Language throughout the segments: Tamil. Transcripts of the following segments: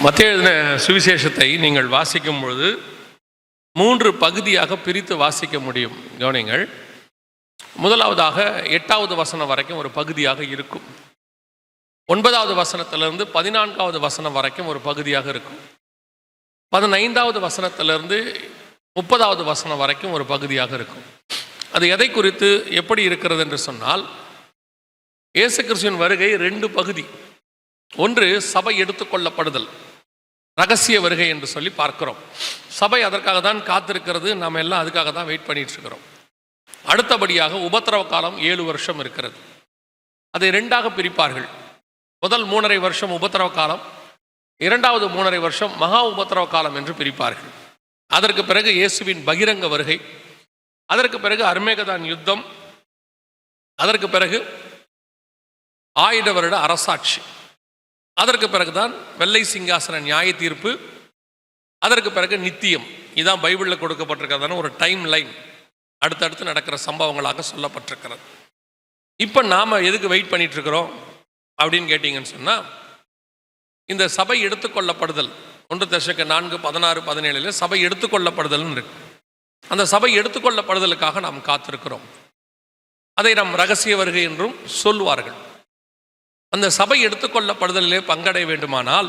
மத்தேயு எழுதின சுவிசேஷத்தை நீங்கள் வாசிக்கும் பொழுது 3 பகுதியாக பிரித்து வாசிக்க முடியும். கவனிங்கள். முதலாவதாக 8வது வசனம் வரைக்கும் ஒரு பகுதியாக இருக்கும். 9வது வசனத்திலிருந்து 14வது வசனம் வரைக்கும் ஒரு பகுதியாக இருக்கும். 15வது வசனத்திலிருந்து 30வது வசனம் வரைக்கும் ஒரு பகுதியாக இருக்கும். அது எதை குறித்து எப்படி இருக்கிறது என்று சொன்னால், இயேசு கிறிஸ்துவின் வருகை 2 பகுதி. ஒன்று சபை எடுத்துக்கொள்ளப்படுதல், ரகசிய வருகை என்று சொல்லி பார்க்கிறோம். சபை அதற்காக தான் காத்திருக்கிறது, நாம் எல்லாம் அதுக்காக தான் வெயிட் பண்ணிட்டு இருக்கிறோம். அடுத்தபடியாக உபத்திரவ காலம் 7 வருஷம் இருக்கிறது. அதை 2ஆக பிரிப்பார்கள். முதல் 3.5 வருஷம் உபத்திரவ காலம், 2வது 3.5 வருஷம் மகா உபத்திரவ காலம் என்று பிரிப்பார்கள். அதற்கு பிறகு இயேசுவின் பகிரங்க வருகை, அதற்கு பிறகு அர்மேகதான் யுத்தம், அதற்கு பிறகு 1000 வருட அரசாட்சி, அதற்கு பிறகுதான் வெள்ளை சிங்காசன நியாய தீர்ப்பு, அதற்கு பிறகு நித்தியம். இதுதான் பைபிளில் கொடுக்கப்பட்டிருக்கிறதான ஒரு டைம் லைன், அடுத்தடுத்து நடக்கிற சம்பவங்களாக சொல்லப்பட்டிருக்கிறது. இப்போ நாம் எதுக்கு வெயிட் பண்ணிட்டு இருக்கிறோம் அப்படின்னு கேட்டிங்கன்னு சொன்னால், இந்த சபை எடுத்துக்கொள்ளப்படுதல் 1 தெசலோனிக்கேயர் 4:16-17 சபை எடுத்துக்கொள்ளப்படுதல்னு இருக்கு. அந்த சபை எடுத்துக்கொள்ளப்படுதலுக்காக நாம் காத்திருக்கிறோம். அதை நாம் ரகசிய வருகை என்றும் சொல்வார்கள். அந்த சபை எடுத்துக்கொள்ளப்படுதலிலே பங்கடைய வேண்டுமானால்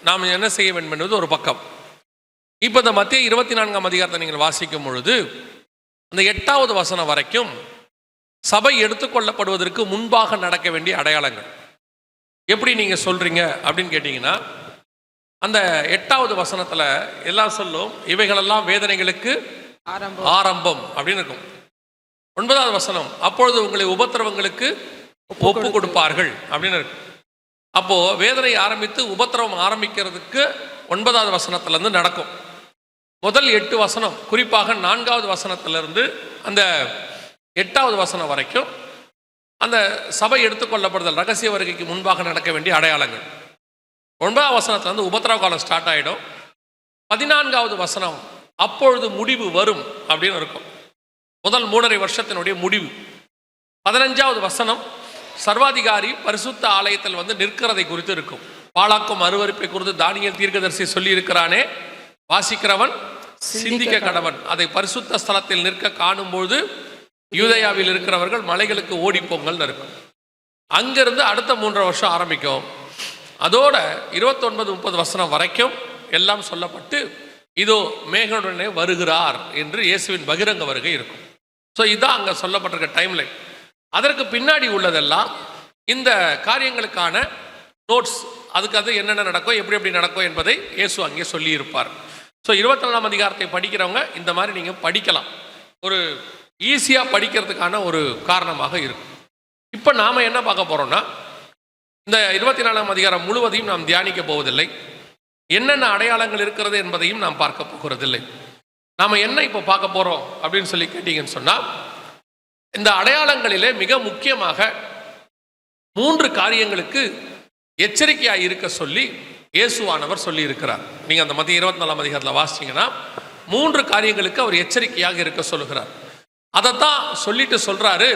நாம் என்ன செய்ய வேண்டும் என்பது ஒரு பக்கம். இப்போ இந்த மத்தேயு 24ஆம் அதிகாரத்தை நீங்கள் வாசிக்கும் பொழுது அந்த 8வது வசனம் வரைக்கும் சபை எடுத்துக்கொள்ளப்படுவதற்கு முன்பாக நடக்க வேண்டிய அடையாளங்கள். எப்படி நீங்கள் சொல்கிறீங்க அப்படின்னு கேட்டிங்கன்னா, அந்த 8வது வசனத்தில் எல்லாம் சொல்லும், இவைகளெல்லாம் வேதனைகளுக்கு ஆரம்பம் அப்படின்னு இருக்கும். 9வது வசனம், அப்பொழுது உங்களை உபத்திரவங்களுக்கு ஒப்பு கொடுப்பார்கள் அப்படின்னு இருக்கு. அப்போ வேதனை ஆரம்பித்து உபத்திரவம் ஆரம்பிக்கிறதுக்கு 9வது வசனத்திலிருந்து நடக்கும். முதல் 8 வசனம், குறிப்பாக 4வது வசனத்திலிருந்து அந்த 8வது வசனம் வரைக்கும் அந்த சபை எடுத்துக்கொள்ளப்படுதல், ரகசிய வருகைக்கு முன்பாக நடக்க வேண்டிய அடையாளங்கள். 9வது வசனத்திலிருந்து உபத்திரவ காலம் ஸ்டார்ட் ஆகிடும். 14வது வசனம், அப்பொழுது முடிவு வரும் அப்படின்னு இருக்கும். முதல் 3.5 வருஷத்தினுடைய முடிவு. 15வது வசனம், சர்வாதிகாரி பரிசுத்த ஆலயத்தில் வந்து நிற்கிறதை குறித்து இருக்கும். பாழாக்கும் அருவருப்பை குறித்து தானியேல் தீர்க்கதரிசி சொல்லி இருக்கிறானே, வாசிக்கிறவன் சிந்திக்க கடவன். அதை பரிசுத்த ஸ்தலத்தில் நிற்க காணும்போது யூதேயாவில் இருக்கிறவர்கள் மலைகளுக்கு ஓடி போங்கள்னு இருக்கும். அங்கிருந்து அடுத்த 3.5 வருஷம் ஆரம்பிக்கும். அதோட 29-30 வசனம் வரைக்கும் எல்லாம் சொல்லப்பட்டு, இதோ மேகனுடனே வருகிறார் என்று இயேசுவின் பகிரங்க வருகை இருக்கும். ஸோ இதுதான் அங்கே சொல்லப்பட்டிருக்க டைம்லைன். அதற்கு பின்னாடி உள்ளதெல்லாம் இந்த காரியங்களுக்கான நோட்ஸ், அதுக்கு அது என்னென்ன நடக்கும், எப்படி எப்படி நடக்கும் என்பதை இயேசு அங்கே சொல்லியிருப்பார். ஸோ 24ஆம் அதிகாரத்தை படிக்கிறவங்க இந்த மாதிரி நீங்கள் படிக்கலாம், ஒரு ஈஸியாக படிக்கிறதுக்கான ஒரு காரணமாக இருக்கும். இப்போ நாம் என்ன பார்க்க போகிறோம்னா, இந்த 24ஆம் அதிகாரம் முழுவதையும் நாம் தியானிக்க போவதில்லை. என்னென்ன அடையாளங்கள் இருக்கிறது என்பதையும் நாம் பார்க்க போகிறதில்லை. நாம் என்ன இப்போ பார்க்க போகிறோம் அப்படின்னு சொல்லி கேட்டிங்கன்னு சொன்னால், இந்த அடையாளங்களிலே மிக முக்கியமாக 3 காரியங்களுக்கு எச்சரிக்கையாக இருக்க சொல்லி இயேசுவானவர் சொல்லி இருக்கிறார். நீங்கள் அந்த மத்திய 24ஆம் அதிகாரத்தில் வாசிச்சிங்கன்னா 3 காரியங்களுக்கு அவர் எச்சரிக்கையாக இருக்க சொல்லுகிறார். அதைத்தான் சொல்லிட்டு சொல்கிறாரு,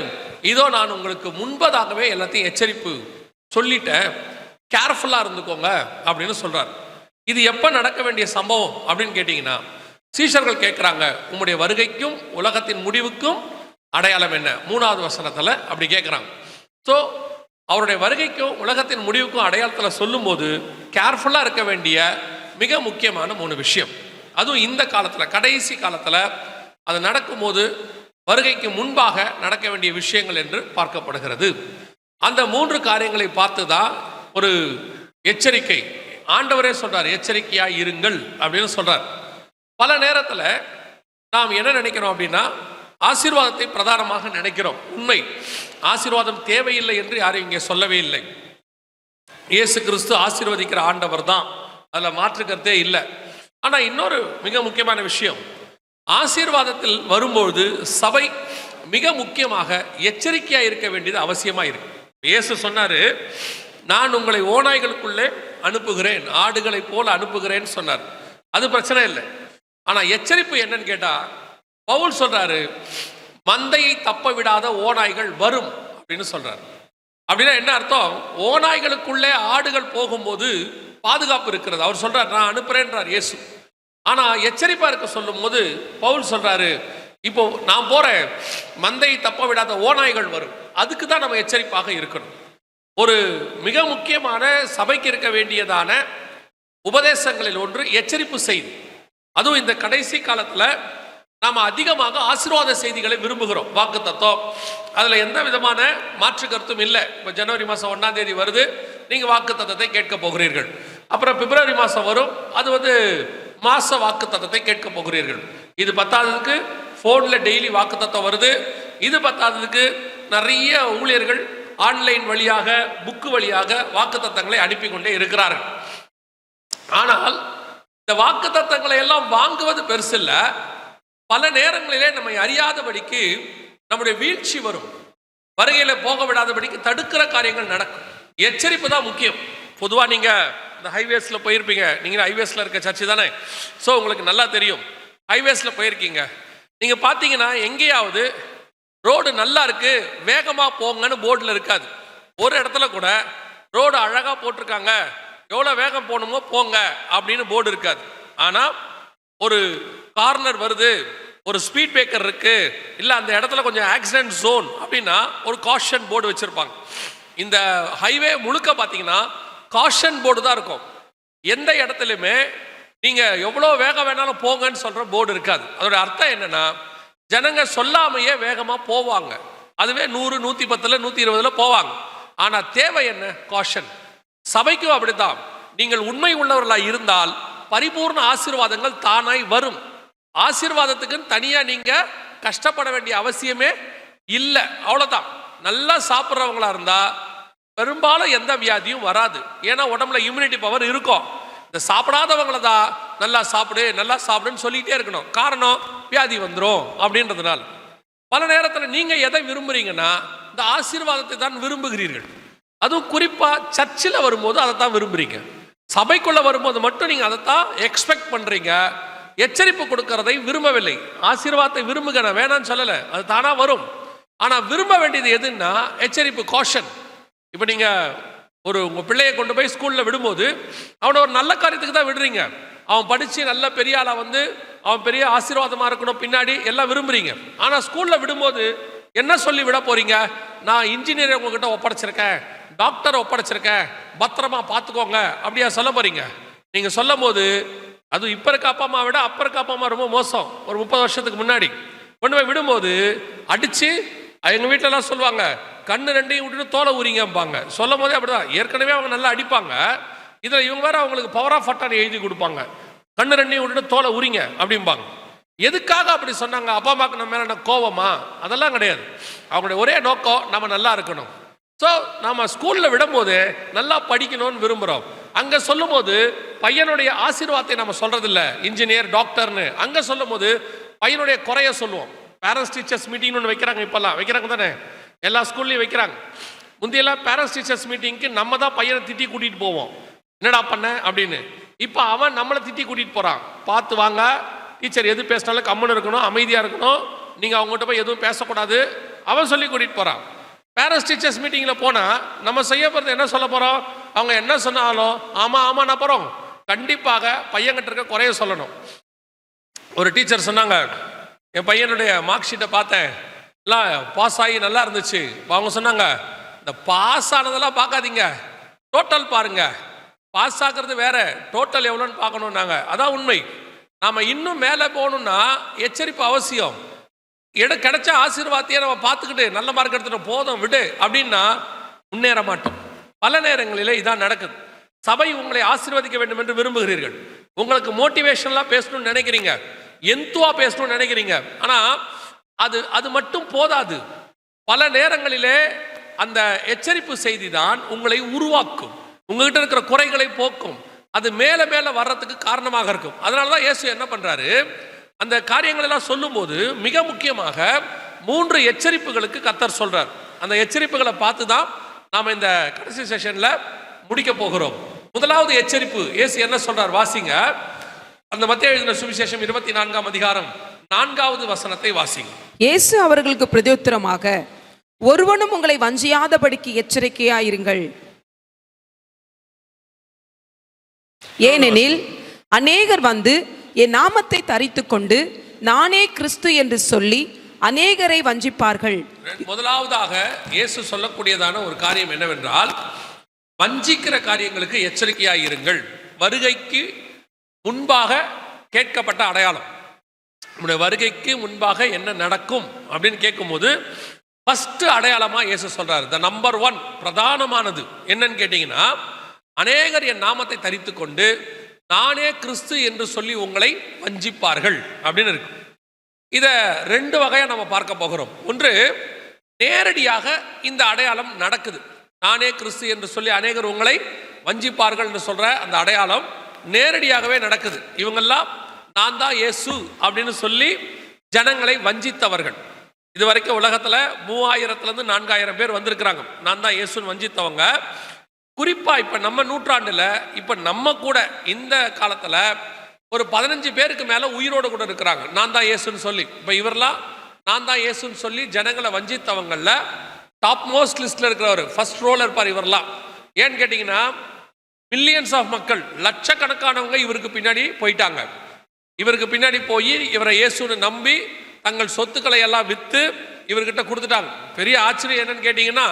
இதோ நான் உங்களுக்கு முன்பதாகவே எல்லாத்தையும் எச்சரிப்பு சொல்லிட்டேன், கேர்ஃபுல்லாக இருந்துக்கோங்க அப்படின்னு சொல்கிறார். இது எப்போ நடக்க வேண்டிய சம்பவம் அப்படின்னு கேட்டிங்கன்னா, சீஷர்கள் கேட்குறாங்க, உங்களுடைய வருகைக்கும் உலகத்தின் முடிவுக்கும் அடையாளம் என்ன? 3வது வசனத்தில் அப்படி கேட்குறாங்க. ஸோ அவருடைய வருகைக்கும் உலகத்தின் முடிவுக்கும் அடையாளத்தில் சொல்லும்போது கேர்ஃபுல்லாக இருக்க வேண்டிய மிக முக்கியமான 3 விஷயம். அதுவும் இந்த காலத்தில், கடைசி காலத்தில் அது நடக்கும்போது வருகைக்கு முன்பாக நடக்க வேண்டிய விஷயங்கள் என்று பார்க்கப்படுகிறது. அந்த 3 காரியங்களை பார்த்து தான் ஒரு எச்சரிக்கை. ஆண்டவரே சொல்கிறார், எச்சரிக்கையாக இருங்கள் அப்படின்னு சொல்கிறார். பல நேரத்தில் நாம் என்ன நினைக்கிறோம் அப்படின்னா, ஆசீர்வாதத்தை பிரதானமாக நினைக்கிறோம். உண்மை, ஆசீர்வாதம் தேவையில்லை என்று யாரும் இங்கே சொல்லவே இல்லை. இயேசு கிறிஸ்து ஆசீர்வதிக்கிற ஆண்டவர் தான், அதில் மாற்றுக்கிறதே இல்லை. ஆனால் இன்னொரு மிக முக்கியமான விஷயம், ஆசீர்வாதத்தில் வரும்பொழுது சபை மிக முக்கியமாக எச்சரிக்கையாக இருக்க வேண்டியது அவசியமாக இருக்கு. இயேசு சொன்னார், நான் உங்களை ஓநாய்களுக்குள்ளே அனுப்புகிறேன், ஆடுகளை போல அனுப்புகிறேன்னு சொன்னார். அது பிரச்சனை இல்லை. ஆனால் எச்சரிப்பு என்னன்னு கேட்டால், பவுல் சொல்றாரு, மந்தையை தப்ப விடாத ஓநாய்கள் வரும் அப்படின்னு சொல்றாரு. அப்படின்னா என்ன அர்த்தம்? ஓநாய்களுக்குள்ளே ஆடுகள் போகும்போது பாதுகாப்பு இருக்கிறது. அவர் சொல்றார், நான் அனுப்புறேன்றார் இயேசு. ஆனா எச்சரிப்பா இருக்க சொல்லும் போது பவுல் சொல்றாரு, இப்போ நான் போறேன், மந்தையை தப்ப விடாத ஓநாய்கள் வரும். அதுக்கு தான் நம்ம எச்சரிப்பாக இருக்கணும். ஒரு மிக முக்கியமான சபைக்கு இருக்க வேண்டியதான உபதேசங்களில் ஒன்று எச்சரிப்பு செய்தி. அதுவும் இந்த கடைசி காலத்துல நாம் அதிகமாக ஆசீர்வாத செய்திகளை விரும்புகிறோம். வாக்கு தத்துவம், அதில் எந்த விதமான மாற்று கருத்தும் இல்லை. இப்போ ஜனவரி மாதம் 1ஆம் தேதி வருது, நீங்கள் வாக்கு தத்தத்தை கேட்க போகிறீர்கள். அப்புறம் பிப்ரவரி மாதம் வரும், அது மாச வாக்கு தத்தத்தை கேட்க போகிறீர்கள். இது பத்தாததுக்கு ஃபோனில் டெய்லி வாக்கு தத்தம் வருது. இது பத்தாததுக்கு நிறைய ஊழியர்கள் ஆன்லைன் வழியாக புக்கு வழியாக வாக்கு தத்தங்களை அனுப்பி கொண்டே இருக்கிறார்கள். ஆனால் இந்த வாக்கு தத்தங்களை எல்லாம் வாங்குவது பெருசு இல்லை. பல நேரங்களிலே நம்மை அறியாதபடிக்கு நம்முடைய வீழ்ச்சி வரும். வருகையில போக விடாதபடிக்கு தடுக்கிற காரியங்கள் நடக்கும். எச்சரிப்பு தான் முக்கியம். பொதுவாக நீங்க இந்த ஹைவேஸ்ல போயிருப்பீங்க. நீங்க ஹைவேஸ்ல இருக்க சர்ச்சு தானே, ஸோ உங்களுக்கு நல்லா தெரியும். ஹைவேஸ்ல போயிருக்கீங்க, நீங்க பார்த்தீங்கன்னா எங்கேயாவது ரோடு நல்லா இருக்கு வேகமா போங்கன்னு போர்டில் இருக்காது. ஒரு இடத்துல கூட ரோடு அழகா போட்டிருக்காங்க, எவ்வளோ வேகம் போகணுமோ போங்க அப்படின்னு போர்டு இருக்காது. ஆனால் ஒரு கார்னர் வருது, ஒரு ஸ்பீட் பிரேக்கர் இருக்கு, இல்லை அந்த இடத்துல கொஞ்சம் ஆக்சிடென்ட் ஜோன் அப்படின்னா ஒரு காஷன் போர்டு வச்சிருப்பாங்க. இந்த ஹைவே முழுக்க பார்த்தீங்கன்னா காஷன் போர்டு தான் இருக்கும். எந்த இடத்துலையுமே நீங்கள் எவ்வளோ வேகம் வேணாலும் போங்கன்னு சொல்கிற போர்டு இருக்காது. அதோட அர்த்தம் என்னன்னா, ஜனங்க சொல்லாமையே வேகமாக போவாங்க. அதுவே 100, 110, 120 போவாங்க. ஆனால் தேவை என்ன? காஷன். சபைக்கும் அப்படித்தான். நீங்கள் உண்மை உள்ளவர்களாக இருந்தால் பரிபூர்ண ஆசீர்வாதங்கள் தானாய் வரும். ஆசீர்வாதத்துக்கு தனியா நீங்க கஷ்டப்பட வேண்டிய அவசியமே இல்லை. அவ்வளவுதான். நல்லா சாப்பிட்றவங்களா இருந்தா பெரும்பாலும் எந்த வியாதியும் வராது. ஏன்னா உடம்புல இம்யூனிட்டி பவர் இருக்கும். இந்த சாப்பிடாதவங்கள தான் நல்லா சாப்பிடு நல்லா சாப்பிடுன்னு சொல்லிட்டே இருக்கணும். காரணம், வியாதி வந்துடும் அப்படின்றதுனால. பல நேரத்தில் நீங்க எதை விரும்புறீங்கன்னா இந்த ஆசீர்வாதத்தை தான் விரும்புகிறீர்கள். அதுவும் குறிப்பா சர்ச்சில் வரும்போது அதை தான் விரும்புறீங்க. சபைக்குள்ள வரும்போது மட்டும் நீங்க அதைத்தான் எக்ஸ்பெக்ட் பண்றீங்க. எச்சரிப்பு கொடுக்கறதை விரும்பவில்லை. ஆசீர்வாதத்தை விரும்புக, நான் வேணான்னு சொல்லலை, அது தானா வரும். ஆனா விரும்ப வேண்டியது எதுன்னா எச்சரிப்பு, காஷன். இப்போ நீங்க உங்க பிள்ளையை கொண்டு போய் ஸ்கூல்ல விடும்போது அவனை ஒரு நல்ல காரியத்துக்கு தான் விடுறீங்க. அவன் படிச்சு நல்ல பெரிய ஆளா அவன் பெரிய ஆசீர்வாதமா இருக்கணும் பின்னாடி எல்லாம் விரும்புறீங்க. ஆனா ஸ்கூல்ல விடும்போது என்ன சொல்லி விட போறீங்க? நான் இன்ஜினியர் உங்ககிட்ட ஒப்படைச்சிருக்கேன், டாக்டர் ஒப்படைச்சிருக்கேன், பத்திரமா பார்த்துக்கோங்க அப்படியா சொல்ல போறீங்க? நீங்க சொல்லும் போது அது இப்ப இருக்க அப்பா அம்மா விட அப்ப இருக்க அப்பா அம்மா ரொம்ப மோசம். ஒரு 30 வருஷத்துக்கு முன்னாடி கொண்டு போய் விடும்போது அடிச்சு, எங்க வீட்டிலலாம் சொல்லுவாங்க, கண்ணு ரெண்டையும் விட்டுட்டு தோலை உரிங்கம்பாங்க. சொல்லும் போதே அப்படிதான். ஏற்கனவே அவங்க நல்லா அடிப்பாங்க, இதுல இவங்க வேற அவங்களுக்கு பவர் ஆஃப் அட்டானி எழுதி கொடுப்பாங்க, கண்ணு ரெண்டையும் விட்டுட்டு தோலை உரிங்க அப்படிம்பாங்க. எதுக்காக அப்படி சொன்னாங்க? அப்பா அம்மாவுக்கு நம்ம மேல கோவமா? அதெல்லாம் கிடையாது. அவங்களுடைய ஒரே நோக்கம் நம்ம நல்லா இருக்கணும். ஸோ நம்ம ஸ்கூல்ல விடும்போது நல்லா படிக்கணும்னு விரும்புகிறோம். அங்கே சொல்லும் போது பையனுடைய ஆசீர்வாதத்தை நம்ம சொல்றது இல்லை, இன்ஜினியர் டாக்டர்னு. அங்கே சொல்லும் போது பையனுடைய குறைய சொல்லுவோம். பேரண்ட்ஸ் டீச்சர்ஸ் மீட்டிங்னு ஒன்று வைக்கிறாங்க, இப்பெல்லாம் வைக்கிறாங்க தானே, எல்லா ஸ்கூல்லையும் வைக்கிறாங்க. முந்தையெல்லாம் பேரண்ட்ஸ் டீச்சர்ஸ் மீட்டிங்க்கு நம்ம தான் பையனை திட்டி கூட்டிகிட்டு போவோம், என்னடா பண்ண அப்படின்னு. இப்போ அவன் நம்மளை திட்டி கூட்டிகிட்டு போகிறான். பார்த்து வாங்க, டீச்சர் எது பேசினாலும் கம்முன்னு இருக்கணும், அமைதியாக இருக்கணும், நீங்கள் அவங்ககிட்ட போய் எதுவும் பேசக்கூடாது, அவன் சொல்லி கூட்டிகிட்டு போகிறான். பேரண்ட்ஸ் டீச்சர்ஸ் மீட்டிங்கில் போனால் நம்ம செய்ய போகிறது என்ன சொல்ல போகிறோம்? அவங்க என்ன சொன்னாலும் ஆமாம் நான் போகிறோம். கண்டிப்பாக பையன்கிட்ட இருக்க குறைய சொல்லணும். ஒரு டீச்சர் சொன்னாங்க, என் பையனுடைய மார்க் ஷீட்டை பார்த்தேன், எல்லாம் பாஸ் ஆகி நல்லா இருந்துச்சு. அவங்க சொன்னாங்க, இந்த பாஸ் ஆனதெல்லாம் பார்க்காதீங்க, டோட்டல் பாருங்க. பாஸ் ஆகிறது வேற, டோட்டல் எவ்வளோன்னு பார்க்கணுன்னாங்க. அதான் உண்மை. நாம் இன்னும் மேலே போகணுன்னா எச்சரிப்பு அவசியம். கிடைச்ச ஆசீர்வாதத்தையே நம்ம பார்த்துக்கிட்டு நல்ல மார்க் எடுத்துட்டு போதும் விடு அப்படின்னா முன்னேற மாட்டோம். பல நேரங்களில் இதான் நடக்குது. சபை உங்களை ஆசீர்வதிக்க வேண்டும் என்று விரும்புகிறீர்கள், உங்களுக்கு மோட்டிவேஷன்லாம் பேசணும்னு நினைக்கிறீங்க, எந்துவா பேசணும்னு நினைக்கிறீங்க. ஆனால் அது மட்டும் போதாது. பல நேரங்களிலே அந்த எச்சரிப்பு செய்தி தான் உங்களை உருவாக்கும், உங்ககிட்ட இருக்கிற குறைகளை போக்கும், அது மேலே மேலே வர்றதுக்கு காரணமாக இருக்கும். அதனால தான் இயேசு என்ன பண்றாரு, அந்த காரியங்கள் எல்லாம் சொல்லும் போது மிக முக்கியமாக 3 எச்சரிப்புகளுக்கு கர்த்தர் சொல்றார். அந்த எச்சரிப்புகளை பார்த்து தான் நாம இந்த கடைசி செஷன்ல முடிக்க போகிறோம். முதலாவது எச்சரிப்பு இயேசு என்ன சொல்றார் வாசிங்க. அந்த மத்தேயு எழுதின சுவிசேஷம் 24ஆம் அதிகாரம் 4வது வசனத்தை வாசிங்க. இயேசு அவர்களுக்கு பிரதியுத்தரமாக, ஒருவனும் உங்களை வஞ்சியாதபடிக்கு எச்சரிக்கையாயிருங்கள். ஏனெனில் அநேகர் வந்து என் நாமத்தை தரித்து கொண்டு நானே கிறிஸ்து என்று சொல்லி அநேகரை வஞ்சிப்பார்கள். முதலாவதாக இயேசு சொல்லக்கூடியதான ஒரு காரியம் என்னவென்றால், வஞ்சிக்கிற காரியங்களுக்கு எச்சரிக்கையாக இருங்கள். வருகைக்கு முன்பாக கேட்கப்பட்ட அடையாளம், நம்முடைய வருகைக்கு முன்பாக என்ன நடக்கும் அப்படின்னு கேட்கும்போது ஃபர்ஸ்ட் அடையாளமா இயேசு சொல்றாரு. த நம்பர் 1 பிரதானமானது என்னன்னு கேட்டீங்கன்னா, அநேகர் என் நாமத்தை தரித்து கொண்டு நானே கிறிஸ்து என்று சொல்லி உங்களை வஞ்சிப்பார்கள் அப்படின்னு இருக்கு. இதை 2 வகையா நம்ம பார்க்க போகிறோம். ஒன்று, நேரடியாக இந்த அடையாளம் நடக்குது. நானே கிறிஸ்து என்று சொல்லி அநேகர் உங்களை வஞ்சிப்பார்கள் என்று சொல்ற அந்த அடையாளம் நேரடியாகவே நடக்குது. இவங்கெல்லாம் நான் தான் இயேசு அப்படின்னு சொல்லி ஜனங்களை வஞ்சித்தவர்கள். இது வரைக்கும் உலகத்துல 3000 4000 பேர் வந்திருக்கிறாங்க நான் தான் இயேசுன்னு வஞ்சித்தவங்க. குறிப்பா இப்ப நம்ம நூற்றாண்டுல, இப்ப நம்ம கூட இந்த காலத்துல ஒரு 15 பேருக்கு மேல உயிரோடு கூட இருக்கிறாங்க நான் தான் இயேசுன்னு சொல்லி. இப்ப இவரெல்லாம் நான் தான் இயேசுன்னு சொல்லி ஜனங்களை வஞ்சித்தவங்கள்ல டாப் மோஸ்ட் லிஸ்ட்ல இருக்கிறவர், ஃபர்ஸ்ட் ரோல இருப்பார் இவரெல்லாம். ஏன்னு கேட்டீங்கன்னா, மில்லியன்ஸ் ஆஃப் மக்கள், லட்சக்கணக்கானவங்க இவருக்கு பின்னாடி போயிட்டாங்க. இவருக்கு பின்னாடி போய் இவரை இயேசுன்னு நம்பி தங்கள் சொத்துக்களை எல்லாம் வித்து இவர்கிட்ட கொடுத்துட்டாங்க. பெரிய ஆச்சரியம் என்னன்னு கேட்டீங்கன்னா,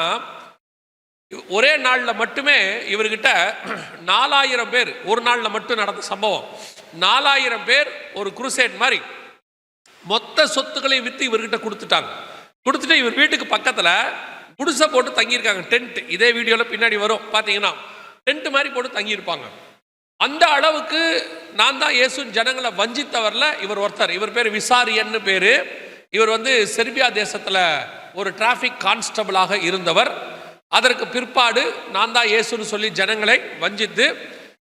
ஒரே நாளில் மட்டுமே இவர்கிட்ட 4000 பேர், ஒரு நாளில் மட்டும் நடந்த சம்பவம், 4000 பேர் ஒரு குருசேட் மாதிரி மொத்த சொத்துக்களையும் வித்து இவர்கிட்ட கொடுத்துட்டாங்க. கொடுத்துட்டு இவர் வீட்டுக்கு பக்கத்தில் குடிசை போட்டு தங்கியிருக்காங்க. டென்ட், இதே வீடியோவில் பின்னாடி வரும் பார்த்தீங்கன்னா, டென்ட் மாதிரி போட்டு தங்கியிருப்பாங்க. அந்த அளவுக்கு நான் தான் இயேசுன்னு ஜனங்களை வஞ்சித்தவரில் இவர் ஒருத்தர். இவர் பேர் விசாரியன்னு பேர். இவர் வந்து செர்பியா தேசத்தில் ஒரு டிராஃபிக் கான்ஸ்டபிளாக இருந்தவர். அதற்கு பிற்பாடு நான் தான் இயேசுன்னு சொல்லி ஜனங்களை வஞ்சித்து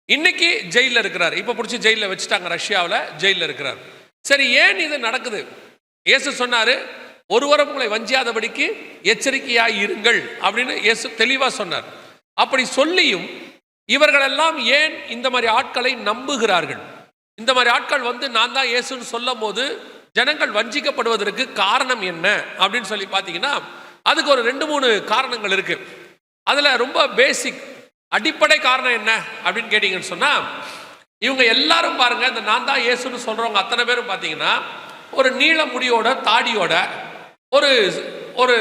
இன்னைக்கு ஜெயிலில் இருக்கிறார். இப்போ பிடிச்சி ஜெயிலில் வச்சுட்டாங்க, ரஷ்யாவில் ஜெயிலில் இருக்கிறார். சரி, ஏன் இது நடக்குது? இயேசு சொன்னார், ஒருவரும் உங்களை வஞ்சியாதபடிக்கு எச்சரிக்கையாய் இருங்கள் அப்படின்னு இயேசு தெளிவாக சொன்னார். அப்படி சொல்லியும் இவர்களெல்லாம் ஏன் இந்த மாதிரி ஆட்களை நம்புகிறார்கள்? இந்த மாதிரி ஆட்கள் வந்து நான் தான் இயேசுன்னு சொல்லும் போது ஜனங்கள் வஞ்சிக்கப்படுவதற்கு காரணம் என்ன அப்படின்னு சொல்லி பார்த்தீங்கன்னா, அதுக்கு ஒரு 2-3 காரணங்கள் இருக்கு. அதில் ரொம்ப பேசிக் அடிப்படை காரணம் என்ன அப்படின்னு கேட்டீங்கன்னு சொன்னா, இவங்க எல்லாரும் பாருங்க, இந்த நான் தான் இயேசுன்னு சொல்றவங்க அத்தனை பேரும் பார்த்தீங்கன்னா ஒரு நீள முடியோட தாடியோட ஒரு ஒரு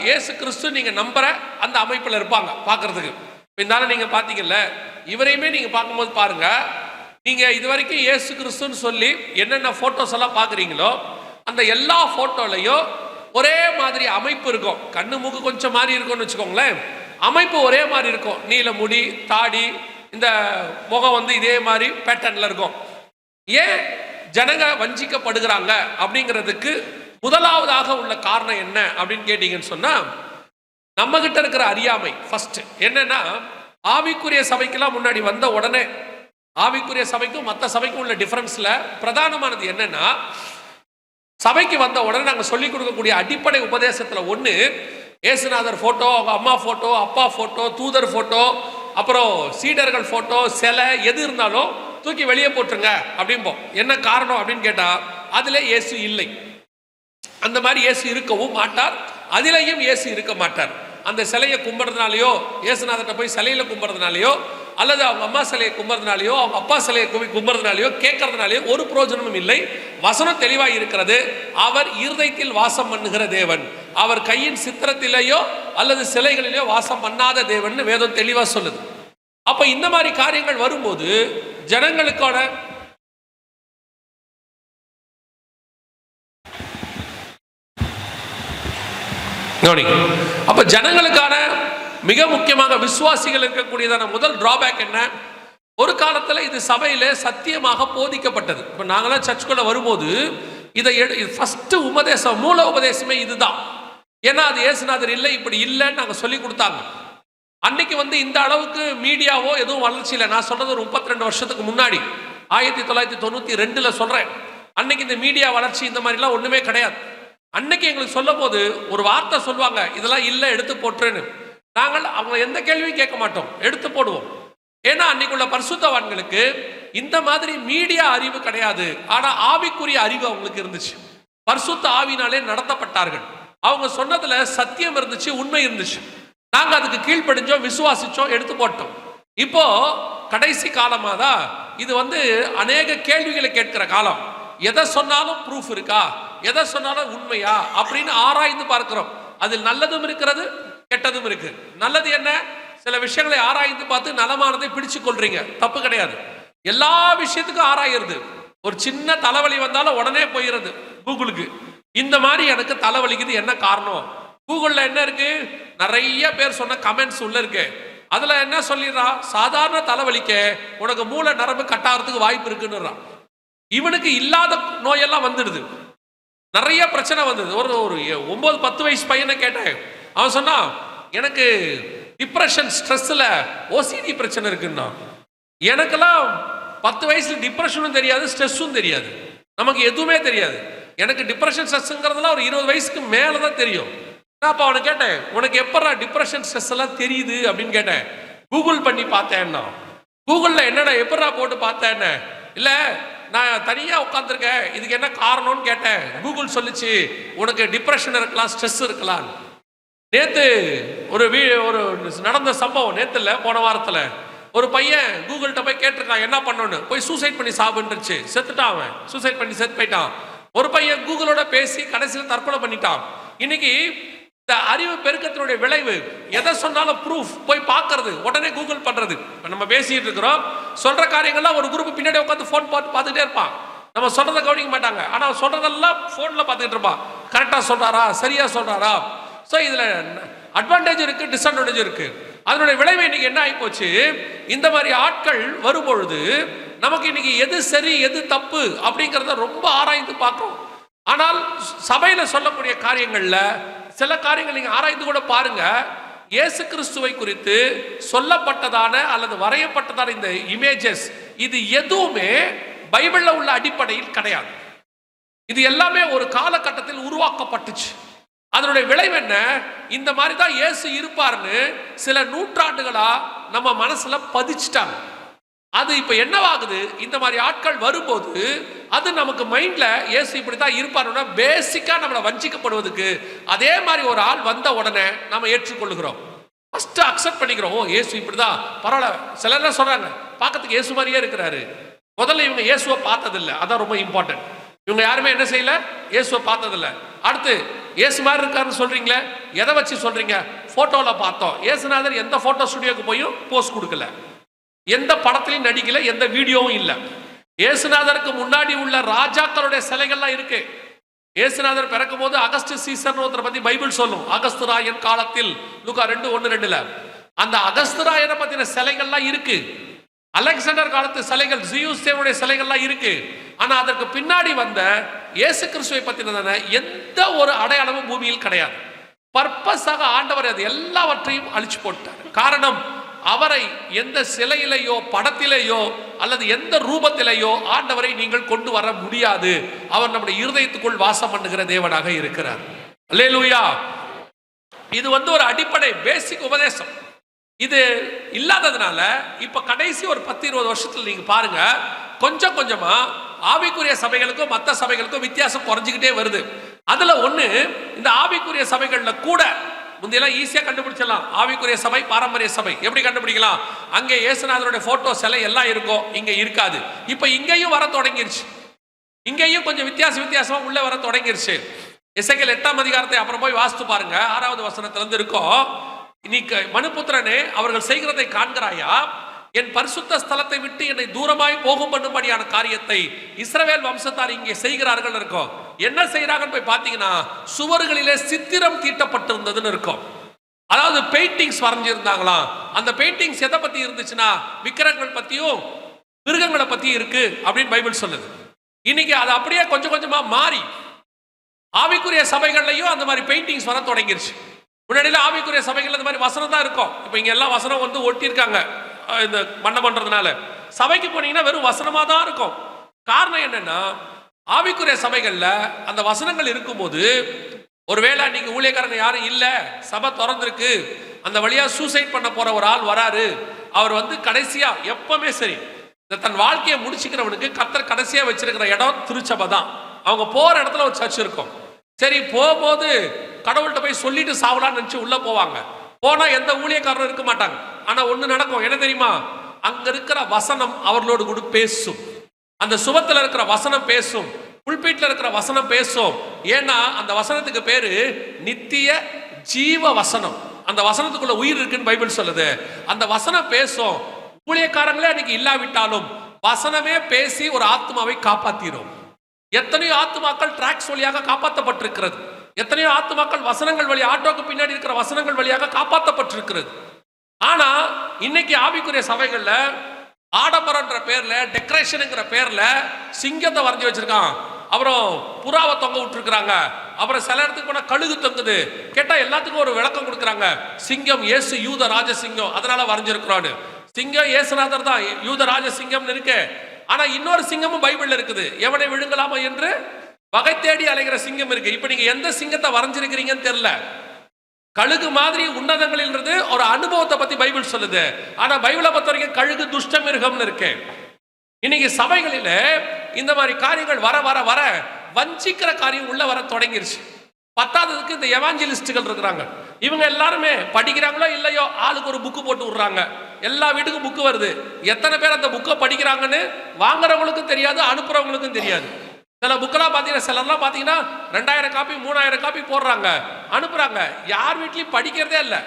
இயேசு கிறிஸ்து நீங்க நம்புற அந்த அமைப்பில் இருப்பாங்க பார்க்கறதுக்கு. பின்னால நீங்க பார்த்தீங்கல்ல, இவரையுமே நீங்க பார்க்கும்போது பாருங்க, நீங்க இது வரைக்கும் இயேசு கிறிஸ்துன்னு சொல்லி என்னென்ன போட்டோஸ் எல்லாம் பார்க்குறீங்களோ அந்த எல்லா போட்டோலையும் ஒரே மாதிரி அமைப்பு இருக்கும். கண்ணு மூக்கு கொஞ்சம் மாதிரி இருக்கும்னு வச்சுக்கோங்களேன், அமைப்பு ஒரே மாதிரி இருக்கும். நீல முடி, தாடி, இந்த முகம் வந்து இதே மாதிரி பேட்டர்ன்ல இருக்கும். ஏன் ஜனங்க வஞ்சிக்கப்படுகிறாங்க அப்படிங்கிறதுக்கு முதலாவதாக உள்ள காரணம் என்ன அப்படின்னு கேட்டீங்கன்னு சொன்னா, நம்ம கிட்ட இருக்கிற அறியாமை. ஃபர்ஸ்ட் என்னன்னா, ஆவிக்குரிய சபைக்கெல்லாம் முன்னாடி வந்த உடனே, ஆவிக்குரிய சபைக்கும் மற்ற சபைக்கும் உள்ள டிஃபரன்ஸ்ல பிரதானமானது என்னன்னா, சபைக்கு வந்த உடனே நாங்கள் சொல்லிக் கொடுக்கக்கூடிய அடிப்படை உபதேசத்தில் ஒன்று, ஏசுநாதர் போட்டோ, அவங்க அம்மா போட்டோ, அப்பா போட்டோ, தூதர் போட்டோ, அப்புறம் சீடர்கள் போட்டோ, சிலை எது இருந்தாலும் தூக்கி வெளியே போட்டுருங்க அப்படிம்போம். என்ன காரணம் அப்படின்னு கேட்டா, அதுல இயேசு இல்லை, அந்த மாதிரி இயேசு இருக்கவும் மாட்டார், அதிலையும் இயேசு இருக்க மாட்டார். அந்த சிலையை கும்பிட்றதுனாலையோ, இயேசுநாதர்கிட்ட போய் சிலையில கும்பிட்றதுனாலையோ, அல்லது அவங்க அம்மா சிலையை கும்பிட்றதுனாலையோ, அவங்க அப்பா சிலையை கும்பிட்றதுனாலையோ, கேட்கறதுனாலையோ ஒரு பிரயோஜனமும் இல்லை. வசனம் தெளிவாக இருக்கிறது, அவர் இருதயத்தில் வாசம் பண்ணுகிற தேவன், அவர் கையின் சித்திரத்திலேயோ அல்லது சிலைகளிலேயோ வாசம் பண்ணாத தேவன் வேதம் தெளிவாக சொல்லுது. அப்ப இந்த மாதிரி காரியங்கள் வரும்போது ஜனங்களுக்கான அப்ப ஜனங்களுக்கான மிக முக்கியமாக விசுவாசிகள் இருக்கக்கூடியதான முதல் டிராபேக் என்ன? ஒரு காலத்துல இது சபையில சத்தியமாக போதிக்கப்பட்டது. இப்ப நாங்களாம் சர்ச்சுக்குள்ள வரும்போது இதை ஃபர்ஸ்ட் உபதேசம், மூல உபதேசமே இதுதான். ஏன்னா அது இயேசுநாதர் இல்லை, இப்படி இல்லைன்னு நாங்க சொல்லி கொடுத்தாங்க. அன்னைக்கு வந்து இந்த அளவுக்கு மீடியாவோ எதுவும் வளர்ச்சி இல்லை. நான் சொல்றது ஒரு 32 வருஷத்துக்கு முன்னாடி, 1992 சொல்றேன். அன்னைக்கு இந்த மீடியா வளர்ச்சி இந்த மாதிரிலாம் ஒண்ணுமே கிடையாது. அன்னைக்கு எங்களுக்கு சொல்லும் போது ஒரு வார்த்தை சொல்லுவாங்க, இதெல்லாம் இல்லை எடுத்து போட்டுருன்னு. நாங்கள் அவங்க எந்த கேள்வியும் கேட்க மாட்டோம், எடுத்து போடுவோம். ஏன்னா அன்னைக்குள்ள பரிசுத்தவான்களுக்கு இந்த மாதிரி மீடியா அறிவு கிடையாது, ஆனா ஆவிக்குரிய அறிவு அவங்களுக்கு இருந்துச்சு. பரிசுத்த ஆவினாலே நடத்தப்பட்டார்கள். அவங்க சொன்னதுல சத்தியம் இருந்துச்சு, உண்மை இருந்துச்சு. நாங்க அதுக்கு கீழ்ப்படிஞ்சோம், விசுவாசிச்சோம், எடுத்து போட்டோம். இப்போ கடைசி காலமாக தான் இது அநேக கேள்விகளை கேட்கிற காலம். எதை சொன்னாலும் ப்ரூஃப் இருக்கா, எதை சொன்னாலும் உண்மையா அப்படின்னு ஆராய்ந்து பார்க்கிறோம். அதில் நல்லதும் இருக்கிறது, கெட்டதும் இருக்கு. நல்லது என்ன? சில விஷயங்களை ஆராய்ந்து பார்த்து நலமானதை பிடிச்சு கொள்றீங்க, தப்பு கிடையாது. எல்லா விஷயத்துக்கும் ஆராயிறது. ஒரு சின்ன தலைவலி வந்தாலும் உடனே போயிடுறது கூகுளுக்கு. இந்த மாதிரி எனக்கு தலைவலிக்குது, என்ன காரணம்? கூகுளில் என்ன இருக்கு? நிறைய பேர் சொன்ன கமெண்ட்ஸ் உள்ள இருக்கு. அதுல என்ன சொல்லிடுறான்? சாதாரண தலைவலிக்க உனக்கு மூளை நரம்பு கட்டாகிறதுக்கு வாய்ப்பு இருக்குன்னுறான். இவனுக்கு இல்லாத நோயெல்லாம் வந்துடுது, நிறைய பிரச்சனை வந்தது. ஒரு 9-10 வயசு பையனை கேட்டேன். அவன் சொன்னான், எனக்கு டிப்ரெஷன் ஸ்ட்ரெஸ்ல ஓசிடி பிரச்சனை இருக்குன்னா. எனக்கெல்லாம் 10 வயசுல டிப்ரெஷனும் தெரியாது, ஸ்ட்ரெஸ்ஸும் தெரியாது, நமக்கு எதுவுமே தெரியாது. எனக்கு டிப்ரெஷன் ஸ்ட்ரெஸ்ங்கிறதுலாம் ஒரு 20 வயசுக்கு மேலே தான் தெரியும். நான் அப்போ அவனை கேட்டேன், உனக்கு எப்படா டிப்ரெஷன் ஸ்ட்ரெஸ் எல்லாம் தெரியுது அப்படின்னு கேட்டேன். கூகுள் பண்ணி பார்த்தேன்னா. கூகுளில் என்னடா எப்படா போட்டு பார்த்தேன்னு இல்லை, நான் தனியாக உட்காந்துருக்கேன், இதுக்கு என்ன காரணம்னு கேட்டேன். கூகுள் சொல்லிச்சு, உனக்கு டிப்ரெஷன் இருக்கலாம், ஸ்ட்ரெஸ் இருக்கலாம். நேற்று ஒரு நடந்த சம்பவம், நேற்று இல்லை போன வாரத்தில், ஒரு பையன் கூகுள்கிட்ட போய் கேட்டிருக்கான் என்ன பண்ணணும்னு. போய் சூசைட் பண்ணி சாப்பிட்டுருச்சு, செத்துட்டான். அவன் சூசைட் பண்ணி செத்து போயிட்டான். ஒரு பையன் கூகுளோட பேசி கடைசியில் தற்கொலை பண்ணிட்டான். இன்னைக்கு இந்த அறிவு பெருக்கத்தினுடைய விளைவு, எதை சொன்னாலும் ப்ரூஃப் போய் பார்க்கறது, உடனே கூகுள் பண்றது. இப்போ நம்ம பேசிட்டு இருக்கிறோம், சொல்ற காரியங்கள்லாம் ஒரு குரூப் பின்னாடி உட்காந்து ஃபோன் பார்த்துட்டே இருப்பான். நம்ம சொல்றதை கவனிக்க மாட்டாங்க, ஆனால் சொல்றதெல்லாம் ஃபோனில் பார்த்துக்கிட்டு இருப்பான். கரெக்டாக சொல்றாரா, சரியா சொல்றாரா? ஸோ இதில் அட்வான்டேஜ் இருக்கு, டிஸ்அட்வான்டேஜ் இருக்கு. அதனுடைய விளைவு இன்னைக்கு என்ன ஆகி போச்சு? இந்த மாதிரி ஆட்கள் வரும்பொழுது நமக்கு இன்னைக்கு எது சரி எது தப்பு அப்படிங்கிறத ரொம்ப ஆராய்ந்து பார்க்கிறோம். ஆனால் சபையில சொல்லக்கூடிய காரியங்கள்ல சில காரியங்கள் நீங்க ஆராய்ந்து கூட பாருங்க. இயேசு கிறிஸ்துவை குறித்து சொல்லப்பட்டதான அல்லது வரையப்பட்டதான இந்த இமேஜஸ், இது எதுவுமே பைபிள்ல உள்ள அடிப்படையில் கிடையாது. இது எல்லாமே ஒரு காலகட்டத்தில் உருவாக்கப்பட்டுச்சு. அதனுடைய விளைவு என்ன? இந்த மாதிரி தான் இயேசு இருப்பார்னு சில நூற்றாண்டுகளா நம்ம மனசுல பதிச்சுட்டாங்க. அது இப்ப என்னவாகுது? இந்த மாதிரி ஆட்கள் வரும்போது அது நமக்கு மைண்ட்ல இயேசு இப்படித்தான் இருப்பாருன்னா பேசிக்கா நம்மளை வஞ்சிக்கப்படுவதுக்கு அதே மாதிரி ஒரு ஆள் வந்த உடனே நம்ம ஏற்றுக்கொள்ளுகிறோம், ஃபர்ஸ்ட் அக்செப்ட் பண்ணிக்கிறோம். ஓ இயேசு இப்படிதான், பரவாயில்ல. சிலர் சொல்றாங்க பார்க்கறதுக்கு இயேசு மாதிரியே இருக்கிறாரு. முதல்ல இவங்க இயேசுவை பார்த்ததில்லை, அதான் ரொம்ப இம்பார்ட்டன்ட். இவங்க யாருமே என்ன செய்யல? இயேசுவை பார்த்ததில்லை. அடுத்து இயேசு மாதிரி இருக்காருன்னு சொல்றீங்களே, எதை வச்சு சொல்றீங்க? போட்டோல பார்த்தோம். இயேசுநாதர் எந்த போட்டோ ஸ்டுடியோக்கு போயும் போஸ்ட் கொடுக்கல, எந்த படத்திலையும் நடிக்கல, எந்த வீடியோவும் இல்லை. இயேசுநாதருக்கு முன்னாடி உள்ள ராஜாக்களுடைய சிலைகள்லாம் இருக்கு. இயேசுநாதர் பிறக்கும் போது அகஸ்ட் சீசர் ஒருத்தரை பத்தி பைபிள் சொல்லும். அகஸ்துராயன் காலத்தில், லூக்கா 2:1-2ல அந்த அகஸ்துராயனை பத்தின சிலைகள்லாம் இருக்கு. அலெக்சாண்டர் காலத்து சிலைகள், ஜியூஸ் தேவனுடைய சிலைகள்லாம் இருக்கு. ஆனா அதற்கு பின்னாடி வந்த இயேசு கிறிஸ்துவை பத்தினதான எந்த ஒரு அடையாளமும் பூமியில் கிடையாது. பர்பஸாக ஆண்டவர் அது எல்லாவற்றையும் அழிச்சு போட்டார். காரணம், அவரை எந்த சிலையிலேயோ படத்திலேயோ அல்லது எந்த ரூபத்திலேயோ ஆண்டவரை நீங்கள் கொண்டு வர முடியாது. அவர் நம்முடைய இருதயத்துக்குள் வாசம் பண்ணுகிற தேவனாக இருக்கிறார். அல்லேலூயா. இது ஒரு அடிப்படை பேசிக் உபதேசம். இது இல்லாததுனால இப்ப கடைசி ஒரு 10-20 வருஷத்துல நீங்க பாருங்க, கொஞ்சம் கொஞ்சமா ஆவிக்குரிய சபைகளுக்கும் மற்ற சபைகளுக்கும் வித்தியாசம் குறைஞ்சிக்கிட்டே வருது. அதுல ஒண்ணு, இந்த ஆவிக்குரிய சபைகள்ல கூட முந்தையெல்லாம் ஈஸியா கண்டுபிடிச்சலாம். ஆவிக்குரிய சபை, பாரம்பரிய சபை எப்படி கண்டுபிடிக்கலாம்? அங்கே இயேசுநாதருடைய போட்டோ சிலை எல்லாம் இருக்கும், இங்க இருக்காது. இப்ப இங்கேயும் வர தொடங்கிருச்சு, இங்கேயும் கொஞ்சம் வித்தியாசமா உள்ள வர தொடங்கிருச்சு. எசேக்கியேல் 8ஆம் அதிகாரத்தை அப்புறம் போய் வாசித்து பாருங்க. 6வது வசனத்துல இருந்து இருக்கும். இன்னைக்கு மனுபுத்திரனே, அவர்கள் செய்கிறதை காண்கிறாயா? என் பரிசுத்த ஸ்தலத்தை விட்டு என்னை தூரமாய் போகும் பண்ணும்படியான காரியத்தை இஸ்ரவேல் வம்சத்தார் இங்கே செய்கிறார்கள் இருக்கும். என்ன செய்யறாங்கன்னு போய் பார்த்தீங்கன்னா, சுவர்களிலே சித்திரம் தீட்டப்பட்டிருந்ததுன்னு இருக்கும். அதாவது பெயிண்டிங்ஸ் வரைஞ்சிருந்தாங்களாம். அந்த பெயிண்டிங்ஸ் எதை பத்தி இருந்துச்சுன்னா, விக்கிரகங்கள் பத்தியும் மிருகங்களை பத்தியும் இருக்கு அப்படின்னு பைபிள் சொல்லுது. இன்னைக்கு அது அப்படியே கொஞ்சம் கொஞ்சமா மாறி ஆவிக்குரிய சபைகள்லையும் அந்த மாதிரி பெயிண்டிங்ஸ் வர தொடங்கிருச்சு. முன்னாடியில ஆவிக்குரிய சபைகள் அந்த மாதிரி வசனம் தான் இருக்கும். இப்போ இங்க எல்லாம் வசனம் ஒட்டியிருக்காங்க இந்த மண்ணை பண்றதுனால. சபைக்கு போனீங்கன்னா வெறும் வசனமா தான் இருக்கும். காரணம் என்னன்னா, ஆவிக்குரிய சபைகள்ல அந்த வசனங்கள் இருக்கும்போது, ஒருவேளை நீங்க ஊழியக்காரங்க யாரும் இல்ல, சபை திறந்திருக்கு, அந்த வழியா சூசைட் பண்ண போற ஒரு ஆள் வராரு, அவர் கடைசியா எப்பவுமே சரி, தன் வாழ்க்கையை முடிச்சுக்கிறவனுக்கு கர்த்தர் கடைசியா வச்சிருக்கிற இடம் திருச்சபை தான். அவங்க போற இடத்துல ஒரு சர்ச் இருக்கும். சரி, போகும்போது கடவுள்கிட்ட போய் சொல்லிட்டு சாவலான்னு நினைச்சு உள்ள போவாங்க. போனா எந்த ஊழியக்காரரும் இருக்க மாட்டாங்க. ஆனா ஒண்ணு நடக்கும், என்ன தெரியுமா? அங்க இருக்கிற வசனம் அவர்களோடு கூட பேசும். அந்த சுபத்துல இருக்கிற வசனம் பேசும், புல்பீட்ல இருக்கிற வசனம் பேசும். ஏன்னா அந்த வசனத்துக்கு பேரு நித்திய ஜீவ வசனம். அந்த வசனத்துக்குள்ள உயிர் இருக்குன்னு பைபிள் சொல்லுது. அந்த வசனம் பேசும். ஊழியக்காரங்களே அன்னைக்கு இல்லாவிட்டாலும் வசனமே பேசி ஒரு ஆத்மாவை காப்பாத்திரும். எத்தனையோ ஆத்மாக்கள் டிராக்ஸ் வழியாக காப்பாற்றப்பட்டிருக்கிறது. எத்தனையோ ஆத்மாக்கள் வசனங்கள் வழி, ஆட்டோக்கு பின்னாடி இருக்கிற வசனங்கள் வழியாக காப்பாற்றப்பட்டிருக்கிறது. ஆனா இன்னைக்கு ஆவிக்குரிய சபைகள்ல ஆடம்பரன்ற பேர்ல, டெக்கரேஷனுங்கிற பேர்ல சிங்கத்தை வரைஞ்சி வச்சிருக்கான், அப்புறம் புறாவை தொங்க விட்டுருக்காங்க, அப்புறம் சில இடத்துக்கு போனா கழுகு தொங்குது. கேட்டா எல்லாத்துக்கும் ஒரு விளக்கம் கொடுக்குறாங்க. சிங்கம் இயேசு யூத ராஜசிங்கம், அதனால வரைஞ்சிருக்கிறான்னு. சிங்கம் இயேசுநாதர் தான், யூத ராஜசிங்கம்னு இருக்கு. ஆனா இன்னொரு சிங்கமும் பைபிள்ல இருக்குது, எவனை விழுங்கலாமா என்று வகை தேடி அலைகிற சிங்கம் இருக்கு. இப்ப நீங்க எந்த சிங்கத்தை வரைஞ்சிருக்கிறீங்கன்னு தெரியல. கழுகு மாதிரி உன்னதங்களில் ஒரு அனுபவத்தை பத்தி பைபிள் சொல்லுது. ஆனா பைபிளை பொறுத்த வரைக்கும் கழுகு துஷ்ட மிருகம்னு இருக்கு. இன்னைக்கு சபைகளில இந்த மாதிரி காரியங்கள் வர வர வர வஞ்சிக்கிற காரியம் உள்ள வர தொடங்கிருச்சு. பத்தாவதுக்கு இந்த எவாஞ்சலிஸ்டுகள் இருக்கிறாங்க. இவங்க எல்லாருமே படிக்கிறாங்களோ இல்லையோ ஆளுக்கு ஒரு புக்கு போட்டு விடுறாங்க. எல்லா வீட்டுக்கும் புக்கு வருது. எத்தனை பேர் அந்த புக்கை படிக்கிறாங்கன்னு வாங்குறவங்களுக்கும் தெரியாது, அனுப்புறவங்களுக்கும் தெரியாது. சில புக்கெல்லாம் பார்த்தீங்கன்னா, சிலர்லாம் பார்த்தீங்கன்னா 2000 காப்பி 3000 காப்பி போடுறாங்க, அனுப்புறாங்க. யார் வீட்லையும் படிக்கிறதே இல்லை.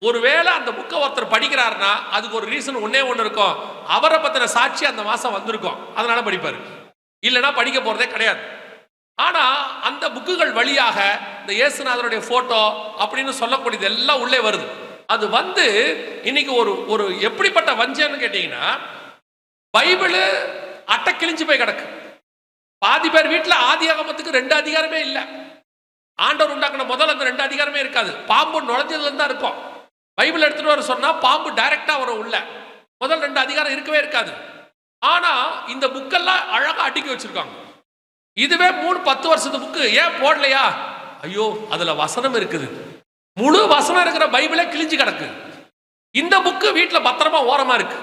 ஒருவேளை அந்த புக்கை ஒருத்தர் படிக்கிறாருன்னா அதுக்கு ஒரு ரீசன் ஒன்னே ஒன்று இருக்கும். அவரை பத்தின சாட்சி அந்த மாசம் வந்திருக்கும், அதனால படிப்பாரு. இல்லைன்னா படிக்க போறதே கிடையாது. ஆனா அந்த புக்குகள் வழியாக இந்த இயேசுநாதருடைய போட்டோ அப்படின்னு சொல்லக்கூடியது எல்லாம் உள்ளே வருது. அது வந்து இன்னைக்கு ஒரு எப்படிப்பட்ட வஞ்சன்னு கேட்டீங்கன்னா, பைபிள் அட்டை கிழிஞ்சு போய் கிடக்கு. பாதி பேர் வீட்டில் ஆதியாகமத்துக்கு 2 அதிகாரமே இல்லை. ஆண்டவர் உண்டாக்குன முதல்ல அந்த 2 அதிகாரமே இருக்காது. பாம்பு நுழைஞ்சதுல தான் இருக்கும். பைபிள் எடுத்துட்டு வர சொன்னா பாம்பு டைரக்டா வரும் உள்ள. முதல் 2 அதிகாரம் இருக்கவே இருக்காது. ஆனா இந்த புக்கெல்லாம் அழகா அடுக்கி வச்சிருக்காங்க. இதுவே 3-10 வருஷத்து புக்கு ஏன் போடலையா? ஐயோ அதுல வசனம் இருக்குது. முழு வசனம் இருக்கிற பைபிளே கிழிஞ்சு கிடக்கு. இந்த புக்கு வீட்டுல பத்திரமா ஓரமா இருக்கு.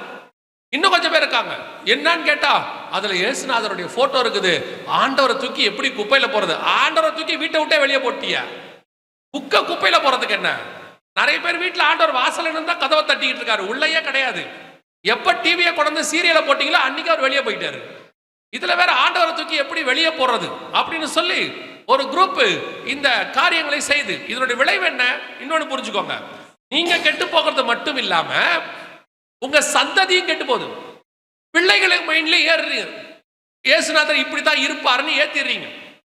இன்னும் கொஞ்சம் பேர் இருக்காங்க. என்னன்னு கேட்டா அதுல இயேசுநாதருடைய போட்டோ இருக்குது. ஆண்டவரை தூக்கி எப்படி குப்பையில போறது? ஆண்டவரை தூக்கி வீட்டை விட்டே வெளியே போட்டியா? புக்க குப்பையில போறதுக்கு என்ன? நிறைய பேர் வீட்டுல ஆண்டவர் வாசல் இருந்தா கதவை தட்டிக்கிட்டு இருக்காரு, உள்ளேயே கிடையாது. எப்ப டிவியை கொண்டு சீரியலை போட்டீங்களோ அன்னைக்கு அவர் வெளியே போயிட்டாரு. இதுல வேற ஆண்டவரை தூக்கி எப்படி வெளியே போறது அப்படின்னு சொல்லி ஒரு குரூப் இந்த காரியங்களை செய்து இதனுடைய விளைவு என்ன? இன்னொன்னு புரிஞ்சுக்கோங்க. நீங்க கெட்டு போகிறது மட்டும் இல்லாம உங்க சந்ததியும் கெட்டு போகுது. பிள்ளைகளுக்கு மைண்ட்ல ஏறுறீங்க, இயேசுநாதர் இப்படித்தான் இருப்பாருன்னு ஏத்திடுறீங்க.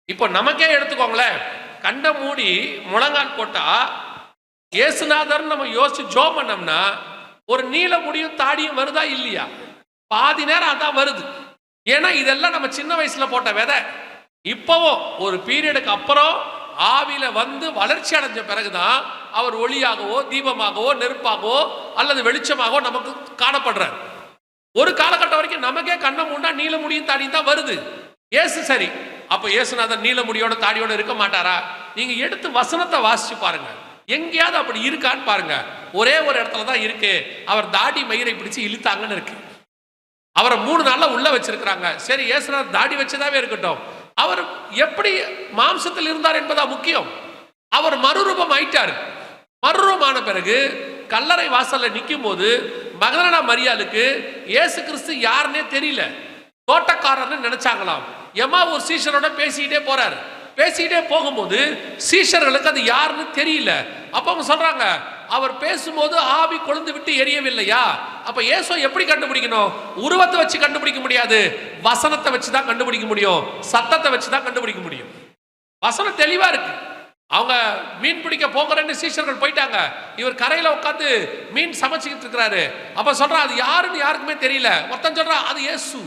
இப்போ நமக்கே எடுத்துக்கோங்களேன், கண்ணை மூடி முழங்கால் போட்டா இயேசுநாதர் நம்ம யோசிச்சு ஜோம் பண்ணோம்னா ஒரு நீல முடியும் தாடியும் வருதா இல்லையா? பாதி நேரம் அதான் வருது. ஏன்னா இதெல்லாம் நம்ம சின்ன வயசுல போட்ட விதை. இப்பவும் ஒரு பீரியடுக்கு அப்புறம் ஆவியில வந்து வளர்ச்சி அடைஞ்ச பிறகுதான் அவர் ஒளியாகவோ தீபமாகவோ நெருப்பாகவோ அல்லது வெளிச்சமாகவோ நமக்கு காணப்படுறார். ஒரு காலகட்டம் வரைக்கும் நமக்கே கண்ணை மூண்டா நீல முடியும் தாடி தான் வருது. ஏசு சரி, அப்ப இயேசுநாதர் நீல முடியோட தாடியோட இருக்க மாட்டாரா? நீங்க எடுத்து வசனத்தை வாசிச்சு பாருங்க, எங்கேயாவது அப்படி இருக்கான்னு பாருங்க. ஒரே ஒரு இடத்துல தான் இருக்கு. அவர் தாடி மயிரை பிடிச்சு இழுத்தாங்கன்னு இருக்கு. அவரை 3 நாள்ல உள்ள வச்சிருக்கிறாங்க. சரி, இயேசுநாதர் தாடி வச்சதாவே இருக்கட்டும். அவர் எப்படி மாம்சத்தில் இருந்தார் என்பதா முக்கியம். அவர் மறுரூபம் ஆயிட்டார். மறுரூபமான பிறகு கல்லறை வாசல்ல நிற்கும் போது மகதலேனா மரியாளுக்கு இயேசு கிறிஸ்து யாருன்னே தெரியல. தோட்டக்காரர்னு நினைச்சாங்களாம். எம்மாவூர் சீஷரோட பேசிக்கிட்டே போறாரு. பேசிக்கிட்டே போகும்போது சீஷர்களுக்கு அது யாருன்னு தெரியல. அப்ப அவங்க சொல்றாங்க, அவர் பேசும்போது ஆவி கொழுந்து விட்டு எரியவில்லையா? அப்ப இயேசு எப்படி கண்டுபிடிக்கணும்? உருவத்தை வச்சு கண்டுபிடிக்க முடியாது, வசனத்தை வச்சு தான் கண்டுபிடிக்க முடியும், சத்தத்தை வச்சு தான் கண்டுபிடிக்க முடியும். வசனம் தெளிவா இருக்கு. அவங்க மீன் பிடிக்க போகிறேன்னு சீஷர்கள் போயிட்டாங்க. இவர் கரையில உட்காந்து மீன் சமைச்சுக்கிட்டு இருக்கிறாரு. அப்ப சொல்றா அது யாருன்னு யாருக்குமே தெரியல. ஒருத்தன் சொல்றா அது இயேசு.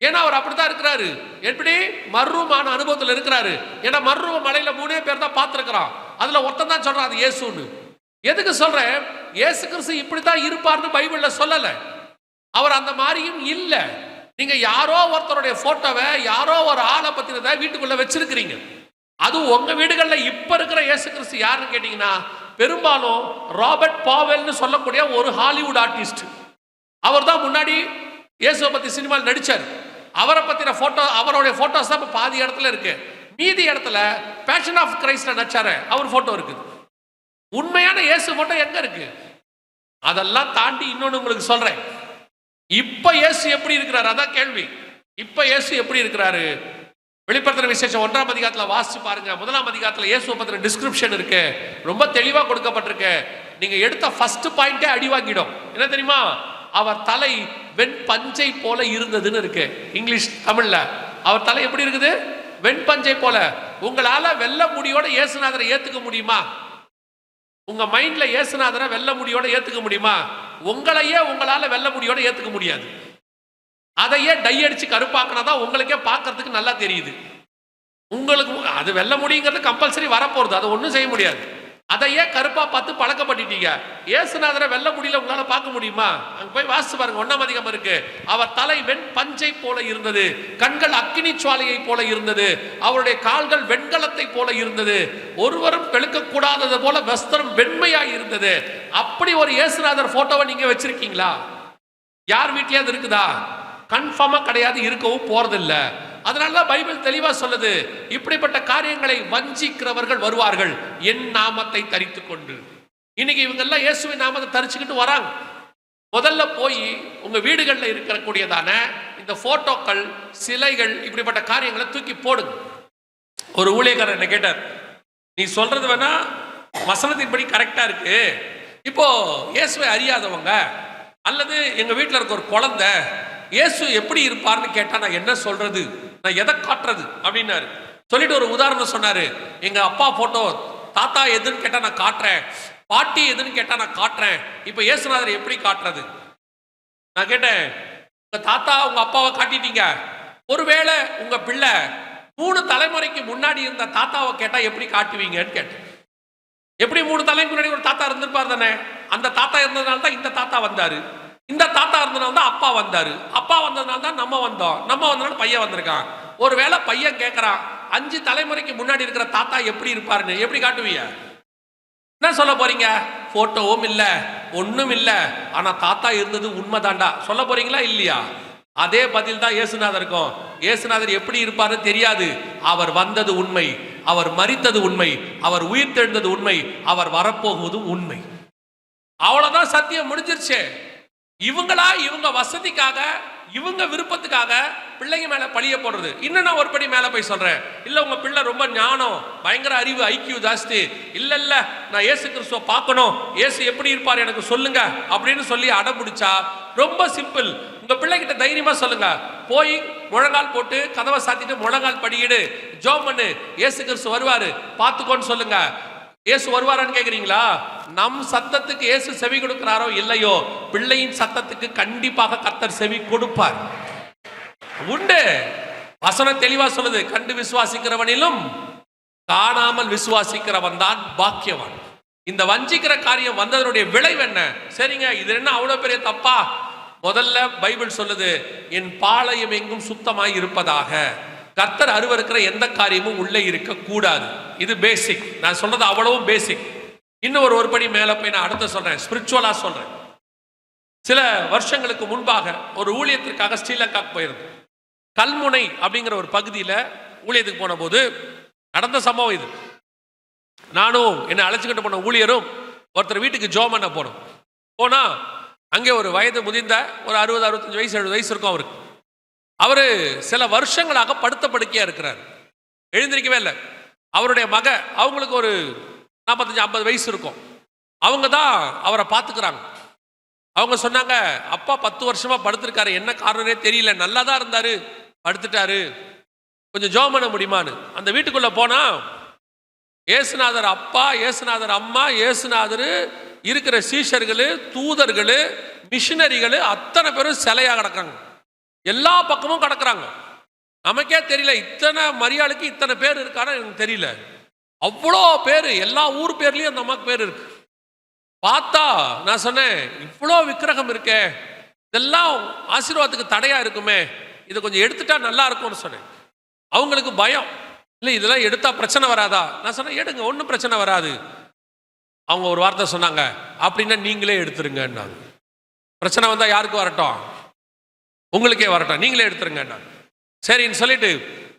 ஏன்னா அவர் அப்படித்தான் இருக்கிறாரு. எப்படி? மர்ரூமான அனுபவத்தில் இருக்கிறாரு. ஏன்னா மர்ரூம மலையில 3 பேர் தான் பார்த்திருக்கிறான். அதுல ஒருத்தன் தான் சொல்றான் அது இயேசுன்னு. எதுக்கு சொல்றேன்? இயேசு கிறிஸ்து இப்படித்தான் இருப்பார்னு பைபிள்ல சொல்லல. அவர் அந்த மாதிரியும் இல்ல. நீங்க யாரோ ஒருத்தருடைய போட்டோவை யாரோ ஒரு ஆளை பத்தினதை வீட்டுக்குள்ள வச்சிருக்கிறீங்க. அது உங்க வீடுகள்ல இப்ப இருக்கிற இயேசு கிறிஸ்து யாருன்னு கேட்டீங்கன்னா பெரும்பாலும் ராபர்ட் பாவெல்னு சொல்லக்கூடிய ஒரு ஹாலிவுட் ஆர்டிஸ்ட். அவர் தான் முன்னாடி இயேசுவை பத்தி சினிமாவில் நடிச்சார். அவரை பத்தின போட்டோ, அவருடைய போட்டோஸ் தான் பாதி இடத்துல இருக்கு. மீதி இடத்துல பேஷன் ஆஃப் கிரைஸ்ட்ல நடிச்சாரு, அவர் போட்டோ இருக்குது. உண்மையான இயேசு போட்டோ எங்க இருக்கு? அதெல்லாம் தாண்டி இன்னொன்னு உங்களுக்கு சொல்றேன். இப்ப இயேசு எப்படி இருக்கிறாரு? அதான் கேள்வி. இப்ப இயேசு எப்படி இருக்கிறாரு? வெளிப்படுத்தின விசேஷம் 1ஆம் அதிகாரத்துல வாசிச்சு பாருங்க. 1ஆம் அதிகாரத்துல இயேசுவை பத்தின டிஸ்கிரிப்ஷன் இருக்கு, ரொம்ப தெளிவா கொடுக்கப்பட்டிருக்கு. நீங்க எடுத்த ஃபர்ஸ்ட் பாயிண்டே அடி வாங்கிடும். என்ன தெரியுமா? அவர் தலை வெண் பஞ்சை போல இருந்ததுன்னு இருக்கு இங்கிலீஷ். தமிழ்ல அவர் தலை எப்படி இருக்குது? வெண் பஞ்சை போல. உங்களால வெள்ள முடியோட இயேசுநாதரை ஏத்துக்க முடியுமா? உங்க மைண்ட்ல இயேசுநாதரை வெள்ள முடியோட ஏத்துக்க முடியுமா? உங்களையே உங்களால வெள்ள முடியோட ஏத்துக்க முடியாது. அதையே டை அடிச்சு கருப்பாக்கினாதான் உங்களுக்கே பார்க்கறதுக்கு நல்லா தெரியுது. உங்களுக்கு அது வெல்ல முடியுங்கிறது கம்பல்சரி வரப்போறது, அதை ஒன்றும் செய்ய முடியாது. அதையே கருப்பா பார்த்து பழக்கப்பட்டீங்க. இயேசுநாதரை வெல்ல முடியல, உங்களால பார்க்க முடியுமா? அங்க போய் வாசிச்சு பாருங்க. 1ஆம் அதிகாரம் இருக்கு. அவர் தலை வெண் பஞ்சை போல இருந்தது, கண்கள் அக்கினி சுவாலையை போல இருந்தது, அவருடைய கால்கள் வெண்கலத்தை போல இருந்தது, ஒருவரும் வெளுக்க கூடாதது போல வஸ்திரம் வெண்மையாய் இருந்தது. அப்படி ஒரு இயேசுநாதர் போட்டோவை நீங்க வச்சிருக்கீங்களா? யார் வீட்லயாவது இருக்குதா? கன்ஃபார்மா கிடையாது, இருக்கவும் போறதில்ல. அதனாலதான் பைபிள் தெளிவா சொல்லுது, இப்படிப்பட்ட காரியங்களை வஞ்சிக்கிறவர்கள் வருவார்கள் என் நாமத்தை தரித்து கொண்டு. இன்னைக்கு இவங்க எல்லாம் இயேசுவின் நாமத்தை தரிச்சுக்கிட்டு வராங்க. முதல்ல போய் உங்க வீடுகளில் இருக்கக்கூடியதான இந்த போட்டோக்கள், சிலைகள், இப்படிப்பட்ட காரியங்களை தூக்கி போடுங்க. ஒரு ஊழியக்காரர் என்ன கேட்டார், நீ சொல்றது வேணா வசனத்தின்படி கரெக்டா இருக்கு, இப்போ இயேசுவை அறியாதவங்க அல்லது எங்க வீட்டில் இருக்க ஒரு குழந்தை இயேசு எப்படி இருப்பார்னு கேட்டா நான் என்ன சொல்றது, நான் எதை காட்டுறது அப்படின்னாரு. சொல்லிட்டு ஒரு உதாரணம் சொன்னாரு. எங்க அப்பா போட்டோ, தாத்தா எதுன்னு கேட்டா நான் காட்டுறேன், பாட்டி எதுன்னு கேட்டா நான் காட்டுறேன், இப்ப இயேசுநாதர் எப்படி காட்டுறது? நான் கேட்டேன், உங்க தாத்தா உங்க அப்பாவை காட்டிட்டீங்க, ஒருவேளை உங்க பிள்ளை 3 தலைமுறைக்கு முன்னாடி இருந்த தாத்தாவை கேட்டா எப்படி காட்டுவீங்கன்னு கேட்டேன். எப்படி 3 தலைமுறைக்கு முன்னாடி ஒரு தாத்தா இருந்திருப்பார் தானே, அந்த தாத்தா இருந்ததுனால தான் இந்த தாத்தா வந்தாரு, இந்த தாத்தா இருந்தனால தான் அப்பா வந்தாரு, அப்பா வந்ததுனால தான் நம்ம வந்தோம், நம்ம வந்தனால பையன் வந்திருக்கான். ஒருவேளை பையன் கேட்கறான், 5 தலைமுறைக்கு முன்னாடி இருக்கிற தாத்தா எப்படி இருப்பாருன்னு எப்படி காட்டுவீங்க? என்ன சொல்ல போறீங்க? போட்டோவும் இல்ல, ஒண்ணும் இல்ல, ஆனா தாத்தா இருந்தது உண்மைதாண்டா சொல்ல போறீங்களா இல்லையா? அதே பதில் தான் இயேசுநாதருக்கும். இயேசுநாதர் எப்படி இருப்பாருன்னு தெரியாது, அவர் வந்தது உண்மை, அவர் மரித்தது உண்மை, அவர் உயிர் தெழுந்தது உண்மை, அவர் வரப்போகுவதும் உண்மை. அவ்வளவுதான், சத்தியம் முடிஞ்சிருச்சு. இவங்க வசதிக்காக, இவங்க விருப்பத்துக்காக பிள்ளைங்க மேல பழிய போடுறது. இன்னும் நான் ஒரு படி மேல போய் சொல்றேன், இல்ல உங்க பிள்ளை ரொம்ப ஞானம், பயங்கர அறிவு, ஐக்கியூ ஜாஸ்தி, இல்ல நான் இயேசு கிறிஸ்துவை பார்க்கணும், இயேசு எப்படி இருப்பார் எனக்கு சொல்லுங்க அப்படின்னு சொல்லி அடம்பிடிச்சா ரொம்ப சிம்பிள். உங்க பிள்ளைகிட்ட தைரியமா சொல்லுங்க, போய் முழங்கால் போட்டு கதவை சாத்திட்டு முழங்கால் படியிடு, ஜெபம் பண்ணு, இயேசு கிறிஸ்து வருவாரு பார்த்துக்கோன்னு சொல்லுங்க. இயேசு வருவாரான்னு கேக்குறீங்களா? நம் சத்தத்துக்கு இயேசு செவி கொடுக்கிறாரோ இல்லையோ, பிள்ளையின் சத்தத்துக்கு கண்டிப்பாக கர்த்தர் செவி கொடுப்பார். உண்டு, வசனம் தெளிவா சொல்லுது, கண்டு விசுவாசிக்கிறவனிலும் காணாமல் விசுவாசிக்கிறவன் தான் பாக்கியவான். இந்த வஞ்சிக்கிற காரியம் வந்ததனுடைய விளைவு என்ன? சரிங்க, இது என்ன அவ்வளவு பெரிய தப்பா? முதல்ல பைபிள் சொல்லுது, என் பாளையம் எங்கும் சுத்தமாய் இருப்பதாக. கர்த்தர் அருவருக்கிற எந்த காரியமும் உள்ளே இருக்க கூடாது. இது பேசிக். நான் சொல்றது அவ்வளவும் பேசிக். இன்னும் ஒரு படி மேல போய் நான் அடுத்த சொல்றேன், ஸ்பிரிச்சுவலா சொல்றேன். சில வருஷங்களுக்கு முன்பாக ஒரு ஊழியத்திற்காக ஸ்ரீலங்காக்கு போயிருந்தேன். கல்முனை அப்படிங்கிற ஒரு பகுதியில் ஊழியத்துக்கு போன போது நடந்த சம்பவம் இது. நானும் என்னை அழைச்சிக்கிட்டு போன ஊழியரும் ஒருத்தர் வீட்டுக்கு ஜெபம் பண்ண போனோம். போனா அங்கே ஒரு வயது முதிர்ந்த ஒரு 60, 65 வயசு, 70 வயசு இருக்கும் அவருக்கு. அவரு சில வருஷங்களாக படுத்த படுக்கையா இருக்கிறார், எழுந்திருக்கவே இல்லை. அவருடைய மக, அவங்களுக்கு ஒரு 45, 50 வயசு இருக்கும். அவங்க தான் அவரை பார்த்துக்கிறாங்க. அவங்க சொன்னாங்க, அப்பா 10 வருஷமா படுத்திருக்காரு, என்ன காரணமே தெரியல, நல்லா தான் இருந்தாரு, படுத்துட்டாரு, கொஞ்சம் ஜெபம் பண்ண முடியுமான்னு. அந்த வீட்டுக்குள்ள போனா இயேசுநாதர் அப்பா, இயேசுநாதர் அம்மா, இயேசுநாதர் இருக்கிற சீஷர்கள், தூதர்கள், மிஷினரிகள் அத்தனை பேரும் சிலையா கிடக்குறாங்க. எல்லா பக்கமும் கிடக்குறாங்க. நமக்கே தெரியல இத்தனை மரியாளுக்கு இத்தனை பேர் இருக்கான்னு எனக்கு தெரியல. அவ்வளோ பேர், எல்லா ஊர் பேர்லயும் அந்த அம்மாக்கு பேர் இருக்கு. பார்த்தா நான் சொன்னேன், இவ்வளோ விக்கிரகம் இருக்கே, இதெல்லாம் ஆசீர்வாதத்துக்கு தடையா இருக்குமே, இதை கொஞ்சம் எடுத்துட்டா நல்லா இருக்கும்னு சொன்னேன். அவங்களுக்கு பயம், இல்லை இதெல்லாம் எடுத்தா பிரச்சனை வராதா? நான் சொன்னேன், எடுங்க, ஒன்றும் பிரச்சனை வராது. அவங்க ஒரு வார்த்தை சொன்னாங்க, அப்படின்னா நீங்களே எடுத்துருங்கன்னாங்க. பிரச்சனை வந்தா யாருக்கு வரட்டும்? உங்களுக்கே வரட்டும், நீங்களே எடுத்துருங்கன்னாங்க. சரின்னு சொல்லிட்டு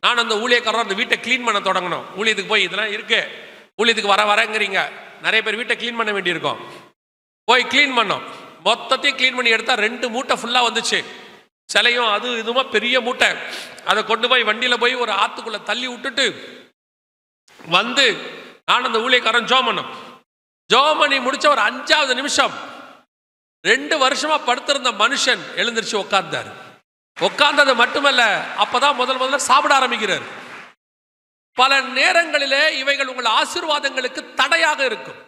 நான் அந்த ஊழியக்காரர் அந்த வீட்டை கிளீன் பண்ண தொடங்கணும். ஊழியத்துக்கு போய் இதெல்லாம் இருக்கு, ஊழியத்துக்கு வரங்கிறீங்க, நிறைய பேர் வீட்டை கிளீன் பண்ண வேண்டியிருக்கோம். போய் கிளீன் பண்ணோம். மொத்தத்தையும் க்ளீன் பண்ணி எடுத்தா 2 மூட்டை ஃபுல்லா வந்துச்சு. சிலையும் அது இதுமா பெரிய மூட்டை. அதை கொண்டு போய் வண்டியில போய் ஒரு ஆத்துக்குள்ள தள்ளி விட்டுட்டு வந்து நான் அந்த ஊழியக்காரன் ஜோம் பண்ணி முடிச்ச ஒரு 5வது நிமிஷம் 2 வருஷமா படுத்திருந்த மனுஷன் எழுந்திருச்சு உட்கார்ந்தார். உட்கார்ந்தது மட்டுமல்ல, அப்பதான் முதல்ல சாப்பிட ஆரம்பிக்கிறார். பல நேரங்களிலே இவைகள் உங்கள் ஆசீர்வாதங்களுக்கு தடையாக இருக்கும்.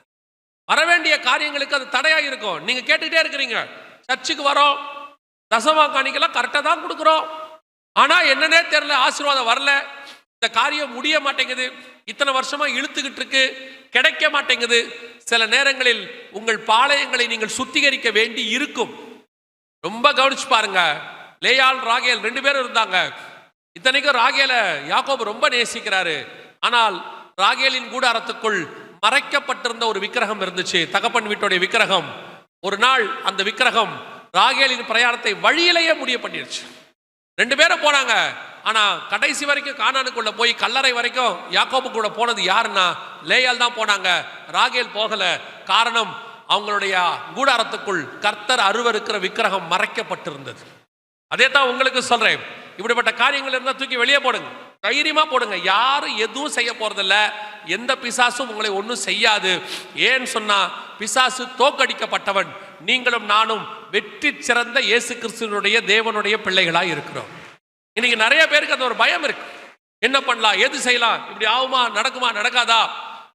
வரவேண்டிய காரியங்களுக்கு அது தடையாக இருக்கும். நீங்க கேட்டுக்கிட்டே இருக்கிறீங்க, சர்ச்சுக்கு வரோம், தசமா காணிக்கலாம் கரெக்டாக தான் கொடுக்குறோம், ஆனா என்னன்னே தெரியல, ஆசீர்வாதம் வரல, இந்த காரியம் முடிய மாட்டேங்குது, இத்தனை வருஷமா இழுத்துக்கிட்டு இருக்கு, கிடைக்க மாட்டேங்குது. சில நேரங்களில் உங்கள் பாளையங்களை நீங்கள் சுத்திகரிக்க வேண்டி இருக்கும். ரொம்ப கவனிச்சு பாருங்க. லேயாள் ராகேல் 2 பேரும் இருந்தாங்க. இத்தனைக்கும் ராகேல யாக்கோபு ரொம்ப நேசிக்கிறாரு. ஆனால் ராகேலின் கூடாரத்துக்குள் மறைக்கப்பட்டிருந்த ஒரு விக்கிரகம் இருந்துச்சு, தகப்பன் வீட்டுடைய விக்கிரகம். ஒரு நாள் அந்த விக்கிரகம் ராகேலின் பிரயாணத்தை வழியிலேயே முடிய பண்ணிருச்சு. 2 பேரும் போனாங்க. ஆனா கடைசி வரைக்கும் கானானுக்குள்ள போய் கல்லறை வரைக்கும் யாக்கோபு கூட போனது யாருன்னா லேயாள் தான் போனாங்க. ராகேல் போகல. காரணம், அவங்களுடைய கூடாரத்துக்குள் கர்த்தர் அருவருக்கிற விக்கிரகம் மறைக்கப்பட்டிருந்தது. அதே தான் உங்களுக்கு சொல்றேன். இப்படிப்பட்ட காரியங்கள் இருந்தால் தூக்கி வெளியே போடுங்க, தைரியமா போடுங்க. யாரும் எதுவும் செய்ய போறதில்ல. எந்த பிசாசும் உங்களை ஒன்றும் செய்யாது. ஏன்னு சொன்னா பிசாசு தோக்கடிக்கப்பட்டவன். நீங்களும் நானும் வெற்றி சிறந்த இயேசு கிறிஸ்துவனுடைய தேவனுடைய பிள்ளைகளாய் இருக்கிறோம். இன்னைக்கு நிறைய பேருக்கு அந்த ஒரு பயம் இருக்கு. என்ன பண்ணலாம், எது செய்யலாம், இப்படி ஆகுமா, நடக்குமா, நடக்காதா?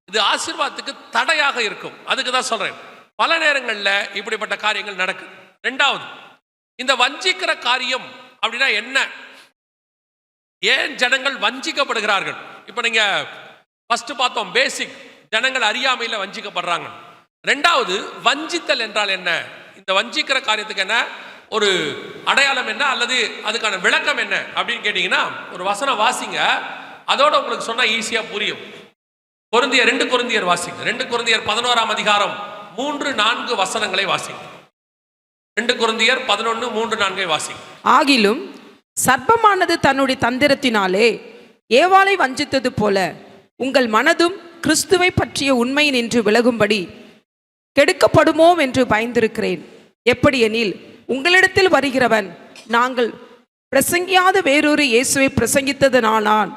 இது ஆசீர்வாதத்துக்கு தடையாக இருக்கும். அதுக்கு தான் சொல்றேன், பல நேரங்களில் இப்படிப்பட்ட காரியங்கள் நடக்குது. 2வது, இந்த வஞ்சிக்கிற காரியம் அப்படின்னா என்ன? ஏன் ஜனங்கள் வஞ்சிக்கப்படுகிறார்கள்? இப்ப நீங்க ஃபர்ஸ்ட் பார்த்தோம், பேசிக், ஜனங்கள் அறியாமையில வஞ்சிக்கப்படுறாங்க. 2வது, வஞ்சித்தல் என்றால் என்ன? இந்த வஞ்சிக்கிற காரியத்துக்கு என்ன ஒரு அடையாளம் என்ன, அல்லது அதுக்கான விளக்கம் என்ன அப்படின்னு கேட்டீங்கன்னா, ஒரு வசனம் வாசிங்க, அதோட உங்களுக்கு சொன்னா ஈஸியா புரியும். 2 கொரிந்தியர் வாசிங்க. 2 கொரிந்தியர் 11ஆம் அதிகாரம் 3-4 வசனங்களை வாசிங்க. 2 கொரிந்தியர் 11:3-4 வாசிங்க. ஆகிலும் சர்ப்பமானது தன்னுடைய தந்திரத்தினாலே ஏவாளை வஞ்சித்தது போல உங்கள் மனதும் கிறிஸ்துவை பற்றிய உண்மை நின்று விலகும்படி கெடுக்கப்படுமோ என்று பயந்திருக்கிறேன். எப்படியெனில் உங்களிடத்தில் வருகிறவன் நாங்கள் பிரசங்கியாத வேறொரு இயேசுவை பிரசங்கித்ததனாலான்,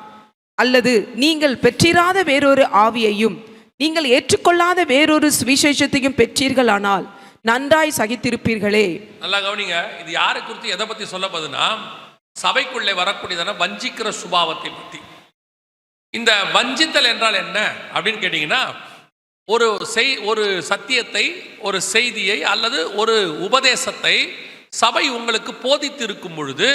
அல்லது நீங்கள் பெற்றிராத வேறொரு ஆவியையும் நீங்கள் ஏற்றுக்கொள்ளாத வேறொரு சுவிசேஷத்தையும் பெற்றீர்களானால் நன்றாய் சகித்திருப்பீர்களே. நல்லா கவனிங்க. இது யாரை குறித்து எதை பத்தி சொல்லப்படுதுன்னா, சபைக்குள்ளே வரக்கூடியதான வஞ்சிக்கிற சுபாவத்தை பற்றி. இந்த வஞ்சித்தல் என்றால் என்ன அப்படின்னு கேட்டீங்கன்னா, ஒரு சத்தியத்தை, ஒரு செய்தியை அல்லது ஒரு உபதேசத்தை சபை உங்களுக்கு போதித்து இருக்கும் பொழுது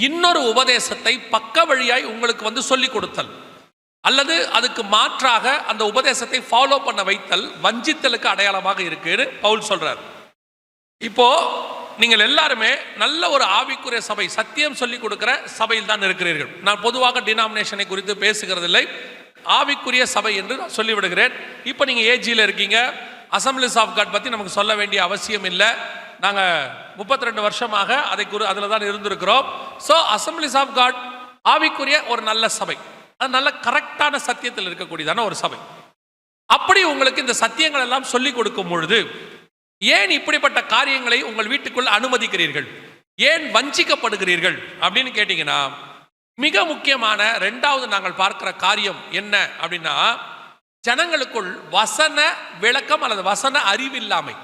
இன்னொரு உபதேசத்தை பக்க வழியாய் உங்களுக்கு சொல்லிக் கொடுத்தல், அல்லது அதுக்கு மாற்றாக அந்த உபதேசத்தை ஃபாலோ பண்ண வைத்தல் வஞ்சித்தலுக்கு அடையாளமாக இருக்குன்னு பவுல் சொல்றார். இப்போ நீங்கள் எல்லாருமே நல்ல ஒரு ஆவிக்குரிய சபை, சத்தியம் சொல்லிக் கொடுக்கிற சபையில் தான் இருக்கிறீர்கள். நான் பொதுவாக டினாமினேஷனை குறித்து பேசுகிறதில்லை, ஆவிக்குரிய சபை என்று சொல்லிவிடுகிறேன். இப்போ நீங்க ஏஜியில் இருக்கீங்க. அசம்பிளிஸ் ஆஃப் காட் பத்தி நமக்கு சொல்ல வேண்டிய அவசியம் இல்லை. நாங்கள் 32 வருஷமாக அதில் தான் இருந்திருக்கிறோம். ஸோ அசம்பிளிஸ் ஆஃப் காட் ஆவிக்குரிய ஒரு நல்ல சபை, அது நல்ல கரெக்டான சத்தியத்தில் இருக்கக்கூடியதான ஒரு சபை. அப்படி உங்களுக்கு இந்த சத்தியங்கள் எல்லாம் சொல்லிக் கொடுக்கும் பொழுது ஏன் இப்படிப்பட்ட காரியங்களை உங்கள் வீட்டுக்குள் அனுமதிக்கிறீர்கள், ஏன் வஞ்சிக்கப்படுகிறீர்கள் அப்படின்னு கேட்டீங்கன்னா, மிக முக்கியமான 2வது நாங்கள் பார்க்கிற காரியம் என்ன அப்படின்னா, ஜனங்களுக்குள் வசன விளக்கம் அல்லது வசன அறிவில்லாமை.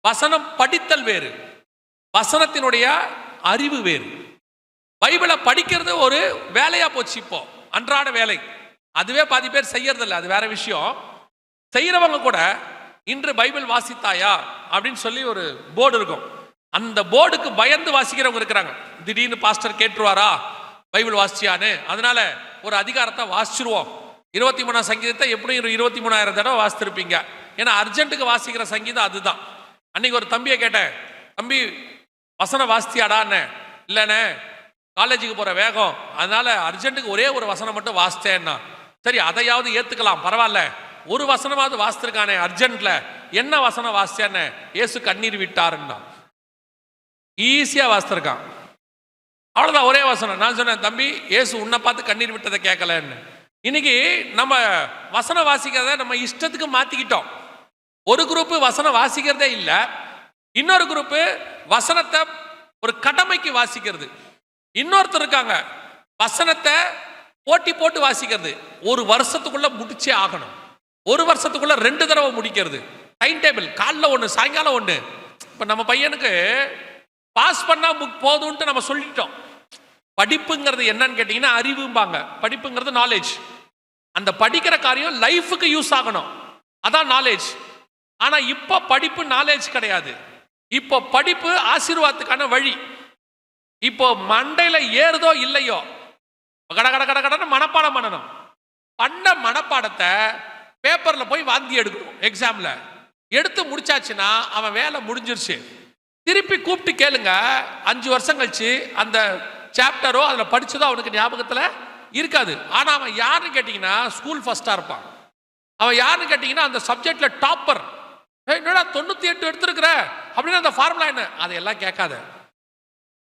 வசனம் படித்தல் வேறு, வசனத்தினுடைய அறிவு வேறு. பைபிளை படிக்கிறது ஒரு வேலையா போச்சு, இப்போ அன்றாட வேலை. அதுவே பாதி பேர் செய்யறதில்லை, அது வேற விஷயம். செய்யறவங்க கூட இன்று பைபிள் வாசித்தாயா அப்படின்னு சொல்லி ஒரு போர்டு இருக்கும், அந்த போர்டுக்கு பயந்து வாசிக்கிறவங்க இருக்கிறாங்க. திடீர்னு பாஸ்டர் கேட்டுருவாரா பைபிள் வாசிச்சியான்னு, அதனால ஒரு அதிகாரத்தை வாசிச்சிருவோம். 23ஆம் சங்கீதத்தை எப்படியும் 23,000 தடவை வாசித்திருப்பீங்க. ஏன்னா அர்ஜென்ட்டுக்கு வாசிக்கிற சங்கீதம் அதுதான். அன்னைக்கு ஒரு தம்பியை கேட்டேன், தம்பி வசனம் வாசித்தியாடான்னு. இல்லைண்ணே, காலேஜுக்கு போற வேகம், அதனால அர்ஜென்ட்டுக்கு ஒரே ஒரு வசனம் மட்டும் வாசித்தேன்னா. சரி, அதையாவது ஏத்துக்கலாம், பரவாயில்ல, ஒரு வசனமாவது வாசித்திருக்கானே அர்ஜென்ட்ல, என்ன வசனம் வாசிச்சேன்னு. இயேசு கண்ணீர் விட்டாருன்னா ஈஸியா வாசித்திருக்கான், அவ்வளவுதான், ஒரே வசனம். நான் சொன்னேன், தம்பி இயேசு உன்னை பார்த்து கண்ணீர் விட்டதை கேட்கலன்னு. இன்னைக்கு நம்ம வசனம் வாசிக்கிறத நம்ம இஷ்டத்துக்கு மாத்திக்கிட்டோம். ஒரு குரூப் வசனம் வாசிக்கிறதே இல்லை, இன்னொரு குரூப் வசனத்தை ஒரு கடமைக்கு வாசிக்கிறது. இன்னொருத்தர் இருக்காங்க வசனத்தை போட்டி போட்டு வாசிக்கிறது. ஒரு வருஷத்துக்குள்ள முடிச்சே ஆகணும், ஒரு வருஷத்துக்குள்ள 2 தடவை முடிக்கிறது. டைம் டேபிள், காலைல ஒன்று சாயங்காலம் ஒன்று. இப்போ நம்ம பையனுக்கு பாஸ் பண்ணா போதும்ட்டு நம்ம சொல்லிட்டோம். படிப்புங்கிறது என்னன்னு கேட்டீங்கன்னா அறிவும்பாங்க. படிப்புங்கிறது நாலேஜ். அந்த படிக்கிற காரியம் லைஃபுக்கு யூஸ் ஆகணும், அதான் நாலேஜ். ஆனா இப்போ படிப்பு நாலேஜ் கிடையாது. இப்போ படிப்பு ஆசீர்வாதத்துக்கான வழி. இப்போ மண்டையில ஏறுதோ இல்லையோ கட கட கட கடன்னு மனப்பாடம் பண்ணணும். பண்ண மனப்பாடத்தை பேப்பர்ல போய் வாந்தி எடுக்கணும். எக்ஸாம்ல எடுத்து முடிச்சாச்சுன்னா அவன் வேலை முடிஞ்சிருச்சு. திருப்பி கூப்பிட்டு கேளுங்க, 5 வருஷம் கழிச்சு அந்த சாப்டரோ அதுல படிச்சதோ அவனுக்கு ஞாபகத்துல இருக்காது. ஆனா அவன் யாருன்னு கேட்டீங்கன்னா ஸ்கூல் ஃபர்ஸ்டா இருப்பான். அவன் யாருன்னு கேட்டீங்கன்னா அந்த சப்ஜெக்ட்ல டாப்பர். என்னடா 98 எடுத்திருக்கிற அப்படின்னு அந்த ஃபார்முலா என்ன, அதையெல்லாம் கேட்காத.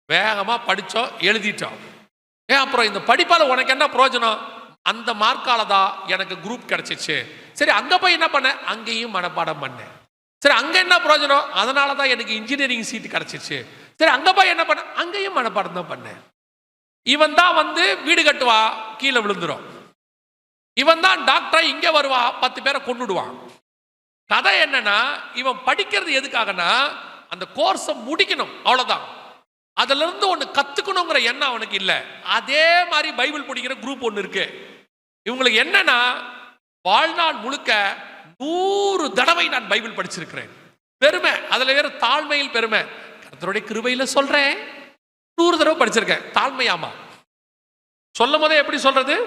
வேகமா படிச்சோம், எழுதிட்டோம். அப்புறம் இந்த படிப்பால உனக்கு என்ன பிரயோஜனம்? அந்த மார்க்கால தான் எனக்கு குரூப் கிடைச்சிச்சு. சரி, அங்க போய் என்ன பண்ண? அங்கேயும் மனப்பாடம் பண்ணேன். சரி, அங்க என்ன பிரயோஜனம்? அதனால தான் எனக்கு இன்ஜினியரிங் சீட் கிடைச்சிச்சு. சரி, அங்க போய் என்ன பண்ண? அங்கேயும் மனப்பாடம் தான் பண்ணேன். இவன் தான் வந்து வீடு கட்டுவா, கீழே விழுந்துரும். இவன் தான் டாக்டரா இங்க வருவா, 10 பேரை கொண்டுடுவான். கதை என்னன்னா, இவன் படிக்கிறது எதுக்காகனா அந்த கோர்ஸை முடிக்கணும், அவ்வளவுதான். அதுல இருந்து ஒண்ணு கத்துக்கணுங்கிற எண்ணம் அவனுக்கு இல்ல. அதே மாதிரி பைபிள் படிக்கிற குரூப் ஒண்ணு இருக்கு. இவங்களுக்கு என்னன்னா, வாழ்நாள் முழுக்க 100 தடவை நான் பைபிள் படிச்சிருக்கிறேன். பெருமை, அதுல வேற தாழ்மையில் பெருமை. கர்த்தருடைய கிருபையில சொல்றேன், 100 தடவை படிச்சிருக்கேன். தாழ்மையாமா சொல்லும் போதே எப்படி சொல்றது?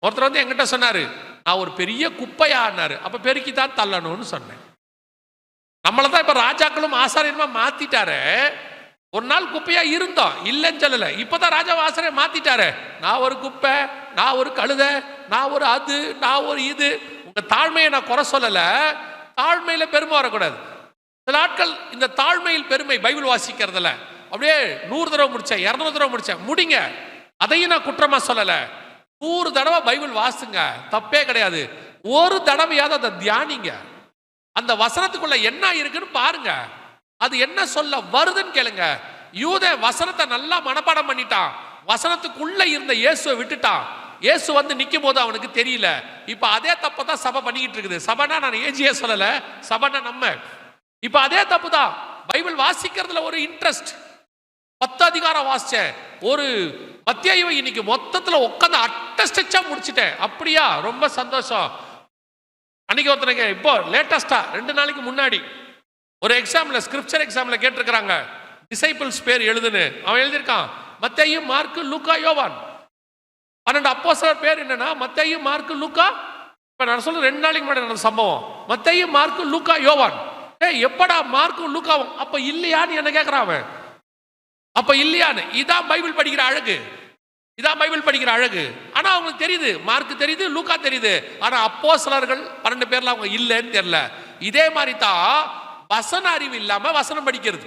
ஒருத்தர் வந்து என்கிட்ட சொன்னாரு, நான் ஒரு பெரிய குப்பையானாரு. அப்ப பெருக்கி தான் தள்ளணும்னு சொன்னேன். நம்மளதான் இப்ப ராஜாக்களும் ஆசாரியமா மாத்திட்டாரு. ஒரு நாள் குப்பையா இருந்தோம், இல்லைன்னு சொல்லல. இப்பதான் ராஜா ஆசாரிய மாத்திட்டாரு. நான் ஒரு குப்பை, நான் ஒரு கழுதை, நான் ஒரு அது, நான் ஒரு இது. உங்க தாழ்மையை நான் குறை சொல்லல, தாழ்மையில பெருமை வரக்கூடாது. சில ஆட்கள் இந்த தாழ்மையில் பெருமை பைபிள் வாசிக்கிறதுல அப்படியே 100 தடவை முடிச்சேன், 200 தடவை முடிச்சேன், முடிங்க. அதையும் நான் குற்றமா சொல்லல. 100 தடவை பைபிள் வாசுங்க, தப்பே கிடையாது. ஒரு தடவையாவது அதை தியானிங்க. அந்த வசனத்துக்குள்ள என்ன இருக்குன்னு பாருங்க. அது என்ன சொல்ல வருதுன்னு கேளுங்க. யூத வசனத்தை நல்லா மனப்பாடம் பண்ணிட்டான். வசனத்துக்குள்ள இருந்த இயேசுவை விட்டுட்டான். இயேசு வந்து நிக்கும் போது அவனுக்கு தெரியல. இப்ப அதே தப்பு தான் சபை பண்ணிக்கிட்டு இருக்குது. சபைனா நான் ஏஜியே சொல்லல, சபைனா நம்ம. இப்ப அதே தப்பு தான். பைபிள் வாசிக்கிறதுல ஒரு இன்ட்ரெஸ்ட். 10 அதிகாரம் வாசிச்சேன், ஒரு மத்தியாயவை இன்னைக்கு மொத்தத்துல உட்காந்து அட்டஸ்டா முடிச்சிட்டேன். அப்படியா, ரொம்ப சந்தோஷம். அன்னைக்கு ஒருத்தனுக்கு இப்போ லேட்டஸ்டா 2 நாளைக்கு முன்னாடி ஒரு எக்ஸாம்ல, ஸ்கிரிப்சர் எக்ஸாம்ல கேட்டிருக்கிறாங்க, டிசைபிள்ஸ் பேர் எழுதுன்னு. அவன் எழுதியிருக்கான் மத்தேயு, மார்க்கு, லூக்கா, யோவான். 12 அப்போஸ்தலர் பேர் என்னன்னா மத்தேயு, மார்க்கு, லூக்கா. இப்ப நான் சொல்ல 2 நாளைக்கு முன்னாடி நடந்த சம்பவம். மத்தேயு, மார்க்கு, லூக்கா, யோவான். எப்படா மார்க்கும் லூக்காவும்? அப்ப இல்லையான்னு என்ன கேட்கிறான் அவன். அப்ப இல்லையான்னு. இதான் பைபிள் படிக்கிற அழகு, இதான் பைபிள் படிக்கிற அழகு. ஆனா அவங்களுக்கு தெரியுது, மார்க்கு தெரியுது, லூக்கா தெரியுது. ஆனா அப்போஸ்தலர்கள் 12 பேர்ல அவங்க இல்லைன்னு தெரியல. இதே மாதிரி தான் வசன அறிவு இல்லாம வசனம் படிக்கிறது.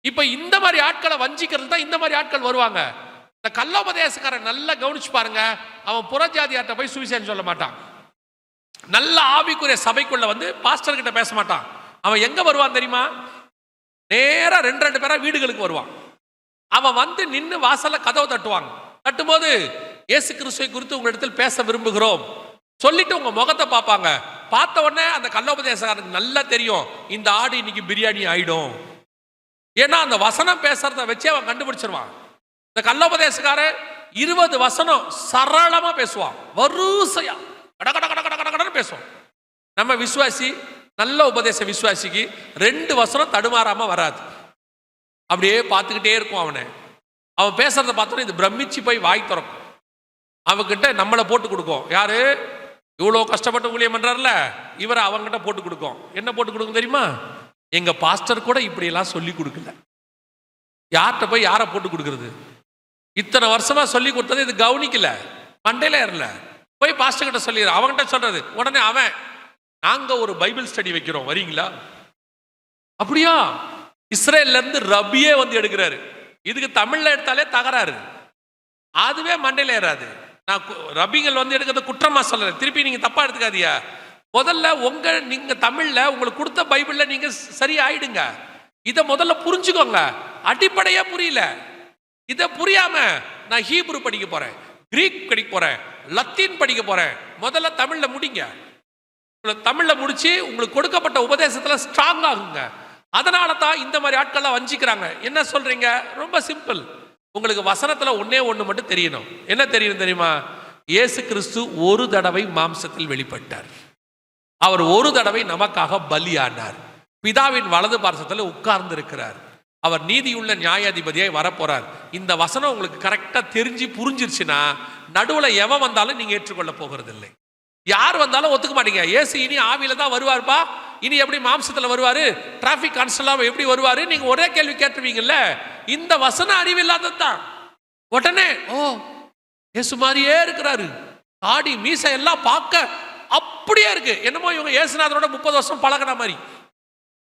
இப்ப இந்த மாதிரி ஆட்களை வஞ்சிக்கிறது தான் இந்த மாதிரி ஆட்கள் வருவாங்க. இந்த கள்ளோபதேசக்காரன் நல்லா கவனிச்சு பாருங்க. அவன் புறஜாதியார்ட்ட போய் சுவிசேஷம் சொல்ல மாட்டான். நல்ல ஆவிக்குரிய சபைக்குள்ள வந்து பாஸ்டர் கிட்ட பேச மாட்டான். அவன் எங்க வருவான் தெரியுமா? நேரா 2 பேரா வீடுகளுக்கு வருவான். அவன் வந்து நின்று வாசல்ல கதவை தட்டுவாங்க. தட்டும்போது இயேசு கிறிஸ்துவை குறித்து உங்களிடத்தில் பேச விரும்புகிறோம் சொல்லிட்டு உங்க முகத்தை பார்ப்பாங்க. பார்த்த உடனே அந்த கள்ளோபதேசக்காரனுக்கு நல்லா தெரியும், இந்த ஆடு இன்னைக்கு பிரியாணி ஆயிடும். ஏன்னா அந்த வசனம் பேசுறத வச்சு அவன் கண்டுபிடிச்சிருவான். இந்த கள்ளோபதேசக்காரன் 20 வசனம் சரளமா பேசுவான், வரிசையா கட கட கட கட கடன்னு பேசுவான். நம்ம விசுவாசி, நல்ல உபதேச விசுவாசிக்கு 2 வசனம் தடுமாறாம வராது. அப்படியே பார்த்துக்கிட்டே இருக்கும். அவன் பேசுறத பார்த்தோன்னே இது பிரமிச்சு போய் வாய் திறக்கும். அவன்கிட்ட நம்மளை போட்டு கொடுக்கும். யாரு? இவ்வளோ கஷ்டப்பட்டு ஊழியம் பண்றாருல, இவரை அவங்ககிட்ட போட்டு கொடுக்கும். என்ன போட்டு கொடுக்கும் தெரியுமா? எங்க பாஸ்டர் கூட இப்படி எல்லாம் சொல்லி கொடுக்கல. யார்கிட்ட போய் யாரை போட்டு கொடுக்கறது? இத்தனை வருஷமா சொல்லி கொடுத்தது இது கவனிக்கல, மண்டையில ஏறல. போய் பாஸ்டர் கிட்ட சொல்லி அவன்கிட்ட சொல்றது. உடனே அவன், நாங்க ஒரு பைபிள் ஸ்டடி வைக்கிறோம், வரீங்களா? அப்படியா? இஸ்ரேல்ல இருந்து ரபியே வந்து எடுக்கிறாரு. இதுக்கு தமிழ்ல எடுத்தாலே தகராறு, அதுவே மண்டையில ஏறாது. நான் ரபிகள் வந்து எடுக்கிறது குற்றமா சொல்லல, திருப்பி நீங்க தப்பா எடுத்துக்காதியா. முதல்ல நீங்க தமிழ்ல உங்களுக்கு கொடுத்த பைபிள்ல நீங்க சரி ஆயிடுங்க. இதை முதல்ல புரிஞ்சுக்கோங்க. அடிப்படையா புரியல. இதை புரியாம நான் ஹீப்ரு படிக்க போறேன், கிரீக் படிக்க போறேன், லத்தீன் படிக்க போறேன். முதல்ல தமிழ்ல முடிங்க. தமிழ்ல முடிச்சு உங்களுக்கு கொடுக்கப்பட்ட உபதேசத்துல ஸ்ட்ராங் ஆகுங்க. அதனால தான் இந்த மாதிரி ஆட்கள்லாம் வஞ்சிக்கிறாங்க. என்ன சொல்றீங்க? ரொம்ப சிம்பிள். உங்களுக்கு வசனத்துல ஒன்னே ஒண்ணு மட்டும் தெரியணும். என்ன தெரியணும் தெரியுமா? இயேசு கிறிஸ்து ஒரு தடவை மாம்சத்தில் வெளிப்பட்டார். அவர் ஒரு தடவை நமக்காக பலியானார். பிதாவின் வலது பார்சத்தில் உட்கார்ந்து இருக்கிறார். அவர் நீதியுள்ள நியாயாதிபதியாய் வரப்போறார். இந்த வசனம் உங்களுக்கு கரெக்டா தெரிஞ்சு புரிஞ்சிருச்சுன்னா நடுவுல எவன் வந்தாலும் நீங்க ஏற்றுக்கொள்ள போகிறது இல்லை. யார் வந்தாலும் ஒத்துக்க மாட்டீங்க. இயேசு இனி ஆவியில தான் வருவார்ப்பா, இனி எப்படி மாம்சத்துல வருவாரு, டிராபிக் கான்ஸ்டபிளா எப்படி வருவாரு, நீங்க ஒரே கேள்வி கேட்டுருவீங்கல்ல. இந்த வசன அறிவு இல்லாததான் உடனே ஓ இயேசு மாதிரியே இருக்கிறாரு, தாடி மீசை எல்லாம் பார்க்க அப்படியே இருக்கு, என்னமோ இவங்க இயேசுநாதரோட 30 வருஷம் பழகின மாதிரி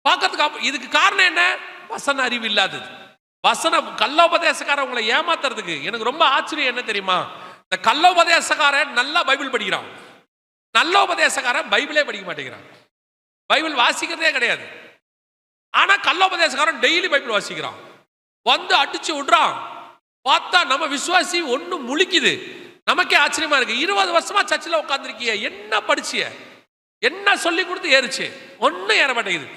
பார்க்கறதுக்கு. இதுக்கு காரணம் என்ன? வசன அறிவு இல்லாதது. வசனம் கள்ளோபதேசக்காரன் உங்களை ஏமாத்துறதுக்கு. எனக்கு ரொம்ப ஆச்சரியம் என்ன தெரியுமா? இந்த கள்ளோபதேசக்காரன் நல்லா பைபிள் படிக்கிறான், நல்ல உபதேசக்காரன் பைபிளே படிக்க மாட்டேங்கிறான், பைபிள் வாசிக்கிறதே கிடையாது. ஆனா கள்ளோபதேசக்காரன் டெய்லி பைபிள் வாசிக்கிறான், வந்து அடிச்சு விடுறான். பார்த்தா நம்ம விசுவாசி ஒண்ணு முழிக்குது. நமக்கே ஆச்சரியமா இருக்கு. 20 வருஷமா சர்ச்சில் உட்கார்ந்துருக்கிய, என்ன படிச்சிய, என்ன சொல்லி கொடுத்து ஏறிச்சு, ஒன்னும் ஏற மாட்டேங்குது.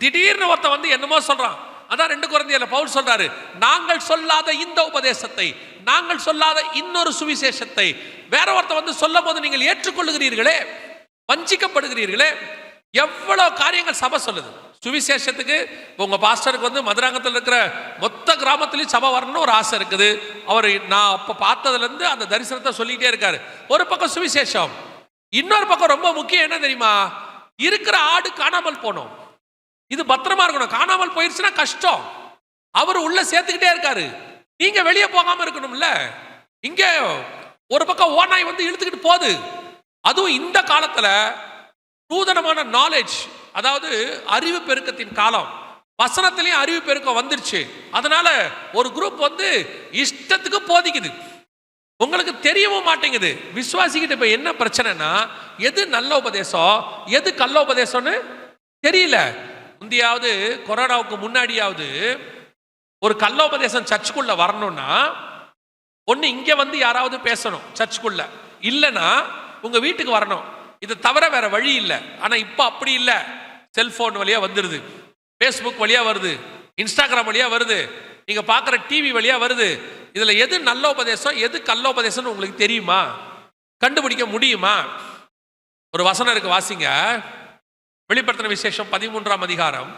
திடீர்னு ஒருத்த வந்து என்னமோ சொல்றான். அதான் 2 கொரிந்தியர்ல பவுல் சொல்றாரு, நாங்கள் சொல்லாத இந்த உபதேசத்தை, நாங்கள் சொல்லாத இன்னொரு சுவிசேஷத்தை வேற ஒருத்த வந்து சொல்லும் போது நீங்கள் ஏற்றுக்கொள்ளுகிறீர்களே, வஞ்சிக்கப்படுகிறீர்களே. எவ்வளவு காரியங்கள் சபை சொல்லுது சுவிசேஷத்துக்கு. உங்க பாஸ்டருக்கு வந்து மதுராங்கத்தில் இருக்கிற மொத்த கிராமத்திலையும் சபை வரணும்னு ஒரு ஆசை இருக்குது. அவர் நான் அப்ப பார்த்ததுல இருந்து அந்த தரிசனத்தை சொல்லிட்டே இருக்காரு. ஒரு பக்கம் சுவிசேஷம், இன்னொரு பக்கம் ரொம்ப முக்கியம் என்ன தெரியுமா? இருக்கிற ஆடு காணாமல் போனோம், இது பத்திரமா இருக்கணும். காணாமல் போயிருச்சுன்னா கஷ்டம். அவர் உள்ள சேர்த்துக்கிட்டே இருக்காரு, நீங்க வெளியே போகாம இருக்கணும்ல. இங்க ஒரு பக்கம் ஓநாய் வந்து இழுத்துக்கிட்டு போகுது. அதுவும் இந்த காலத்துல நூதனமான நாலேஜ், அதாவது அறிவு பெருக்கத்தின் காலம். வசனத்திலையும் அறிவு பெருக்கம் வந்துருச்சு. அதனால ஒரு குரூப் வந்து இஷ்டத்துக்கு போதிக்குது, உங்களுக்கு தெரியவும் மாட்டேங்குது. விசுவாசிக்கிட்ட இப்ப என்ன பிரச்சனைனா, எது நல்ல உபதேசம் எது கள்ள உபதேசம்னு தெரியல. முந்தியாவது கொரோனாவுக்கு முன்னாடியாவது ஒரு கள்ள உபதேசம் சர்ச்சுக்குள்ள வரணும்னா ஒண்ணு இங்க வந்து யாராவது பேசணும் சர்ச்சுக்குள்ள, இல்லைன்னா உங்க வீட்டுக்கு வரணும். இது தவிர வேற வழி இல்லை. ஆனா இப்ப அப்படி இல்லை. செல்போன் வழியா வந்துருது, பேஸ்புக் வழியா வருது, இன்ஸ்டாகிராம் வழியா வருது, நீங்க பாக்குற டிவி வழியா வருது. இதுல எது நல்ல உபதேசம் எது கள்ள உபதேசம் உங்களுக்கு தெரியுமா? கண்டுபிடிக்க முடியுமா? ஒரு வசனம் இருக்கு, வாசிங்க. வெளிப்படுத்தின விசேஷம் 13ஆம் அதிகாரம்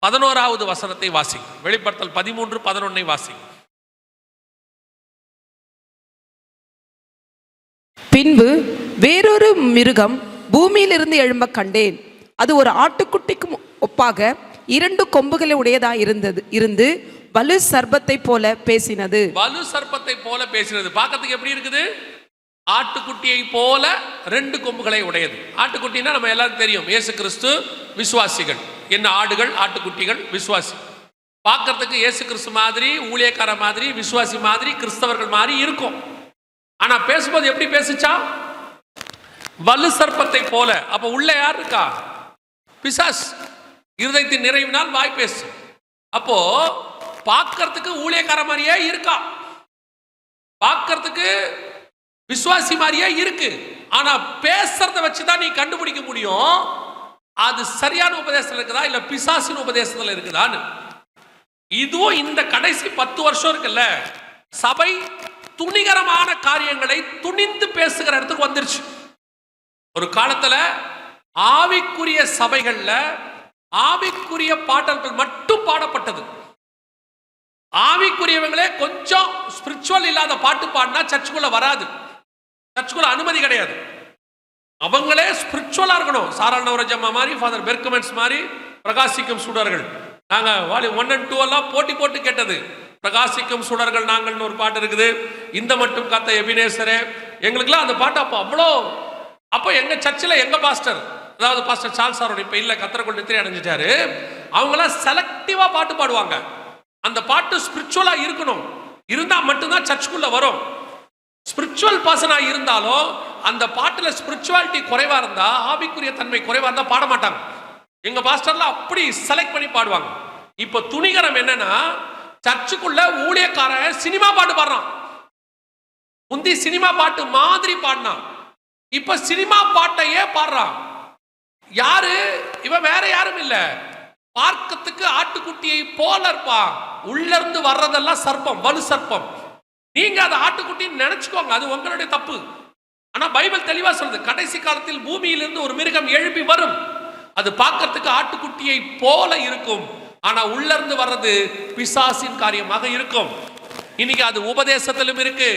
11வது வசனத்தை வாசிங்க. வெளிப்படுத்தல் 13:11 வாசிங்க. பின்பு வேறொரு மிருகம் பூமியிலிருந்து எழும்ப கண்டேன். அது ஒரு ஆட்டுக்குட்டிக்கும் ஒப்பாக 2 கொம்புகளை உடையதா இருந்து வலு சர்ப்பத்தை போல பேசினது. வலு சர்ப்பத்தை போல பேசினது பார்க்கிறதுக்கு எப்படி இருக்குது? ஆட்டுக்குட்டியை போல 2 கொம்புகளை உடையது. ஆட்டுக்குட்டினா நம்ம எல்லாருக்கும் தெரியும், இயேசு கிறிஸ்து, விசுவாசிகள். என்ன ஆடுகள், ஆட்டுக்குட்டிகள், விசுவாசி. பார்க்கறதுக்கு இயேசு கிறிஸ்து மாதிரி, ஊழியக்கார மாதிரி, விசுவாசி மாதிரி, கிறிஸ்தவர்கள் மாதிரி இருக்கும். ஆனா பேசும்போது எப்படி பேசுச்சா? வலு சர்ப்பத்தை போல. அப்ப உள்ள யார் இருக்கா? பிசாஸ். இருதயத்தின் நிறைவினால் வாய் பேசு. அப்போ பார்க்கறதுக்கு ஊழியக்கார மாதிரியே இருக்கா, பார்க்கறதுக்கு விசுவாசி மாதிரியே இருக்கு. ஆனா பேசுறத வச்சுதான் நீ கண்டுபிடிக்க முடியும் அது சரியான உபதேசத்துல இருக்குதா இல்ல பிசாசின் உபதேசத்துல இருக்குதான்னு. இதுவும் இந்த கடைசி 10 வருஷம் இருக்குல்ல, சபை துணிகரமான காரியங்களை துணிந்து பேசுகிற இடத்துக்கு வந்துருச்சு. ஒரு காலத்துல ஆவிக்குரிய சபைகள்ல ஆவிக்குரிய பாடல்கள் மட்டும் பாடப்பட்டது. ஆவிக்குரியவங்களே கொஞ்சம் ஸ்பிரிச்சுவல் இல்லாத பாட்டு பாடினா சர்ச்சுக்குள்ள வராது, சர்ச்சுக்குள்ள அனுமதி கிடையாது. அவங்களே ஸ்பிரிச்சுவலா இருக்கணும். சாரல் நவரஜம்மா மாதிரி, ஃபாதர் பெர்கமென்ஸ் மாதிரி, பிரகாசிக்கும் சுடர்கள். நாங்க 1 and 2 எல்லாம் போட்டி போட்டு கேட்டது. பிரகாசிக்கும் சுடர்கள் நாங்கள்னு ஒரு பாட்டு இருக்குது. இந்த மட்டும் காத்த எபினேசரே, எங்களுக்குலாம் அந்த பாட்டு அப்போ அவ்வளோ. அப்போ எங்க சர்ச்சில் எங்க பாஸ்டர், அதாவது பாஸ்டர் சார்ல்ஸ் சாரோட, இப்ப இல்ல, கத்தரக்குள் நித்திரை அடைஞ்சிட்டாரு, அவங்களாம் செலக்டிவா பாட்டு பாடுவாங்க. அந்த பாட்டு ஸ்பிரிச்சுவலா இருக்கணும், இருந்தா மட்டும்தான் சர்ச்சுக்குள்ள வரும். ஸ்பிரிச்சுவல் பர்சனா இருந்தாலும் அந்த பாட்டுல ஸ்பிரிச்சுவாலிட்டி குறைவா இருந்தா, ஆவிக்குரிய தன்மை குறைவா இருந்தா பாட மாட்டாங்க. எங்க பாஸ்டர்ல அப்படி செலக்ட் பண்ணி பாடுவாங்க. இப்ப துணிகரம் என்னன்னா, சர்ச்சுக்குள்ள ஊழியக்காரன் சினிமா பாட்டு பாடுறான். முந்தி சினிமா பாட்டு மாதிரி பாடினான், இப்ப சினிமா பாட்டையே பாடுறான். யாரு இவன்? வேற யாரும் இல்ல, பார்க்கத்துக்கு ஆட்டுக்குட்டியை போல இருப்பா, உள்ள இருந்து வர்றதெல்லாம் சர்ப்பம், வலு சர்ப்பம். நீங்க அதை ஆட்டுக்குட்டின்னு நினைச்சுக்கோங்க, அது உங்களுடைய தப்பு. ஆனா பைபிள் தெளிவா சொல்லுது, கடைசி காலத்தில் பூமியிலிருந்து ஒரு மிருகம் எழுப்பி வரும், அது பார்க்கறதுக்கு ஆட்டுக்குட்டியை போல இருக்கும், ஆனா உள்ள இருந்து வர்றது பிசாசின் காரியமாக இருக்கும். இன்னைக்கு அது உபதேசத்திலும் இருக்கு,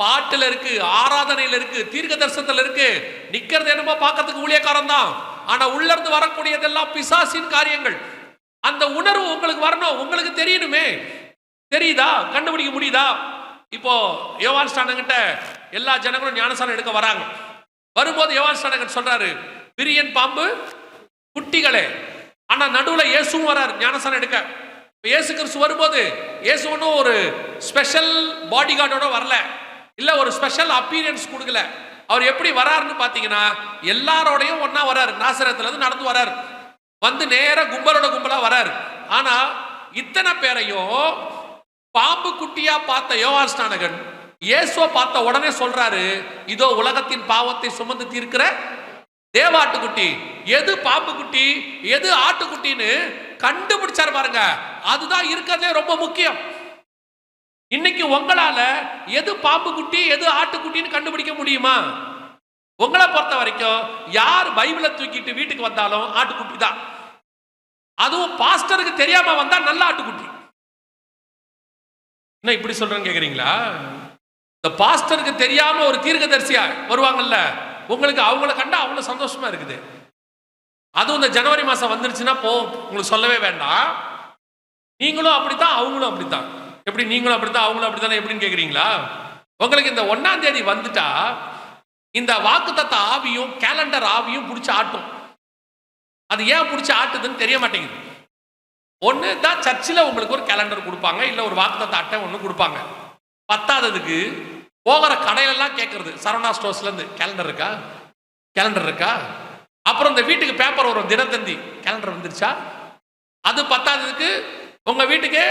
பாட்டுல இருக்கு, ஆராதனையில இருக்கு, தீர்க்க தரிசனத்துல இருக்கு. நிக்கிறது என்னமோ பார்க்கறதுக்கு ஊழியக்காரன் தான், ஆனா உள்ள இருந்து வரக்கூடியதெல்லாம் பிசாசின் காரியங்கள். அந்த உணர்வு உங்களுக்கு வரணும், உங்களுக்கு தெரியணுமே. தெரியுதா? கண்டுபிடிக்க முடியுதா? இப்போ யோவான் ஸ்நானகிட்ட எல்லா ஜனங்களும் ஞானஸ்நானம் எடுக்க வராங்க. வரும்போது யோவான் ஸ்நானகன் சொல்றாரு, விரியன் பாம்பு குட்டிகளே. ஆனா நடுவுல இயேசுவும் வராரு ஞானஸ்நானம் எடுக்க. இயேசு கிறிஸ்து வரும்போது இயேசு ஒன்றும் ஒரு ஸ்பெஷல் பாடி கார்டோட வரல, இல்ல ஒரு ஸ்பெஷல் அப்பீரியன்ஸ் கொடுக்கல. அவர் எப்படி வராருன்னு பாத்தீங்கன்னா, எல்லாரோடையும் ஒன்னா வராரு. நாசரேத்துல இருந்து நடந்து வராரு, வந்து நேர கும்பலோட கும்பலா வராரு. ஆனா இத்தனை பேரையும் பாம்பு குட்டியா பார்த்த யோவான் ஸ்நானகன் இயேசுவை பார்த்த உடனே சொல்றாரு, இதோ உலகத்தின் பாவத்தை சுமந்து தீர்க்கிற தேவாட்டுக்குட்டி. எது பாம்பு குட்டி, எது ஆட்டுக்குட்டின்னு கண்டுபிடிச்சாரு பாருங்க. அதுதான் இருக்கிறதே ரொம்ப முக்கியம். இன்னைக்கு உங்களால எது பாம்பு குட்டி எது ஆட்டுக்குட்டின்னு கண்டுபிடிக்க முடியுமா? உங்களை பொறுத்த வரைக்கும் யார் பைபிளை தூக்கிட்டு வீட்டுக்கு வந்தாலும் ஆட்டுக்குட்டி தான். அதுவும் பாஸ்டருக்கு தெரியாம வந்தா நல்ல ஆட்டுக்குட்டி. என்ன இப்படி சொல்றேன்னு கேக்குறீங்களா? இந்த பாஸ்டருக்கு தெரியாம ஒரு தீர்க்கதரிசியா வருவாங்கல்ல, உங்களுக்கு அவங்கள கண்டா அவ்வளவு சந்தோஷமா இருக்குது. அதுவும் இந்த ஜனவரி மாசம் வந்துருச்சுன்னா உங்களுக்கு சொல்லவே வேண்டாம். நீங்களும் அப்படித்தான், அவங்களும் அப்படித்தான். எப்படி நீங்களும் அப்படித்தான் அவங்களும் அப்படித்தான் எப்படின்னு கேக்குறீங்களா? உங்களுக்கு இந்த 1ஆம் தேதி வந்துட்டா இந்த வாக்குத்தத்த ஆவியும் கேலண்டர் ஆவியும் பிடிச்சி ஆட்டும். அது ஏன் பிடிச்சி ஆட்டுதுன்னு தெரிய மாட்டேங்குது. ஒன்று தான் சர்ச்சில் உங்களுக்கு ஒரு கேலண்டர் கொடுப்பாங்க, இல்லை ஒரு வாக்குத்தத்த அட்டை ஒன்று கொடுப்பாங்க. பத்தாததுக்கு போகிற கடையிலெல்லாம் கேட்கறது, சரவணா ஸ்டோர்ஸ்லேருந்து கேலண்டர் இருக்கா, கேலண்டர் இருக்கா. அப்புறம் இந்த வீட்டுக்கு பேப்பர் வரும், தினத்தந்தி, கேலண்டர் வந்துருச்சா. அது பத்தாததுக்கு உங்கள் வீட்டுக்கு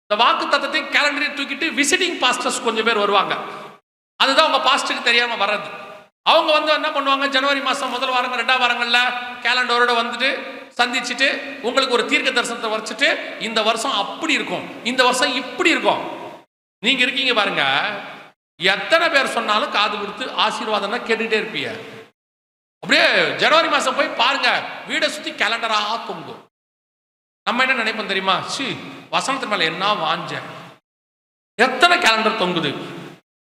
இந்த வாக்கு தத்தத்தை கேலண்டரையும் தூக்கிட்டு விசிட்டிங் பாஸ்டர்ஸ் கொஞ்சம் பேர் வருவாங்க. அதுதான் உங்கள் பாஸ்டருக்கு தெரியாமல் வர்றது. அவங்க வந்து என்ன பண்ணுவாங்க, ஜனவரி மாதம் முதல் வாரங்கள் 2ஆம் வாரங்கள்ல கேலண்டரோட வந்துட்டு சந்திச்சுட்டு உங்களுக்கு ஒரு தீர்க்க தரிசனத்தை வச்சுட்டு, இந்த வருஷம் அப்படி இருக்கும், இந்த வருஷம் இப்படி இருக்கும். நீங்க இருக்கீங்க பாருங்க, எத்தனை பேர் சொன்னாலும் காது கொடுத்து ஆசீர்வாதம் கேட்டுக்கிட்டே இருப்பீங்க. அப்படியே ஜனவரி மாதம் போய் பாருங்க, வீடை சுற்றி கேலண்டரா தொங்கும். நம்ம என்ன நினைப்போம் தெரியுமா, வசனத்து மேல என்ன வாஞ்ச, எத்தனை கேலண்டர் தொங்குது.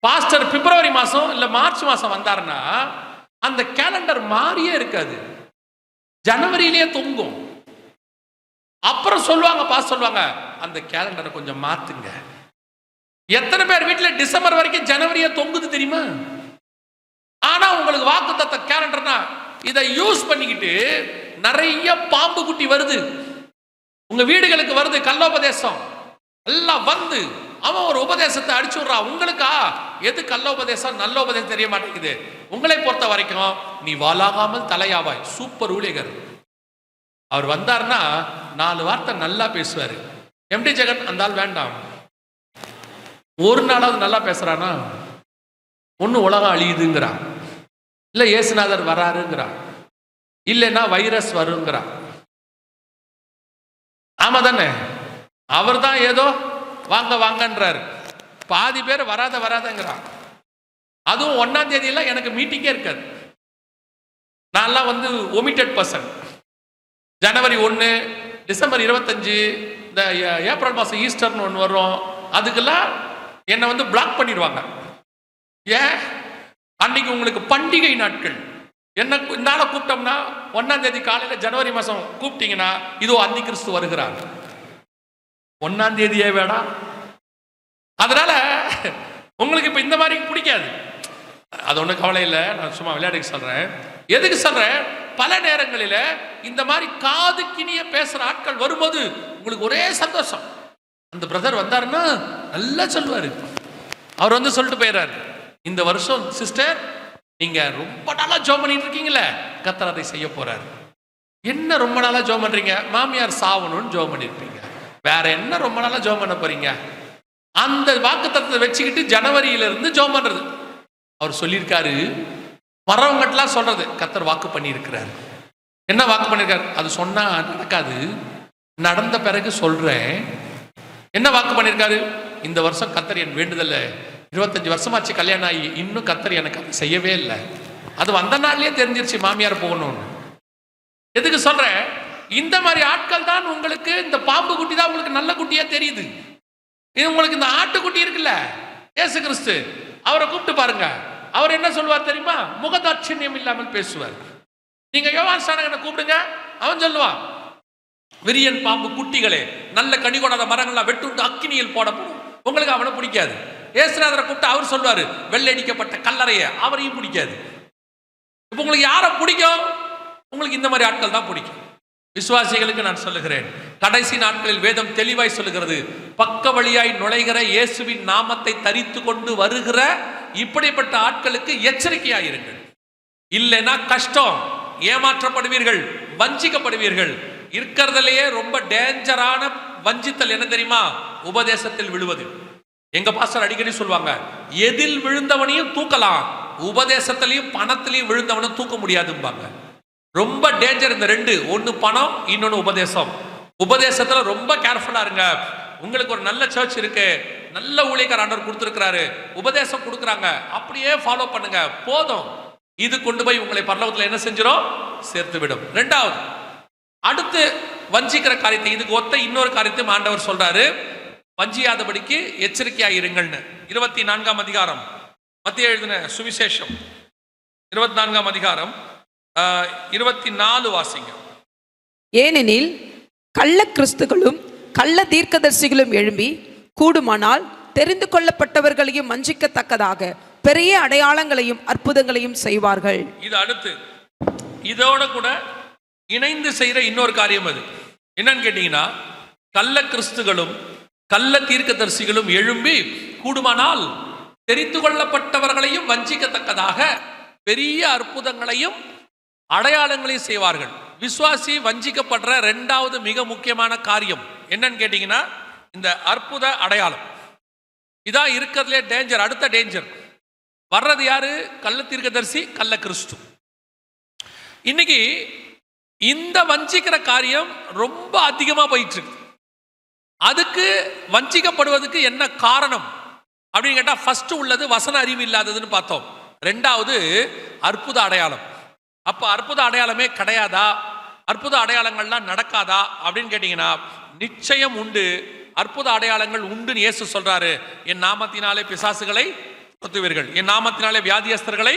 பாஸ்டர் பிப்ரவரி மாசம் இல்ல மார்ச் மாசம் வந்தாருன்னா அந்த கேலண்டர் மாறியே இருக்காது, ஜனவரியிலேயே தொங்கும். அப்புறம் சொல்லுவாங்க, பாஸ் சொல்லுவாங்க, அந்த கேலண்டரை கொஞ்சம் மாத்துங்க. எத்தனை பேர் வீட்டில் டிசம்பர் வரைக்கும் ஜனவரியே தொங்குது தெரியுமா? ஆனா உங்களுக்கு வாக்குத்தத்த கேலண்டர்னா இதை யூஸ் பண்ணிக்கிட்டு நிறைய பாம்பு குட்டி வருது, உங்க வீடுகளுக்கு வருது, கல்லோபதேசம் எல்லாம் வந்து அவன் ஒரு உபதேசத்தை அடிச்சு விடுறான். உங்களுக்கா எது கள்ள உபதேசம் நல்ல உபதேசம் தெரிய மாட்டேங்குது. உங்களை பொறுத்த வரைக்கும் நீ வாலாகாமல் தலையாவாய். சூப்பர் ஊழியர் அவர் வந்தார்னா 4 வார்த்தை நல்லா பேசுவாரு. எம்டி ஜெகன் அந்த ஆள் வேண்டாம், ஒரு நாளாவது நல்லா பேசுறானா, ஒண்ணு உலகம் அழியுதுங்கிறான், இல்ல இயேசுநாதர் வராருங்கிறான், இல்லைன்னா வைரஸ் வருங்கிறான். ஆமா தானே? அவர் தான் ஏதோ வாங்க வாங்கன்றாரு, பாதி பேர் வராதங்கிறான். அதுவும் 1ஆம் தேதியெல்லாம் எனக்கு மீட்டிங்கே இருக்காது. நான்லாம் வந்து ஒமிட்டட் பர்சன். ஜனவரி 1, டிசம்பர் 25, இந்த ஏப்ரல் மாதம் ஈஸ்டர்னு ஒன்று வரும், அதுக்கெல்லாம் என்னை வந்து பிளாக் பண்ணிடுவாங்க. ஏன்? அன்னைக்கு உங்களுக்கு பண்டிகை நாட்கள். என்ன என்னால கூப்பிட்டோம்னா 1ஆம் தேதி காலையில் ஜனவரி மாதம் கூப்பிட்டீங்கன்னா இதோ அந்தி கிறிஸ்து வருகிறார். 1ஆம் தேதியே வேடாம். அதனால உங்களுக்கு இப்ப இந்த மாதிரி பிடிக்காது, அது ஒன்றும் கவலை இல்லை. நான் சும்மா விளையாட்டுக்கு சொல்றேன். எதுக்கு சொல்றேன், பல நேரங்களில் இந்த மாதிரி காது கிணிய பேசுற ஆட்கள் வரும்போது உங்களுக்கு ஒரே சந்தோஷம். அந்த பிரதர் வந்தாருன்னா நல்லா சொல்லுவாரு. அவர் வந்து சொல்லிட்டு போயிடுறாரு, இந்த வருஷம் சிஸ்டர் நீங்க ரொம்ப நாளா ஜெபம் பண்ணிட்டு இருக்கீங்களே, கர்த்தர் அதை செய்ய போறாரு. என்ன ரொம்ப நாளா ஜெபம் பண்றீங்க? மாமியார் சாவணும்னு ஜெபம் பண்ணிருப்பீங்க. வேற என்ன ரொம்ப நாளா ஜெபம் பண்ண போறீங்க? அந்த வாக்குத்தத்தத்தை வச்சுக்கிட்டு ஜனவரியில இருந்து ஜெபம் பண்றது. அவர் சொல்லியிருக்காரு, வரவங்கட்டெல்லாம் சொல்றது கர்த்தர் வாக்கு பண்ணியிருக்கிறார். என்ன வாக்கு பண்ணியிருக்காரு? அது சொன்னா நடக்காது, நடந்த பிறகு சொல்றேன். என்ன வாக்கு பண்ணியிருக்காரு? இந்த வருஷம் கர்த்தர் என் வேண்டுதல்ல 25 வருஷமாச்சு கல்யாணம் ஆகி, இன்னும் கர்த்தர் எனக்கு அது செய்யவே இல்லை. அது வந்த நாள்லயே தெரிஞ்சிருச்சு மாமியார் போகணும்னு. எதுக்கு சொல்றேன்? இந்த மாதிரி ஆட்கள் தான் உங்களுக்கு, இந்த பாம்பு குட்டி தான் உங்களுக்கு நல்ல குட்டியா தெரியுது. இது உங்களுக்கு இந்த ஆட்டுக்குட்டி இருக்குல்ல, இயேசு கிறிஸ்து, அவரை கூப்பிட்டு பாருங்க. அவர் என்ன சொல்லுவார் தெரியுமா? முகதாட்சியம் இல்லாமல் பேசுவார். நீங்க யோவான் ஸ்நானகனை கூப்பிடுங்க, அவன் சொல்லுவான், விரியன் பாம்பு குட்டிகளே, நல்ல கனி கொடாத மரங்கள்லாம் வெட்டுண்டு அக்கினியில் போடப்படும். உங்களுக்கு அவனை பிடிக்காது. இயேசுநாதரை கூப்பிட்டு அவர் சொல்வாரு, வெள்ளடிக்கப்பட்ட கல்லறைய, அவரையும் பிடிக்காது. இப்ப உங்களுக்கு யாரை பிடிக்கும்? உங்களுக்கு இந்த மாதிரி ஆட்கள் தான் பிடிக்கும். விசுவாசிகளுக்கு நான் சொல்லுகிறேன், கடைசி நாட்களில் வேதம் தெளிவாய் சொல்லுகிறது, பக்க வழியாய் நுழைகிற இயேசுவின் நாமத்தை தரித்து கொண்டு வருகிற இப்படிப்பட்ட ஆட்களுக்கு எச்சரிக்கையாயிருங்கள். இல்லைன்னா கஷ்டம், ஏமாற்றப்படுவீர்கள், வஞ்சிக்கப்படுவீர்கள். இருக்கிறதுலேயே ரொம்ப டேஞ்சரான வஞ்சித்தல் என்ன தெரியுமா? உபதேசத்தில் விழுவது. எங்க பாஸ்டர் அடிக்கடி சொல்லுவாங்க, எதில் விழுந்தவனையும் தூக்கலாம், உபதேசத்திலையும் பணத்திலையும் விழுந்தவனும் தூக்க முடியாதும்பாங்க. ரொம்ப டேஞ்சர் இந்த ரெண்டு. ஒன்னு பணம், இன்னொன்னு உபதேசம். உபதேசத்துல ரொம்ப கேர்ஃபுல்லா இருங்க. உங்களுக்கு ஒரு நல்ல சர்ச் இருக்கு, நல்ல ஊழியக்காரர் ஆண்டவர் கொடுத்திருக்கிறாரு, உபதேசம் கொடுக்குறாங்க, அப்படியே ஃபாலோ பண்ணுங்க, போதும். இது கொண்டு போய் உங்களை பரலோகத்துல என்ன செஞ்சிடும்? சேர்த்து விடும். ரெண்டாவது, அடுத்து வஞ்சிக்கிற காரியத்தை, இதுக்கு ஒத்த இன்னொரு காரியத்தை ஆண்டவர் சொல்றாரு, வஞ்சியாதபடிக்கு எச்சரிக்கையா இருங்கள்னு. 24ஆம் அதிகாரம், மத்திய எழுதின சுவிசேஷம் 24ஆம் அதிகாரம் 24 வாசிங்க. ஏனெனில் கள்ள கிறிஸ்துகளும் கள்ள தீர்க்கதரிசிகளும் எழும்பி கூடுமானால் தெரிந்து கொள்ளப்பட்டவர்களையும் வஞ்சிக்கத்தக்கதாக பெரிய அடையாளங்களையும் அற்புதங்களையும் செய்வார்கள். இது அடுத்து இதோட கூட இணைந்து செய்யற இன்னொரு காரியம். அது என்னன்னு கேட்டீங்கன்னா, கள்ள கிறிஸ்துகளும் கள்ள தீர்க்கதரிசிகளும் எழும்பி கூடுமானால் தெரிந்து கொள்ளப்பட்டவர்களையும் வஞ்சிக்கத்தக்கதாக பெரிய அற்புதங்களையும் அடையாளங்களையும் செய்வார்கள். விசுவாசி வஞ்சிக்கப்படுற ரெண்டாவது மிக முக்கியமான காரியம் என்னன்னு கேட்டீங்கன்னா, இந்த அற்புத அடையாளம். இதான் இருக்கிறதுலே டேஞ்சர். அடுத்த டேஞ்சர் வர்றது யாரு? கள்ள தீர்க்கதரிசி, கள்ள கிறிஸ்து. இன்னைக்கு இந்த வஞ்சிக்கிற காரியம் ரொம்ப அதிகமா போயிட்டு இருக்கு. அதுக்கு வஞ்சிக்கப்படுவதற்கு என்ன காரணம் அப்படின்னு கேட்டா, ஃபர்ஸ்ட் உள்ளது வசன அறிவு இல்லாததுன்னு பார்த்தோம். ரெண்டாவது அற்புத அடையாளம். அப்ப அற்புத அடையாளமே கிடையாதா? அற்புத அடையாளங்கள்லாம் நடக்காதா அப்படின்னு கேட்டீங்கன்னா, நிச்சயம் உண்டு. அற்புத அடையாளங்கள் உண்டுன்னு இயேசு சொல்றாரு. என் நாமத்தினாலே பிசாசுகளை துரத்துவீர்கள், என் நாமத்தினாலே வியாதியஸ்தர்களை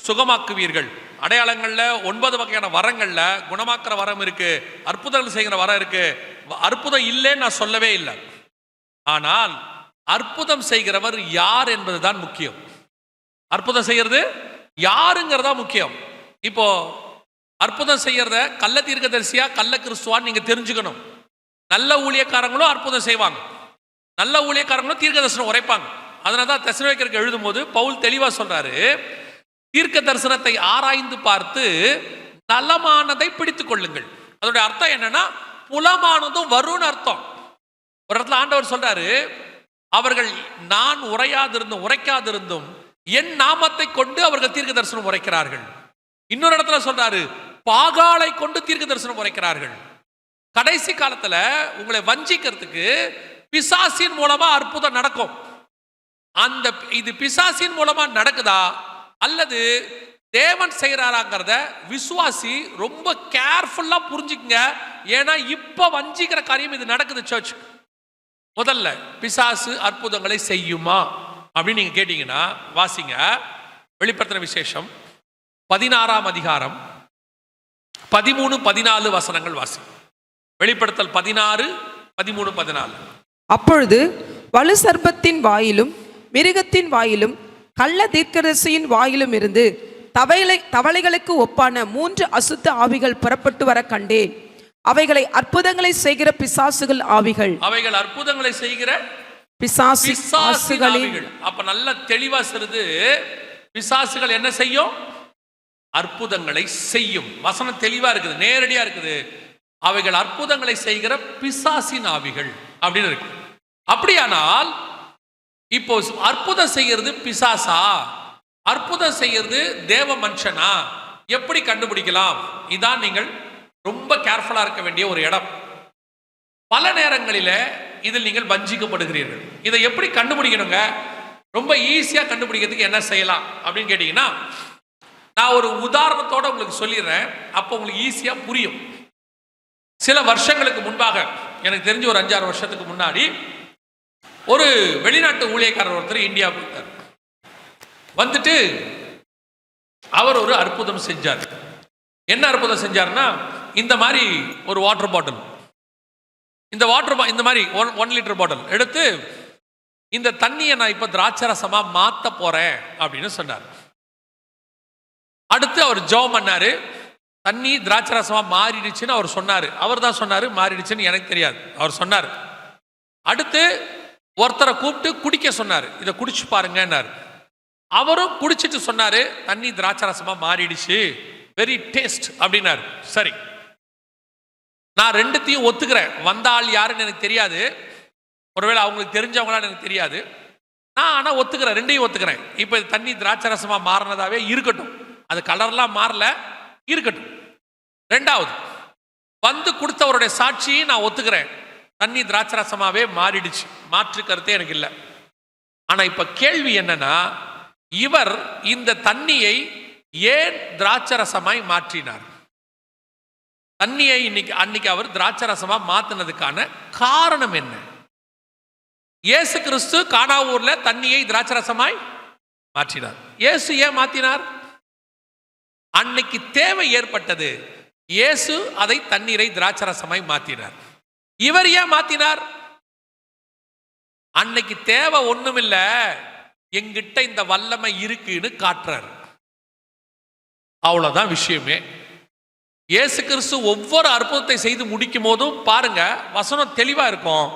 சுகமாக்குவீர்கள். அடையாளங்கள்ல 9 வகையான வரங்கள்ல குணமாக்குற வரம் இருக்கு, அற்புதங்கள் செய்கிற வரம் இருக்கு. அற்புதம் இல்லைன்னு நான் சொல்லவே இல்லை. ஆனால் அற்புதம் செய்கிறவர் யார் என்பதுதான் முக்கியம். அற்புதம் செய்யறது யாருங்கிறதா முக்கியம். இப்போ அற்புதம் செய்யறத கள்ள தீர்க்கதரிசியா கள்ள கிறிஸ்துவான்னு நீங்க தெரிஞ்சுக்கணும். நல்ல ஊழியக்காரங்களும் அற்புதம் செய்வாங்க, நல்ல ஊழியக்காரங்களும் தீர்க்க தரிசனம் உரைப்பாங்க. அதனாலதான் தெசலோனிக்கருக்கு எழுதும் போது பவுல் தெளிவா சொல்றாரு, தீர்க்க தரிசனத்தை ஆராய்ந்து பார்த்து நலமானதை பிடித்துக் கொள்ளுங்கள். அதோட அர்த்தம் என்னன்னா, புலமானதும் வரும்னு அர்த்தம். ஒரு இடத்துல ஆண்டவர் சொல்றாரு, அவர்கள் நான் உரைக்காதிருந்தும் என் நாமத்தை கொண்டு அவர்கள் தீர்க்க தரிசனம் உரைக்கிறார்கள். இன்னொரு இடத்துல சொல்றாரு, பாகாலை கொண்டு தீர்க்க தரிசனம் உரைக்கிறார்கள். கடைசி காலத்துல உங்களை வஞ்சிக்கிறதுக்கு பிசாசின் மூலமா அற்புதம் நடக்கும். அந்த இது பிசாசின் மூலமா நடக்குதா அல்லது தேவன் செய்யறாராங்கிறத விசுவாசி ரொம்ப கேர்ஃபுல்லா புரிஞ்சுக்குங்க. ஏன்னா இப்ப வஞ்சிக்கிற காரியம் இது நடக்குது சர்ச். முதல்ல பிசாசு அற்புதங்களை செய்யுமா அப்படின்னு நீங்க கேட்டீங்கன்னா, வாசிங்க வெளிப்படுத்தின விசேஷம் 16ஆம் அதிகாரம் 13, 14 வசனங்கள் வாசி. வெளிப்படுத்தல் 16, 13, 14. அப்பொழுது வலு சர்ப்பத்தின் வாயிலும் மிருகத்தின் வாயிலும் கள்ள தீர்க்கதரிசியின் வாயிலும் இருந்து தவளைகளுக்கு ஒப்பான 3 அசுத்த ஆவிகள் புறப்பட்டு வர கண்டேன். அவைகளை அற்புதங்களை செய்கிற பிசாசுகள் ஆவிகள். அவைகள் அற்புதங்களை செய்கிற பிசாசுகளின். அப்ப நல்ல தெளிவா சொல்லுது, பிசாசுகள் என்ன செய்யும்? அற்புதங்களை செய்யும். வசனம் தெளிவா இருக்குது, நேரடியா இருக்குது. அவைகள் அற்புதங்களை செய்கிற பிசாசின் ஆவிகள் அப்படின்னு இருக்கு. அப்படியானால் இப்போ அற்புதம் செய்யறது பிசாசா, அற்புதம் செய்யறது தேவ மனுஷனா, எப்படி கண்டுபிடிக்கலாம்? இதான் நீங்கள் ரொம்ப கேர்ஃபுல்லா இருக்க வேண்டிய ஒரு இடம். பல நேரங்களில இதில் நீங்கள் வஞ்சிக்கப்படுகிறீர்கள். இதை எப்படி கண்டுபிடிக்கணுங்க? ரொம்ப ஈஸியா கண்டுபிடிக்கிறதுக்கு என்ன செய்யலாம் அப்படின்னு கேட்டீங்கன்னா, நான் ஒரு உதாரணத்தோட உங்களுக்கு சொல்லிடுறேன், அப்போ உங்களுக்கு ஈஸியா புரியும். சில வருஷங்களுக்கு முன்பாக, எனக்கு தெரிஞ்ச ஒரு 5-6 வருஷத்துக்கு முன்னாடி, ஒரு வெளிநாட்டு ஊழியக்காரர் ஒருத்தர் இந்தியா வந்தார். வந்துட்டு அவர் ஒரு அற்புதம் செஞ்சார். என்ன அற்புதம் செஞ்சார்னா, இந்த மாதிரி ஒரு வாட்டர் பாட்டில், இந்த மாதிரி 1 லிட்டர் பாட்டில் எடுத்து, இந்த தண்ணியை நான் இப்ப திராட்சரசமா மாத்த போறேன் அப்படின்னு சொன்னார். அடுத்து அவர் ஜெபம் பண்ணாரு. தண்ணி திராட்சரசமா மாறிடுச்சுன்னு அவர் சொன்னாரு. அவர் தான் சொன்னாரு, மாறிடுச்சுன்னு எனக்கு தெரியாது, அவர் சொன்னார். அடுத்து ஒருத்தரை கூப்பிட்டு குடிக்க சொன்னாரு, இதை குடிச்சு பாருங்கன்னாரு. அவரும் குடிச்சிட்டு சொன்னாரு, தண்ணி திராட்சரசமா மாறிடுச்சு, வெரி டேஸ்ட் அப்படின்னாரு. சரி, நான் ரெண்டுத்தையும் ஒத்துக்கிறேன். வந்த ஆள் யாருன்னு எனக்கு தெரியாது, ஒருவேளை அவங்களுக்கு தெரிஞ்சவங்களான்னு எனக்கு தெரியாது. நான் ஆனா ஒத்துக்கிறேன், ரெண்டையும் ஒத்துக்கிறேன். இப்ப தண்ணி திராட்சரசமா மாறினதாவே இருக்கட்டும், அது கலர்லாம் மாறல, இருக்கட்டும். ரெண்டாவது, வந்து கொடுத்தவருடைய சாட்சியை நான் ஒத்துக்கிறேன், தண்ணி திராட்சரசமாவே மாறிடுச்சு, மாற்று கருத்தே எனக்கு இல்லை. ஆனா இப்ப கேள்வி என்னன்னா, இவர் இந்த தண்ணியை ஏன் திராட்சரசமாய் மாற்றினார்? தண்ணியை அன்னைக்கு அவர் திராட்சரசமா மாத்தினதுக்கான காரணம் என்ன? இயேசு கிறிஸ்து கானாவூர்ல தண்ணியை திராட்சரசமாய் மாற்றினார். இயேசு ஏன் மாற்றினார்? அன்னைக்கு தேவை ஏற்பட்டது, இயேசு அதை தண்ணீரை திராட்சரசமாய் மாற்றினார். இவர் ஏன் மாத்தினார்? அன்னைக்கு தேவை ஒண்ணுமில்ல, எங்கிட்ட இந்த வல்லமை இருக்குன்னு காட்டுறார். அவ்வளவுதான் விஷயமே. இயேசு கிறிஸ்து ஒவ்வொரு அற்புதத்தை செய்து முடிக்கும் போதும் பாருங்க, வசனம் தெளிவா இருக்கும்,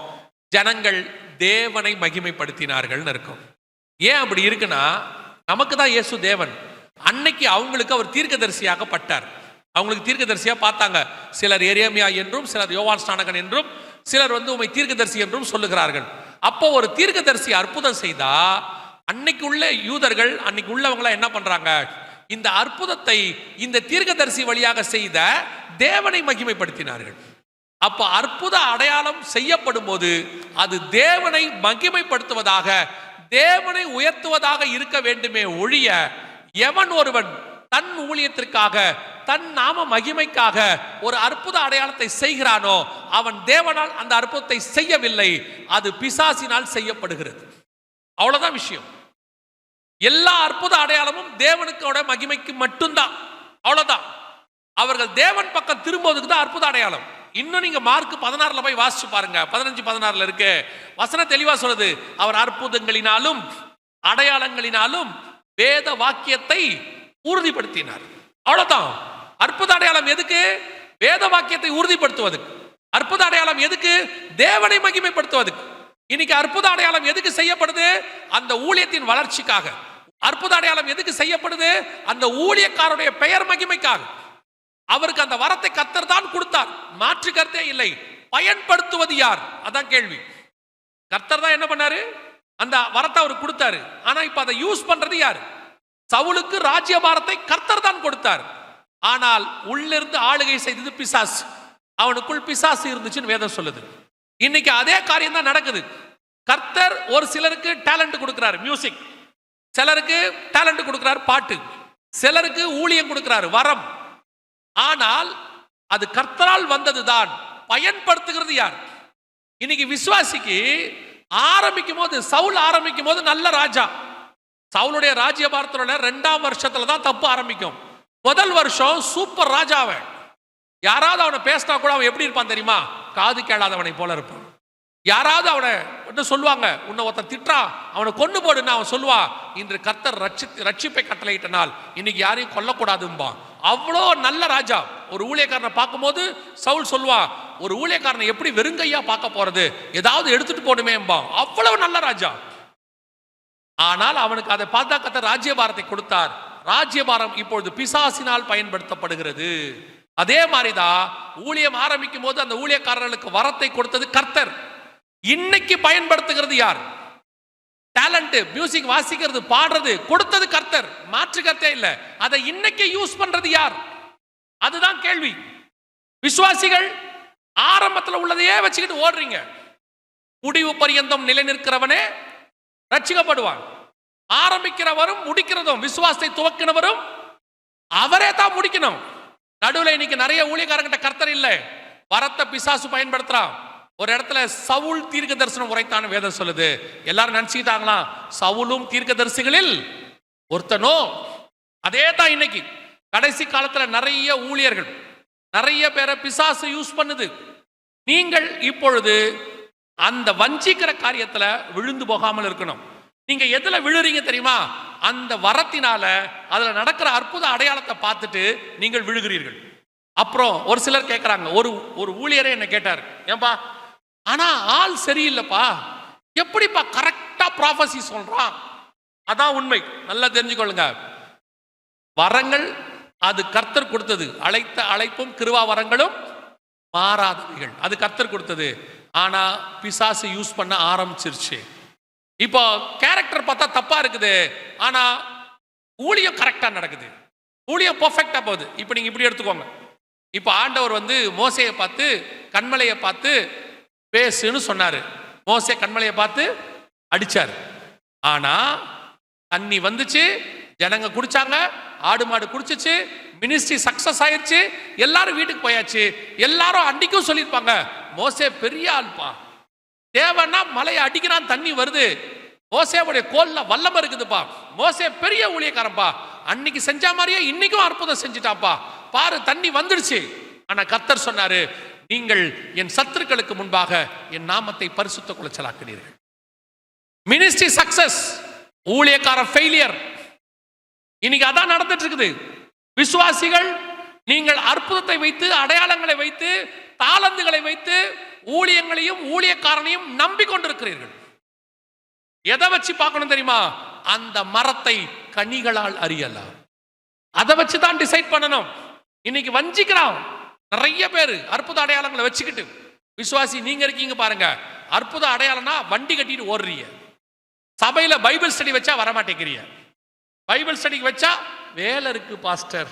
ஜனங்கள் தேவனை மகிமைப்படுத்தினார்கள் இருக்கும். ஏன் அப்படி இருக்குன்னா, நமக்கு தான் இயேசு தேவன். அன்னைக்கு அவங்களுக்கு அவர் தீர்க்கதரிசியாகப்பட்டார். அவங்களுக்கு தீர்க்கதரிசியா பார்த்தாங்க. சிலர் எரேமியா என்றும், சிலர் யோவான் ஸ்நானகன் என்றும், சிலர் உம்மை தீர்க்கதரிசி என்றும் சொல்லுகிறார்கள். அப்போ ஒரு தீர்க்கதரிசி அற்புதம் செய்தா, அன்னைக்கு உள்ள யூதர்கள், அன்னைக்கு உள்ளவங்கள என்ன பண்றாங்க? இந்த அற்புதத்தை இந்த தீர்க்கதரிசி வழியாக செய்த தேவனை மகிமைப்படுத்தினார்கள். அப்ப அற்புத அடையாளம் செய்யப்படும் போது அது தேவனை மகிமைப்படுத்துவதாக, தேவனை உயர்த்துவதாக இருக்க வேண்டுமே ஒழிய, எவன் ஒருவன் தன் ஊழியத்திற்காக, தன் நாம மகிமைக்காக ஒரு அற்புத அடையாளத்தை செய்கிறானோ, அவன் தேவனால் அந்த அற்புதத்தை செய்யவில்லை, அது பிசாசினால் செய்யப்படுகிறது. அவ்வளவுதான் விஷயம். எல்லா அற்புத அடையாளமும் தேவனுக்கோட மகிமைக்கு மட்டும்தான். அவ்வளவுதான். அவர்கள் தேவன் பக்கம் திரும்புவதுக்கு தான் அற்புத அடையாளம். இன்னும் நீங்க மார்க் 16 போய் வாசிச்சு பாருங்க, 15-16 இருக்கு. வசனம் தெளிவா சொல்லுது, அவர் அற்புதங்களினாலும் அடையாளங்களினாலும் வேத வாக்கியத்தை உறுதிப்படுத்தினார். அவ்வளவுதான். அற்புத அடையாளம் எதுக்கு? வேத வாக்கியத்தை உறுதிப்படுத்துவதற்கு. அற்புத அடையாளம் எதுக்கு? தேவனை மகிமைப்படுத்துவதற்கு. இன்னைக்கு அற்புத அடையாளம் எதுக்கு செய்யப்படுது? அந்த ஊழியத்தின் வளர்ச்சிக்காக. அற்புத அடையாளம் எதுக்கு செய்யப்படுது? அந்த ஊழியக்காரருடைய பெயர் மகிமைக்காக. அவருக்கு அந்த வரத்தை கர்த்தர் தான் கொடுத்தார், மாற்று கருத்தே இல்லை. பயன்படுத்துவது யார்? அதான் கேள்வி. கர்த்தர் தான் என்ன பண்ணாரு? அந்த வரத்தை அவர் கொடுத்தாரு. ஆனா இப்ப அதை யூஸ் பண்றது யாரு? சவுலுக்கு ராஜ்யபாரத்தை கர்த்தர் தான் கொடுத்தார். ஆனால் உள்ளிருந்து ஆளுகை செய்தது பிசாசு. அவனுக்குள் பிசாசு இருந்துச்சுன்னு வேதம் சொல்லுது. இன்னைக்கு அதே காரியம் தான் நடக்குது. கர்த்தர் ஒரு சிலருக்கு டேலண்ட் கொடுக்கிறார், மியூசிக். சிலருக்கு டேலண்ட் கொடுக்கிறார், பாட்டு. சிலருக்கு ஊழியம் கொடுக்கிறார், வரம். ஆனால் அது கர்த்தரால் வந்ததுதான். பயன்படுத்துகிறது யார்? இன்னைக்கு விசுவாசிக்கு ஆரம்பிக்கும் போது, சவுல் ஆரம்பிக்கும் போது நல்ல ராஜா. சவுலுடைய ராஜ்யபாரத்தோட 2ஆம் வருஷத்துல தான் தப்பு ஆரம்பிக்கும். முதல் வருஷம் சூப்பர் ராஜாவை. யாராவது அவனை பேசினா கூட அவன் எப்படி இருப்பான் தெரியுமா? காது கேளாதவனை போல இருப்பான். யாராவது அவனை சொல்லுவாங்க, உன்னை ஒருத்தன் திட்டான், அவனை கொண்டு போடுன்னு அவன் சொல்லுவான், இன்று கர்த்தர் ரட்சிப்பை கட்டளையிட்டனால் இன்னைக்கு யாரையும் கொல்லக்கூடாதும்பான். அவ்வளோ நல்ல ராஜா. ஒரு ஊழியக்காரனை பார்க்கும்போது சவுல் சொல்லுவான், ஒரு ஊழியக்காரனை எப்படி வெறுங்கையா பார்க்க போறது, ஏதாவது எடுத்துட்டு போடுமேம்பான். அவ்வளவு நல்ல ராஜா. ஆனால் அவனுக்கு அதை பார்த்தா கர்த்தர் ராஜ்யபாரத்தை கொடுத்தார். ராஜ்யபாரம் இப்பொழுது பிசாசினால் பயன்படுத்தப்படுகிறது. அதே மாதிரிதான் ஊழியம் ஆரம்பிக்கும் போது அந்த ஊழியக்காரர்களுக்கு வரத்தை கொடுத்தது கர்த்தர். இன்னைக்கு பயன்படுத்துகிறது யார்? டேலண்ட், மியூசிக் வாசிக்கிறது, பாடுறது கொடுத்தது கர்த்தர், மாற்று கர்த்தே இல்ல. அதை இன்னைக்கு யூஸ் பண்றது யார்? அதுதான் கேள்வி. விசுவாசிகள் ஆரம்பத்தில் உள்ளதையே வச்சுக்கிட்டு ஓடுறீங்க. முடிவு பரியந்தம் நிலை நிற்கிறவனே ரட்சிக்கப்படுவான். ஆரம்பிக்கிறவரும் முடிக்கிறதும், விசுவாசத்தை துவக்கினவரும் அவரே தான் முடிக்கணும். நடுவில் இன்னைக்கு நிறைய ஊழியக்காரங்கிட்ட கர்த்தர் இல்லை, வரத்தை பிசாசு பயன்படுத்துறான். ஒரு இடத்துல சவுல் தீர்க்க தரிசனம் உரைத்தான வேதம் சொல்லுது. எல்லாரும் நினைச்சுக்கிட்டாங்களா சவுலும் தீர்க்க தரிசிகளில் ஒருத்தனோ? அதே தான் இன்னைக்கு கடைசி காலத்துல நிறைய ஊழியர்கள், நிறைய பேரை பிசாசு யூஸ் பண்ணுது. நீங்கள் இப்பொழுது அந்த வஞ்சிக்கிற காரியத்துல விழுந்து போகாமல் இருக்கணும். நீங்க எதுல விழுறீங்க தெரியுமா? அந்த வரத்தினால அதுல நடக்கிற அற்புத அடையாளத்தை பார்த்துட்டு நீங்கள் விழுகிறீர்கள். அப்புறம் ஒரு சிலர் கேட்கறாங்க, ஒரு ஊழியரே என்ன கேட்டார், ஏன்பா ஆனா ஆள் சரியில்லைப்பா, எப்படிப்பா கரெக்டா ப்ராஃபஸி சொல்றான்? அதான் உண்மை, நல்லா தெரிஞ்சுக்கொள்ளுங்க. வரங்கள் அது கர்த்தர் கொடுத்தது. அழைத்த அழைப்பும் கிருபா வரங்களும் மாறாதவைகள், அது கர்த்தர் கொடுத்தது. ஆனா பிசாசு யூஸ் பண்ண ஆரம்பிச்சிருச்சு. இப்போ கேரக்டர் பார்த்தா தப்பா இருக்குது, ஆனா ஊழியம் கரெக்டா நடக்குது, ஊழியம் பர்ஃபெக்டா போகுது. இப்போ நீங்க இப்படி எடுத்துக்கோங்க. இப்போ ஆண்டவர் மோசேயை பார்த்து கண்மலையை பார்த்து பேசுன்னு சொன்னாரு. மோசே கண்மலையை பார்த்து அடிச்சாரு. ஆனா தண்ணி வந்துச்சு, ஜனங்க குடிச்சாங்க, ஆடு மாடு குடிச்சிச்சு, மினிஸ்ட்ரி சக்சஸ் ஆயிடுச்சு, எல்லாரும் வீட்டுக்கு போயாச்சு. எல்லாரும் அன்னைக்கும் சொல்லியிருப்பாங்க, மோசே பெரிய ஆள்பா, தேவன்னா மலையை அடிக்கிறான் தண்ணி வருது, மோசேவுடைய கோல்ல வல்லமை இருக்குதுப்பா, மோசே பெரிய ஊழியக்காரன்பா, அன்னைக்கு செஞ்ச மாதிரியே இன்னைக்கும் அற்புதம் செஞ்சுட்டாப்பா, பாரு தண்ணி வந்துடுச்சு. ஆனா கர்த்தர் சொன்னாரு, நீங்கள் என் சத்துருக்களுக்கு முன்பாக என் நாமத்தை பரிசுத்த குலைச்சலாக்கினீர்கள். மினிஸ்ட்ரி சக்சஸ், ஊழியக்கார ஃபெயிலியர். இன்னைக்கு அதான் நடந்துட்டு இருக்குது. விசுவாசிகள் நீங்கள் அற்புதத்தை வைத்து, அடையாளங்களை வைத்து, தாளந்துகளை வைத்து ஊழியங்களையும் ஊழியக்காரனையும் நம்பிக்கொண்டிருக்கிறீர்கள். எதை வச்சு பார்க்கணும் தெரியுமா? அந்த மரத்தை கனிகளால் அறியலாம். அதை வச்சு தான் டிசைட் பண்ணணும். இன்னைக்கு வஞ்சிக்கிறான் நிறைய பேர் அற்புத அடையாளங்களை வச்சுக்கிட்டு. விசுவாசி நீங்க இருக்கீங்க பாருங்க, அற்புத அடையாளம்னா வண்டி கட்டிட்டு ஓடுறீங்க. சபையில பைபிள் ஸ்டடி வச்சா வரமாட்டேங்கிறீங்க. பைபிள் ஸ்டடிக்கு வச்சா வேலை இருக்கு பாஸ்டர்,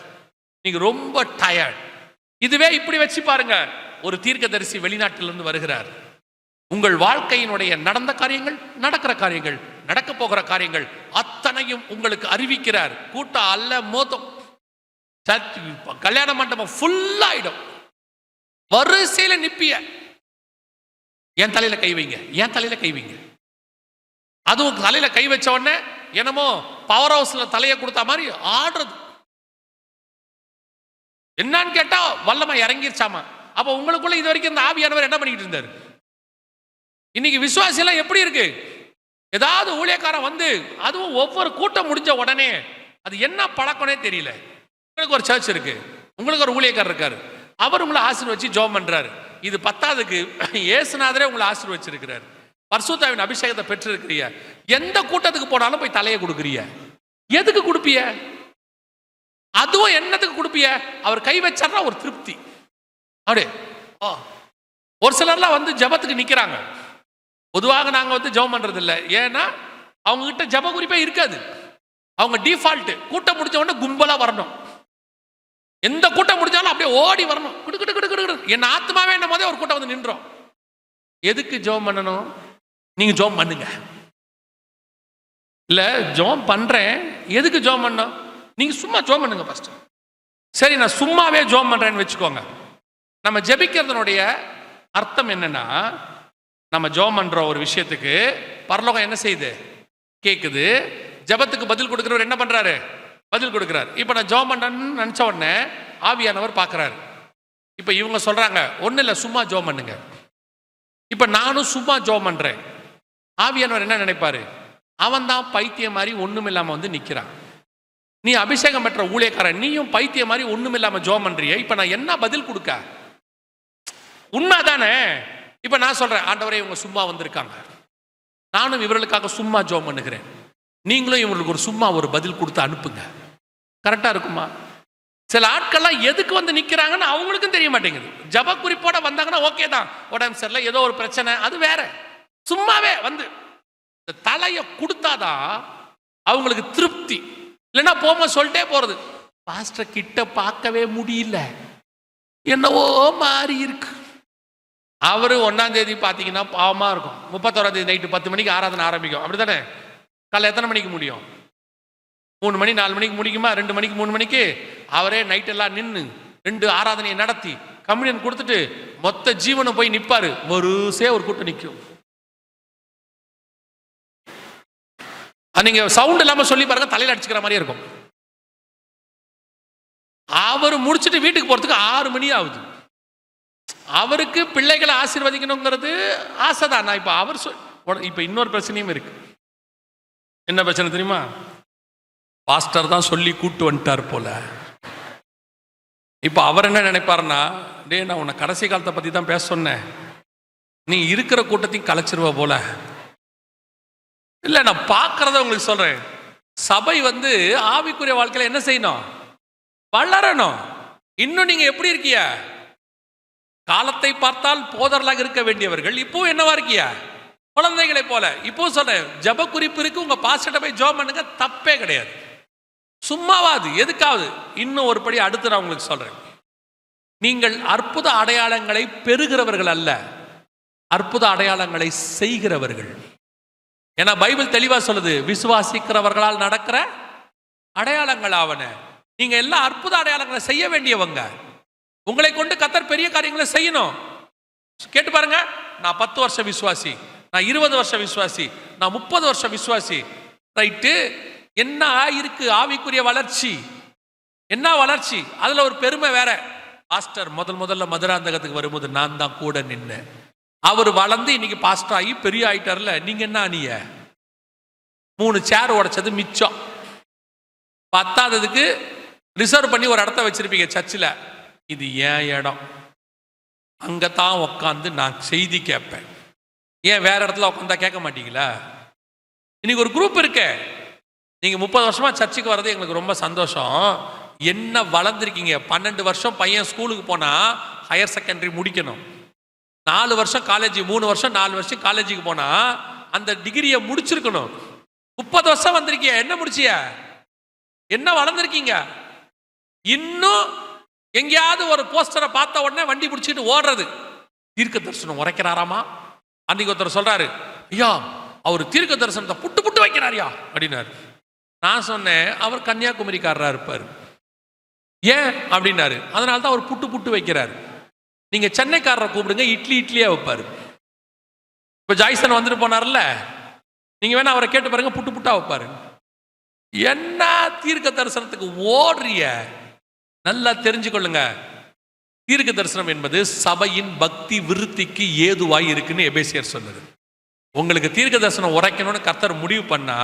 நீங்க ரொம்ப டயர்ட். இதுவே இப்படி வச்சு பாருங்க, ஒரு தீர்க்கதரிசி வெளிநாட்டிலிருந்து வருகிறார். உங்கள் வாழ்க்கையினுடைய நடந்த காரியங்கள், நடக்கிற காரியங்கள், நடக்க போகிற காரியங்கள் அத்தனையும் உங்களுக்கு அறிவிக்கிறார். கூட்டம் அல்ல மோதம், கல்யாண மண்டபம் ஃபுல் ஆயிடும், வரிசையில நிப்பிய. என் தலையில கை வைங்க, என் தலையில கை வைங்க. அதுவும் தலையில கை வச்ச உடனே என்னமோ பவர் ஹவுஸ்ல தலையை கொடுத்த மாதிரி ஆடுறது. என்னன்னு கேட்டா வல்லமை இறங்கிருச்சாமா. அப்ப உங்களுக்குள்ள இது வரைக்கும் இந்த ஆவியானவர் என்ன பண்ணிட்டு இருந்தாரு? இன்னைக்கு விசுவாசி எல்லாம் எப்படி இருக்கு? ஏதாவது ஊழியக்காரன் அதுவும் ஒவ்வொரு கூட்டம் முடிஞ்ச உடனே அது என்ன பழக்கம்னே தெரியல. உங்களுக்கு ஒரு சர்ச் இருக்கு, உங்களுக்கு ஒரு ஊழியக்காரர் இருக்காரு, அவர் உங்களை ஆசீர்வதிச்சு ஜெபம் பண்றாரு. இது பத்தாவதுக்கு இயேசுநாதரே உங்களை ஆசீர்வதிச்சிருக்கிறார், பரிசுத்தாவின் அபிஷேகத்தை பெற்றிருக்கிறீங்க. எந்த கூட்டத்துக்கு போனாலும் போய் தலையை கொடுக்குறீங்க. எதுக்கு கொடுப்பிய? அதுவும் என்னத்துக்கு கொடுப்பிய? அவர் கை வச்சார்னா ஒரு திருப்தி. அப்படியே ஒரு சிலர்லாம் ஜெபத்துக்கு நிக்கிறாங்க. பொதுவாக நாங்க ஜெபம் பண்றது இல்லை, ஏன்னா அவங்க கிட்ட ஜெப குறிப்பே இருக்காது. அவங்க டிஃபால்ட் கூட்டம் முடிஞ்ச உடனே கும்பலா வரணும். எந்த கூட்டம் முடிஞ்சாலும் அப்படியே ஓடி வரணும். என் ஆத்மாவே என்ன போதே ஒரு கூட்டம் நின்றோம். எதுக்கு ஜெபம் பண்ணணும்? நீங்க ஜெபம் பண்ணுங்க. இல்ல ஜெபம் பண்றேன், எதுக்கு ஜெபம் பண்ணணும்? நீங்க சும்மா ஜெபம் பண்ணுங்க ஃபர்ஸ்ட். சரி, நான் சும்மாவே ஜெபம் பண்றேன்னு வச்சுக்கோங்க. நம்ம ஜெபிக்கிறதுனுடைய அர்த்தம் என்னன்னா, நம்ம ஜெபம் பண்ற ஒரு விஷயத்துக்கு பரலோகம் என்ன செய்யுது? கேக்குது. ஜெபத்துக்கு பதில் கொடுக்கிறவர் என்ன பண்றாரு? பதில் கொடுக்கிறார். இப்ப நான் ஜெபம் பண்றேன்னு நினைச்ச உடனே ஆவியானவர் பார்க்கிறாரு. இப்ப இவங்க சொல்றாங்க, ஒண்ணு இல்ல சும்மா ஜெபம் பண்ணுங்க. இப்ப நானும் சும்மா ஜெபம் பண்றேன். ஆவியானவர் என்ன நினைப்பாரு? அவன் தான் பைத்தியம் மாதிரி ஒண்ணும் இல்லாம நிக்கிறான். நீ அபிஷேகம் பெற்ற ஊழியக்காரன், நீயும் பைத்தியம் மாதிரி ஒண்ணும் இல்லாம ஜெபம் பண்றிய. இப்ப நான் என்ன பதில் கொடுக்க? உண்மைதானே? இப்ப நான் சொல்றேன், ஆண்டவரே இவங்க சும்மா வந்திருக்காங்க, நானும் இவர்களுக்காக சும்மா ஜெபம் பண்ணுகிறேன், நீங்களும் இவங்களுக்கு ஒரு சும்மா ஒரு பதில் கொடுத்து அனுப்புங்க. கரெக்டா இருக்குமா? சில ஆட்கள்லாம் எதுக்கு வந்து நிக்கிறாங்கன்னு அவங்களுக்கும் தெரிய மாட்டேங்குது. ஜப குறிப்போட வந்தாங்கன்னா ஓகே தான், உடம்பு சரியில்லை, ஏதோ ஒரு பிரச்சனை, அது வேற. சும்மாவே வந்து இந்த தலையை கொடுத்தாதான் அவங்களுக்கு திருப்தி. இல்லைன்னா போகும்போது சொல்லிட்டே போறது, பாஸ்டர் கிட்ட பார்க்கவே முடியல, என்னவோ மாறி இருக்கு. அவரு 1ஆம் தேதி பார்த்தீங்கன்னா பாவமா இருக்கும். 31ஆம் தேதி நைட்டு 10 மணிக்கு ஆராதனை ஆரம்பிக்கும், அப்படித்தானே? காலைல எத்தனை மணிக்கு முடியும்? 3 மணி 4 மணிக்கு முடிக்குமா? 2 மணிக்கு 3 மணிக்கு அவரே நைட் எல்லாம் நின்று 2 ஆராதனையை நடத்தி கம்யூனியன் கொடுத்துட்டு மொத்த ஜீவனும் போய் நிற்பாரு. வரிசையா ஒரு கூட்டம் நிற்கும். நீங்க சவுண்ட் இல்லாம சொல்லி பாருங்க, தலையில அடிச்சுக்கிற மாதிரியே இருக்கும். அவர் முடிச்சுட்டு வீட்டுக்கு போறதுக்கு 6 மணி ஆகுது. அவருக்கு பிள்ளைகளை ஆசீர்வதிக்கணுங்கிறது ஆசைதான். நான் இப்ப அவர் இப்ப இன்னொரு பிரச்சனையும் இருக்கு. என்ன பிரச்சனை தெரியுமா? பாஸ்டர் தான் சொல்லி கூட்டு வந்துட்டார் போல. இப்ப அவர் என்ன நினைப்பாருன்னா, டே நான் உன்னை கடைசி காலத்தை பத்தி தான் பேச சொன்னேன், நீ இருக்கிற கூட்டத்தையும் கலைச்சிருவ போல. இல்ல, நான் பார்க்கறத உங்களுக்கு சொல்றேன். சபை வந்து ஆவிக்குரிய வாழ்க்கையில என்ன செய்யணும்? வளரணும். இன்னும் நீங்க எப்படி இருக்கீங்க? காலத்தை பார்த்தால் போதர்களாக இருக்க வேண்டியவர்கள் இப்போ என்னவா இருக்கியா? குழந்தைகளை போல. இப்போ சொல்றேன், ஜப குறிப்பு இருக்கு, உங்க பாஸ்டர்ட்ட போய் ஜெபம் பண்ணுங்க, தப்பே கிடையாது. சும்மாவாது எதுக்காவது. இன்னும் ஒரு படி அடுத்து நான் உங்களுக்கு சொல்றேன், நீங்கள் அற்புத அடையாளங்களை பெறுகிறவர்கள் அல்ல, அற்புத அடையாளங்களை செய்கிறவர்கள். ஏன்னா பைபிள் தெளிவா சொல்லுது, விசுவாசிக்கிறவர்களால் நடக்கிற அடையாளங்கள் ஆவன. நீங்க எல்லாம் அற்புத அடையாளங்களை செய்ய வேண்டியவங்க. உங்களை கொண்டு கர்த்தர் பெரிய காரியங்களை செய்யணும். கேட்டு பாருங்க, நான் 10 வருஷம் விசுவாசி, நான் 20 வருஷம் விசுவாசி, நான் 30 வருஷம் விசுவாசி, ரைட்டு. என்ன ஆயிருக்கு ஆவிக்குரிய வளர்ச்சி? என்ன வளர்ச்சி? அதுல ஒரு பெருமை வேற. பாஸ்டர் முதல்ல மதுராந்தகத்துக்கு வரும்போது நான் தான் கூட நின்னேன். அவர் வளர்ந்து இன்னைக்கு பாஸ்டர் ஆகி பெரிய ஆயிட்டார்ல, நீங்க என்ன ஆனிய? 3 சேர் உடைச்சது மிச்சம். 10ஆவதுக்கு ரிசர்வ் பண்ணி ஒரு இடத்த வச்சிருப்பீங்க சர்ச்சில், இது ஏன் இடம், அங்கதான் உட்காந்து நான் செய்தி கேட்பேன். ஏன் வேற இடத்துல உட்காந்தா கேட்க மாட்டீங்களா? இன்னைக்கு ஒரு குரூப் இருக்கு, நீங்க 30 வருஷமா சர்ச்சுக்கு வர்றது எங்களுக்கு ரொம்ப சந்தோஷம். என்ன வளர்ந்துருக்கீங்க? 12 வருஷம் பையன் ஸ்கூலுக்கு போனா ஹையர் செகண்டரி முடிக்கணும், 4 வருஷம் காலேஜ், 3 வருஷம் 4 வருஷம் காலேஜுக்கு போனா அந்த டிகிரியை முடிச்சிருக்கணும். 30 வருஷம் வந்திருக்கிய, என்ன முடிச்சிய? என்ன வளர்ந்துருக்கீங்க? இன்னும் எங்கேயாவது ஒரு போஸ்டரை பார்த்த உடனே வண்டி பிடிச்சிட்டு ஓடுறது. தீர்க்க தரிசனம் உரைக்கிறாராமா? அன்னைக்கு ஒருத்தர் சொல்றாரு, ஐயா அவர் தீர்க்க தரிசனத்தை புட்டு புட்டு வைக்கிறாரியா அப்படின்னாரு. நான் சொன்னேன், அவர் கன்னியாகுமரிக்காரரா இருப்பார். ஏன் அப்படின்னாரு, அதனால தான் அவர் புட்டு புட்டு வைக்கிறார். நீங்க சென்னைக்காரரை கூப்பிடுங்க, இட்லியா வைப்பாரு. இப்ப ஜாய்சன் வந்துட்டு போனார்ல, நீங்க வேணா அவரை கேட்டு பாருங்க, புட்டு புட்டா வைப்பாரு. என்ன தீர்க்க தரிசனத்துக்கு ஓடுறிய? நல்லா தெரிஞ்சுக்கொள்ளுங்க, தீர்க்க தரிசனம் என்பது சபையின் பக்தி விருத்திக்கு ஏதுவாய் இருக்குன்னு எபேசியர் சொன்னது. உங்களுக்கு தீர்க்க தரிசனம் உரைக்கணும்னு கர்த்தர் முடிவு பண்ணா,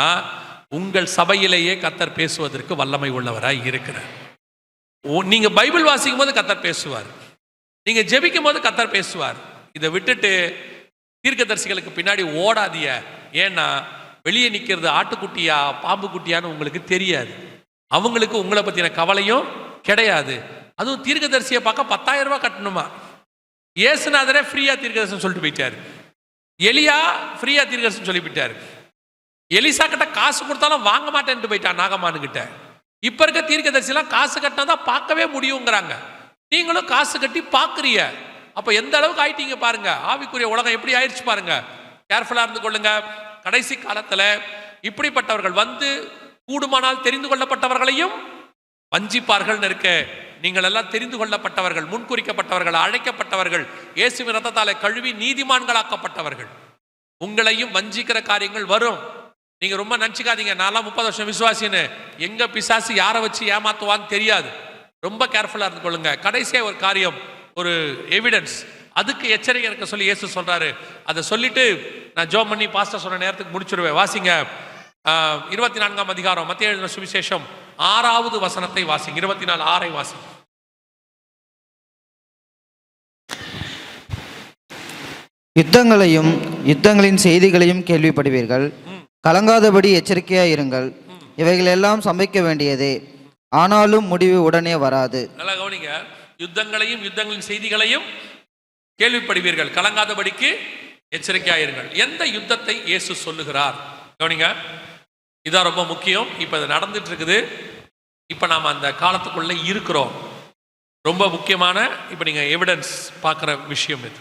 உங்கள் சபையிலேயே கர்த்தர் பேசுவதற்கு வல்லமை உள்ளவராய் இருக்கிறார். நீங்க பைபிள் வாசிக்கும் போது கர்த்தர் பேசுவார், நீங்க ஜெபிக்கும் போது கர்த்தர் பேசுவார். இதை விட்டுட்டு தீர்க்கதரிசிகளுக்கு பின்னாடி ஓடாதிய. ஏன்னா வெளியே நிற்கிறது ஆட்டுக்குட்டியா பாம்பு குட்டியான்னு உங்களுக்கு தெரியாது. அவங்களுக்கு உங்களை பத்தின கவலையும் கிடையாது. அதுவும் தீர்க்கதரிசியை பார்க்க 10,000 ரூபாய் கட்டணுமா? இயேசுநாதரே ஃப்ரீயா தீர்க்கதரிசனம் சொல்லிட்டு போயிட்டாரு. எலியா ஃப்ரீயா தீர்க்கதரிசனம் சொல்லி போயிட்டாரு. எலிசா கிட்ட காசு கொடுத்தாலும் வாங்க மாட்டேன்ட்டு போயிட்டான் நாகமானு கிட்ட. இப்ப இருக்க தீர்க்கதரிசிலாம் காசு கட்டினா தான் பார்க்கவே முடியுங்கிறாங்க. நீங்களும் காசு கட்டி பார்க்குறீங்க. அப்ப எந்த அளவுக்கு ஆயிட்டீங்க பாருங்க. ஆவிக்குரிய உலகம் எப்படி ஆயிடுச்சு பாருங்க. கேர்ஃபுல்லா இருந்து கொள்ளுங்க. கடைசி காலத்துல இப்படிப்பட்டவர்கள் வந்து கூடுமானால் தெரிந்து கொள்ளப்பட்டவர்களையும் வஞ்சிப்பார்கள் இருக்க. நீங்கள் எல்லாம் தெரிந்து கொள்ளப்பட்டவர்கள், முன்குறிக்கப்பட்டவர்கள், அழைக்கப்பட்டவர்கள், இயேசுவின் ரத்தத்தாலே கழுவி நீதிமான்களாக்கப்பட்டவர்கள். உங்களையும் வஞ்சிக்கிற காரியங்கள் வரும். நீங்க ரொம்ப நினைச்சுக்காதீங்க, நான்லாம் 30 வருஷம் விசுவாசின்னு. எங்க பிசாசு யாரை வச்சு ஏமாத்துவான்னு தெரியாது. ரொம்ப கேர்ஃபுல்லா இருந்து கொள்ளுங்க. கடைசியா ஒரு காரியம், ஒரு எவிடன்ஸ், அதுக்கு எச்சரிக்கை இருக்க சொல்லி இயேசு சொல்றாரு. அதை சொல்லிட்டு நான் ஜெபம் பண்ணி பாஸ்டர் சொன்ன நேரத்துக்கு முடிச்சிருவேன். வாசிங்க 24ஆம் அதிகாரம் மத்தேயு எழுதின சுவிசேஷம் 6வது வசனத்தை வாசிங்க. 24:6 வாசிங்க. யுத்தங்களையும் யுத்தங்களின் செய்திகளையும் கேள்விப்படுவீர்கள். கலங்காதபடி எச்சரிக்கையாய் இருங்கள். இவைகள் எல்லாம் சம்பவிக்க வேண்டியதே, ஆனாலும் முடிவு உடனே வராது. நல்லா கவனிங்க. யுத்தங்களையும் யுத்தங்களின் செய்திகளையும் கேள்விப்படுவீர்கள், கலங்காதபடிக்கு எச்சரிக்கையாயிருங்கள். எந்த யுத்தத்தை இயேசு சொல்லுகிறார்? கவனிங்க, இதான் ரொம்ப முக்கியம். இப்போ இது நடந்துட்டு இருக்குது. இப்போ நாம் அந்த காலத்துக்குள்ளே இருக்கிறோம். ரொம்ப முக்கியமான இப்போ நீங்கள் எவிடன்ஸ் பார்க்குற விஷயம் இது.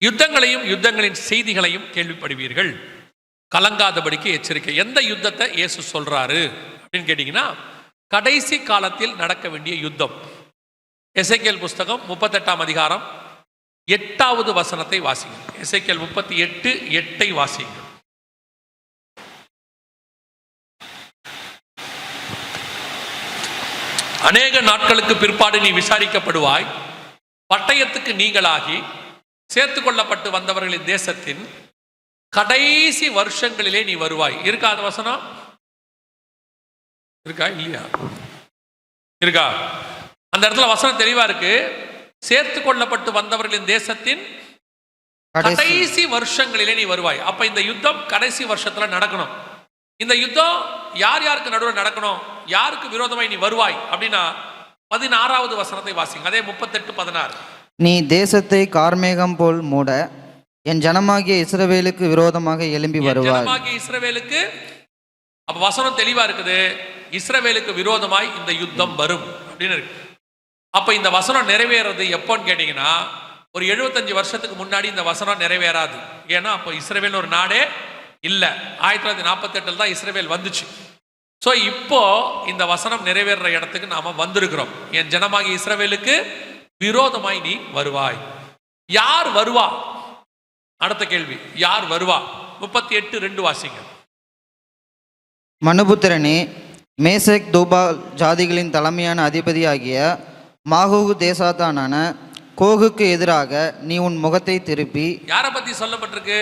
யுத்தங்களையும் யுத்தங்களின் செய்திகளையும் கேள்விப்படுவீர்கள், கலங்காதபடிக்கு எச்சரிக்கை. எந்த யுத்தத்தை இயேசு சொல்றாரு அப்படின்னு கேட்டிங்கன்னா, கடைசி காலத்தில் நடக்க வேண்டிய யுத்தம். எசேக்கியேல் புஸ்தகம் 38ஆம் அதிகாரம் 8வது வசனத்தை வாசிங்க. எசேக்கியேல் 38:8 வாசிங்க. அநேக நாட்களுக்கு பிற்பாடு நீ விசாரிக்கப்படுவாய், பட்டயத்துக்கு நீங்களாகி சேர்த்து கொள்ளப்பட்டு வந்தவர்களின் தேசத்தின் கடைசி வருஷங்களிலே நீ வருவாய். இருக்கா அந்த வசனம்? இருக்கா இல்லையா? இருக்கா? அந்த இடத்துல வசனம் தெளிவா இருக்கு. சேர்த்து கொள்ளப்பட்டு வந்தவர்களின் தேசத்தின் கடைசி வருஷங்களிலே நீ வருவாய். அப்ப இந்த யுத்தம் கடைசி வருஷத்துல நடக்கணும். இந்த யுத்தம் யார் யாருக்கு நடுவில் நடக்கணும்? யாருக்கு விரோதமாய் நீ வருவாய் அப்படின்னா 16வது வசனத்தை வாசிங்க. அதே 38:16. நீ தேசத்தை கார்மேகம் போல் மூட என் ஜனமாகிய இஸ்ரவேலுக்கு விரோதமாக எழும்பி வருவாய். ஜனமாகிய இஸ்ரவேலுக்கு, அப்ப வசனம் தெளிவா இருக்குது, இஸ்ரவேலுக்கு விரோதமாய் இந்த யுத்தம் வரும் அப்படின்னு இருக்கு. அப்ப இந்த வசனம் நிறைவேறது எப்போன்னு கேட்டீங்கன்னா, ஒரு 75 வருஷத்துக்கு முன்னாடி இந்த வசனம் நிறைவேறாது. ஏன்னா அப்போ இஸ்ரவேல் ஒரு நாடே இல்லை. 1948 தான் இஸ்ரவேல் வந்துச்சு. ஸோ இப்போ இந்த வசனம் நிறைவேற இடத்துக்கு நாம வந்திருக்கிறோம். என் ஜனமாகிய இஸ்ரவேலுக்கு விரோதமாய் நீ வருவாய். யார் வருவா? அடுத்த கேள்வி, யார் வருவா? 38:2 வாசிங்க. மனுபுத்திரனே, மேசேக் தூபால் ஜாதிகளின் தலைமையான அதிபதியாகிய மாகோகு தேசாத்தானான கோகுக்கு எதிராக நீ உன் முகத்தை திருப்பி. யாரை பத்தி சொல்லப்பட்டிருக்கு?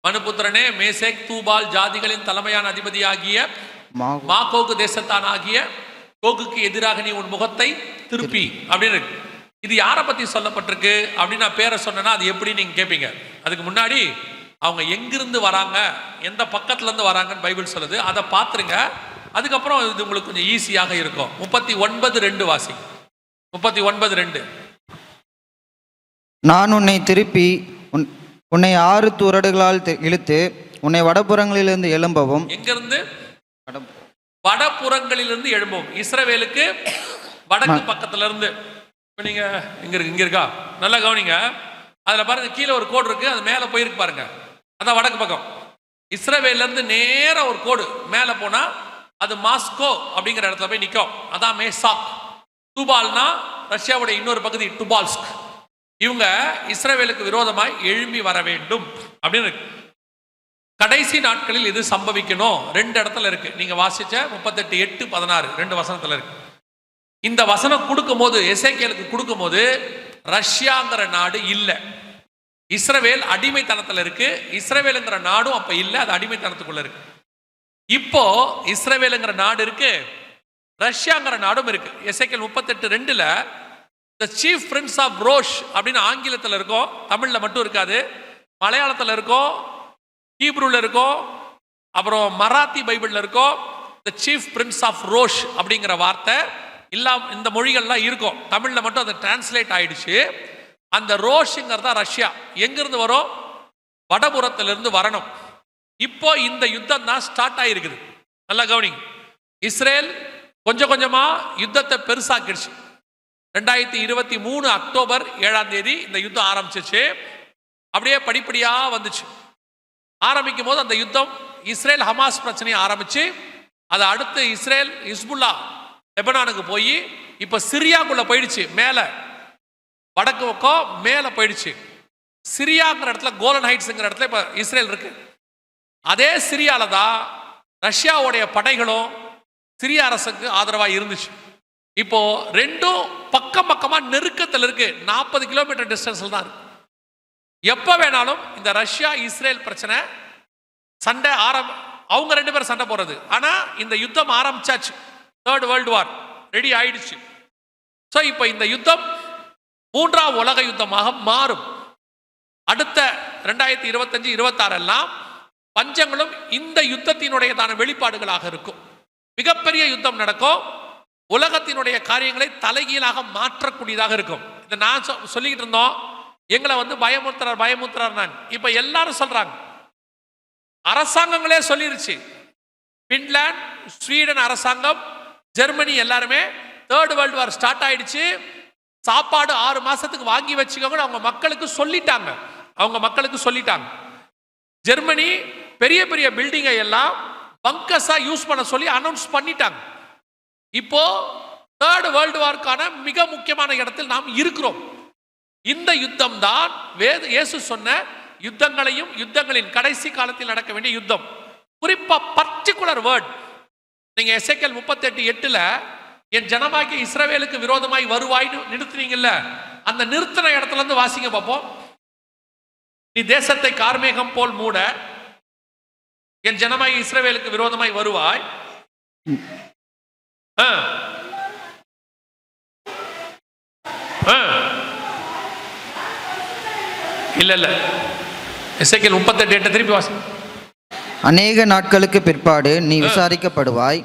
மனுபுத்திரனே, மேசேக் தூபால் ஜாதிகளின் தலைமையான அதிபதியாகிய மாகோகு தேசத்தானாகிய கோகுக்கு எதிராக நீ உன் முகத்தை திருப்பி அப்படின்னு இருக்கு. இது யாரை பத்தி சொல்லப்பட்டிருக்கு அப்படின்னு நான் பேரை சொன்னேன்னா அது எப்படி நீங்க கேட்பீங்க? அதுக்கு முன்னாடி அவங்க எங்கிருந்து வராங்க, எந்த பக்கத்துல இருந்து வராங்கன்னு பைபிள் சொல்லுது. அதை பார்த்துருங்க. அதுக்கப்புறம் இது உங்களுக்கு கொஞ்சம் ஈஸியாக இருக்கும். 39:2 வாசி. 39:2. நான் உன்னை திருப்பி உன்னை 6 துறடுகளால் இழுத்து உன்னை வடபுறங்களிலிருந்து எழும்பவும். எங்கிருந்து? வடபுறங்களிலிருந்து எழும்பவும். இஸ்ரவேலுக்கு வடக்கு பக்கத்துல இருந்து. இப்போ நீங்க இங்க இருக்கா? நல்லா கவனிங்க. அதுல பாருங்க, கீழே ஒரு கோடு இருக்கு, அது மேல போயிருக்கு பாருங்க, அதான் வடக்கு பக்கம். இஸ்ரவேல்ல இருந்து நேரா ஒரு கோடு மேல போனா அது மாஸ்கோ அப்படிங்கிற இடத்துல போய் நிற்கும். அதான் மேசாக். துபால்னா ரஷ்யாவுடைய இன்னொரு பகுதி டுபால்ஸ்க். இவங்க இஸ்ரவேலுக்கு விரோதமாய் எழும்பி வர வேண்டும் அப்படின்னு இருக்கு. கடைசி நாட்களில் இது சம்பவிக்கணும். 2 இடத்துல இருக்கு. நீங்க வாசிச்ச 38:8-16 2 வசனத்துல இருக்கு. இந்த வசனம் கொடுக்கும் போது, எசேக்கியேலுக்கு கொடுக்கும் போது, ரஷ்யாங்கிற நாடு இல்லை, இஸ்ரவேல் அடிமைத்தனத்துல இருக்கு. இஸ்ரவேலுங்கிற நாடும் அப்ப இல்லை, அது அடிமைத்தனத்துக்குள்ள இருக்கு. இப்போ இஸ்ரவேலுங்கிற நாடு இருக்கு, ரஷ்யாங்கிற நாடும் இருக்கு. எசேக்கியேல் 38:2 தி சீஃப் பிரின்ஸ் ஆஃப் ரோஷ் அப்படின்னு ஆங்கிலத்தில் இருக்கும், தமிழ்ல மட்டும் இருக்காது. மலையாளத்தில் இருக்கும், ஹீப்ரூல இருக்கும், அப்புறம் மராத்தி பைபிள்ல இருக்கும். தி சீஃப் பிரின்ஸ் ஆஃப் ரோஷ் அப்படிங்கிற வார்த்தை இந்த மொழிகள்லாம் இருக்கும். தமிழ்ல மட்டும் அது டிரான்ஸ்லேட் ஆயிடுச்சு. அந்த ரோஷுங்கிறதா ரஷ்யா. எங்கிருந்து வரும்? வடபுறத்திலிருந்து வரணும். இப்போ இந்த யுத்தம் தான் ஸ்டார்ட் ஆயிருக்குது. நல்லா கவனிங்க. இஸ்ரேல் கொஞ்சம் கொஞ்சமா யுத்தத்தை பெருசாக்கிடுச்சு. 2023 அக்டோபர் 7ஆம் தேதி இந்த யுத்தம் ஆரம்பிச்சிச்சு. அப்படியே படிப்படியா வந்துச்சு. ஆரம்பிக்கும் போது அந்த யுத்தம் இஸ்ரேல் ஹமாஸ் பிரச்சனையை ஆரம்பிச்சு, அதை அடுத்து இஸ்ரேல் ஹிஸ்புல்லா லெபனானுக்கு போய் இப்ப சிரியாக்குள்ள போயிடுச்சு. மேல வடக்கு பக்கம் மேல போயிடுச்சு. சிரியாங்கிற இடத்துல, கோலன் ஹைட்ஸ்ங்கிற இடத்துல இப்ப இஸ்ரேல் இருக்கு. அதே சிரியால தான் ரஷ்யாவுடைய படைகளும் சிரியா அரசுக்கு ஆதரவாக இருந்துச்சு. இப்போ ரெண்டும் பக்கம் பக்கமா நெருக்கத்தில் இருக்கு. 40 கிலோமீட்டர் டிஸ்டன்ஸ்ல தான் இருக்கு. எப்ப வேணாலும் இந்த ரஷ்யா இஸ்ரேல் பிரச்சனை சண்டை அவங்க 2 பேரும் சண்டை போறது. ஆனா இந்த யுத்தம் ஆரம்பிச்சாச்சு. 3rd வேர்ல்டு வார் ரெடி ஆயிடுச்சு. ஸோ இப்போ இந்த யுத்தம் 3ஆம் உலக யுத்தமாக மாறும். அடுத்த 2025-26 எல்லாம் பஞ்சங்களும் இந்த யுத்தத்தினுடைய தான வெளிப்பாடுகளாக இருக்கும். மிகப்பெரிய யுத்தம் நடக்கும். உலகத்தினுடைய காரியங்களை தலைகீழாக மாற்றக்கூடியதாக இருக்கும். இதை நான் சொல்லிக்கிட்டு இருந்தோம், எங்களை பயமுறுத்துறார். நான் இப்ப எல்லாரும் சொல்றாங்க, அரசாங்கங்களே சொல்லிருச்சு. பின்லாந்து, ஸ்வீடன் அரசாங்கம், ஜெர்மனி எல்லாருமே தேர்ட் வேர்ல்டு வார் ஸ்டார்ட் ஆயிடுச்சு, சாப்பாடு 6 மாசத்துக்கு வாங்கி வச்சுக்கோங்க அவங்க மக்களுக்கு சொல்லிட்டாங்க. ஜெர்மனி பெரிய பெரிய பில்டிங்கை எல்லாம் பங்கர்ஸா யூஸ் பண்ண சொல்லி அனௌன்ஸ் பண்ணிட்டாங்க. இப்போ தேர்ட் வேர்ல்டு வார்க்கான மிக முக்கியமான இடத்தில் நாம் இருக்கிறோம். இந்த யுத்தம் தான் இயேசு சொன்ன யுத்தங்களையும் யுத்தங்களின் கடைசி காலத்தில் நடக்க வேண்டிய யுத்தம். குறிப்பா பர்டிகுலர் வேர்ட் நீங்க எசேக்கியேல் 38:8 என் ஜனமாகிய இஸ்ரவேலுக்கு விரோதமாய் வருவாய்னு நிறுத்துனீங்கல்ல, அந்த நிறுத்தின இடத்துல இருந்து வாசிங்க பார்ப்போம். நீ தேசத்தை கார்மேகம் போல் மூட என் ஜனமாகிய இஸ்ரவேலுக்கு விரோதமாய் வருவாய். இல்ல எசேக்கியேல் 38:8 திருப்பி வாசிங்க. அநேக நாட்களுக்கு பிற்பாடு நீ விசாரிக்கப்படுவாய்,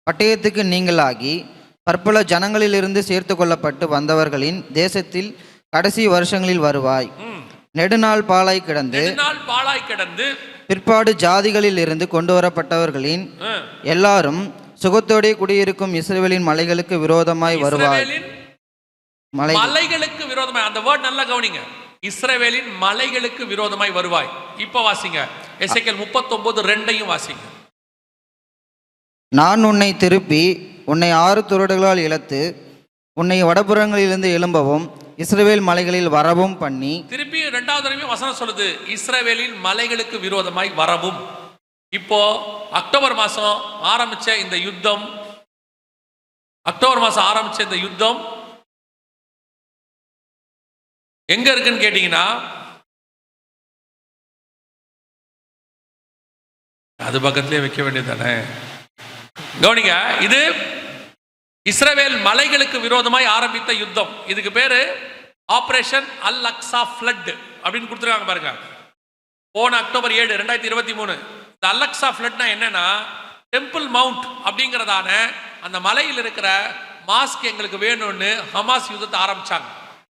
பட்டயத்துக்கு நீங்களாகி பற்பல ஜனங்களிலிருந்து சேர்த்து கொள்ளப்பட்டு வந்தவர்களின் தேசத்தில் கடைசி வருஷங்களில் வருவாய். நெடுநாள் பாழாய் கிடந்து பிற்பாடு ஜாதிகளில் இருந்து கொண்டு வரப்பட்டவர்களின் எல்லாரும் சுகத்தோடே குடியிருக்கும் இஸ்ரவேலின் மலைகளுக்கு விரோதமாய் வருவாய். மலைகளுக்கு விரோதமாய், அந்த வேர்ட் நல்லா கவனிங்க, இஸ்ரவேலின் மலைகளுக்கு விரோதமாய் வருவாய். இப்ப வாசிங்க எசேக்கியேல் 39:2 வாசிங்க. நான் உன்னை திருப்பி உன்னை 6 துறடுகளால் இழுத்து உன்னை வடபுறங்களிலிருந்து எழும்பவும் இஸ்ரவேல் மலைகளில் வரவும் பண்ணி. திருப்பி 2வது தடவை வசனம் சொல்லுது, இஸ்ரவேலின் மலைகளுக்கு விரோதமாய் வரவும். இப்போ அக்டோபர் மாசம் ஆரம்பிச்ச இந்த யுத்தம் எங்க இருக்குன்னு கேட்டீங்கன்னா, அது பக்கத்திலே வைக்க வேண்டியதானே. கவனிங்க, இது இஸ்ரவேல் மலைகளுக்கு விரோதமாய் ஆரம்பித்த யுத்தம். இதுக்கு பேரு ஆபரேஷன் அல் அக்ஸா ஃப்ளட் அப்படின்னு கொடுத்துருக்காங்க பாருங்க. போன அக்டோபர் 7, 2023 இந்த அல் அக்ஸா ஃப்ளட்னா என்னன்னா, டெம்பிள் மவுண்ட் அப்படிங்கிறதான அந்த மலையில் இருக்கிற மாஸ்க் எங்களுக்கு வேணும்னு ஹமாஸ் யுத்தத்தை ஆரம்பிச்சாங்க.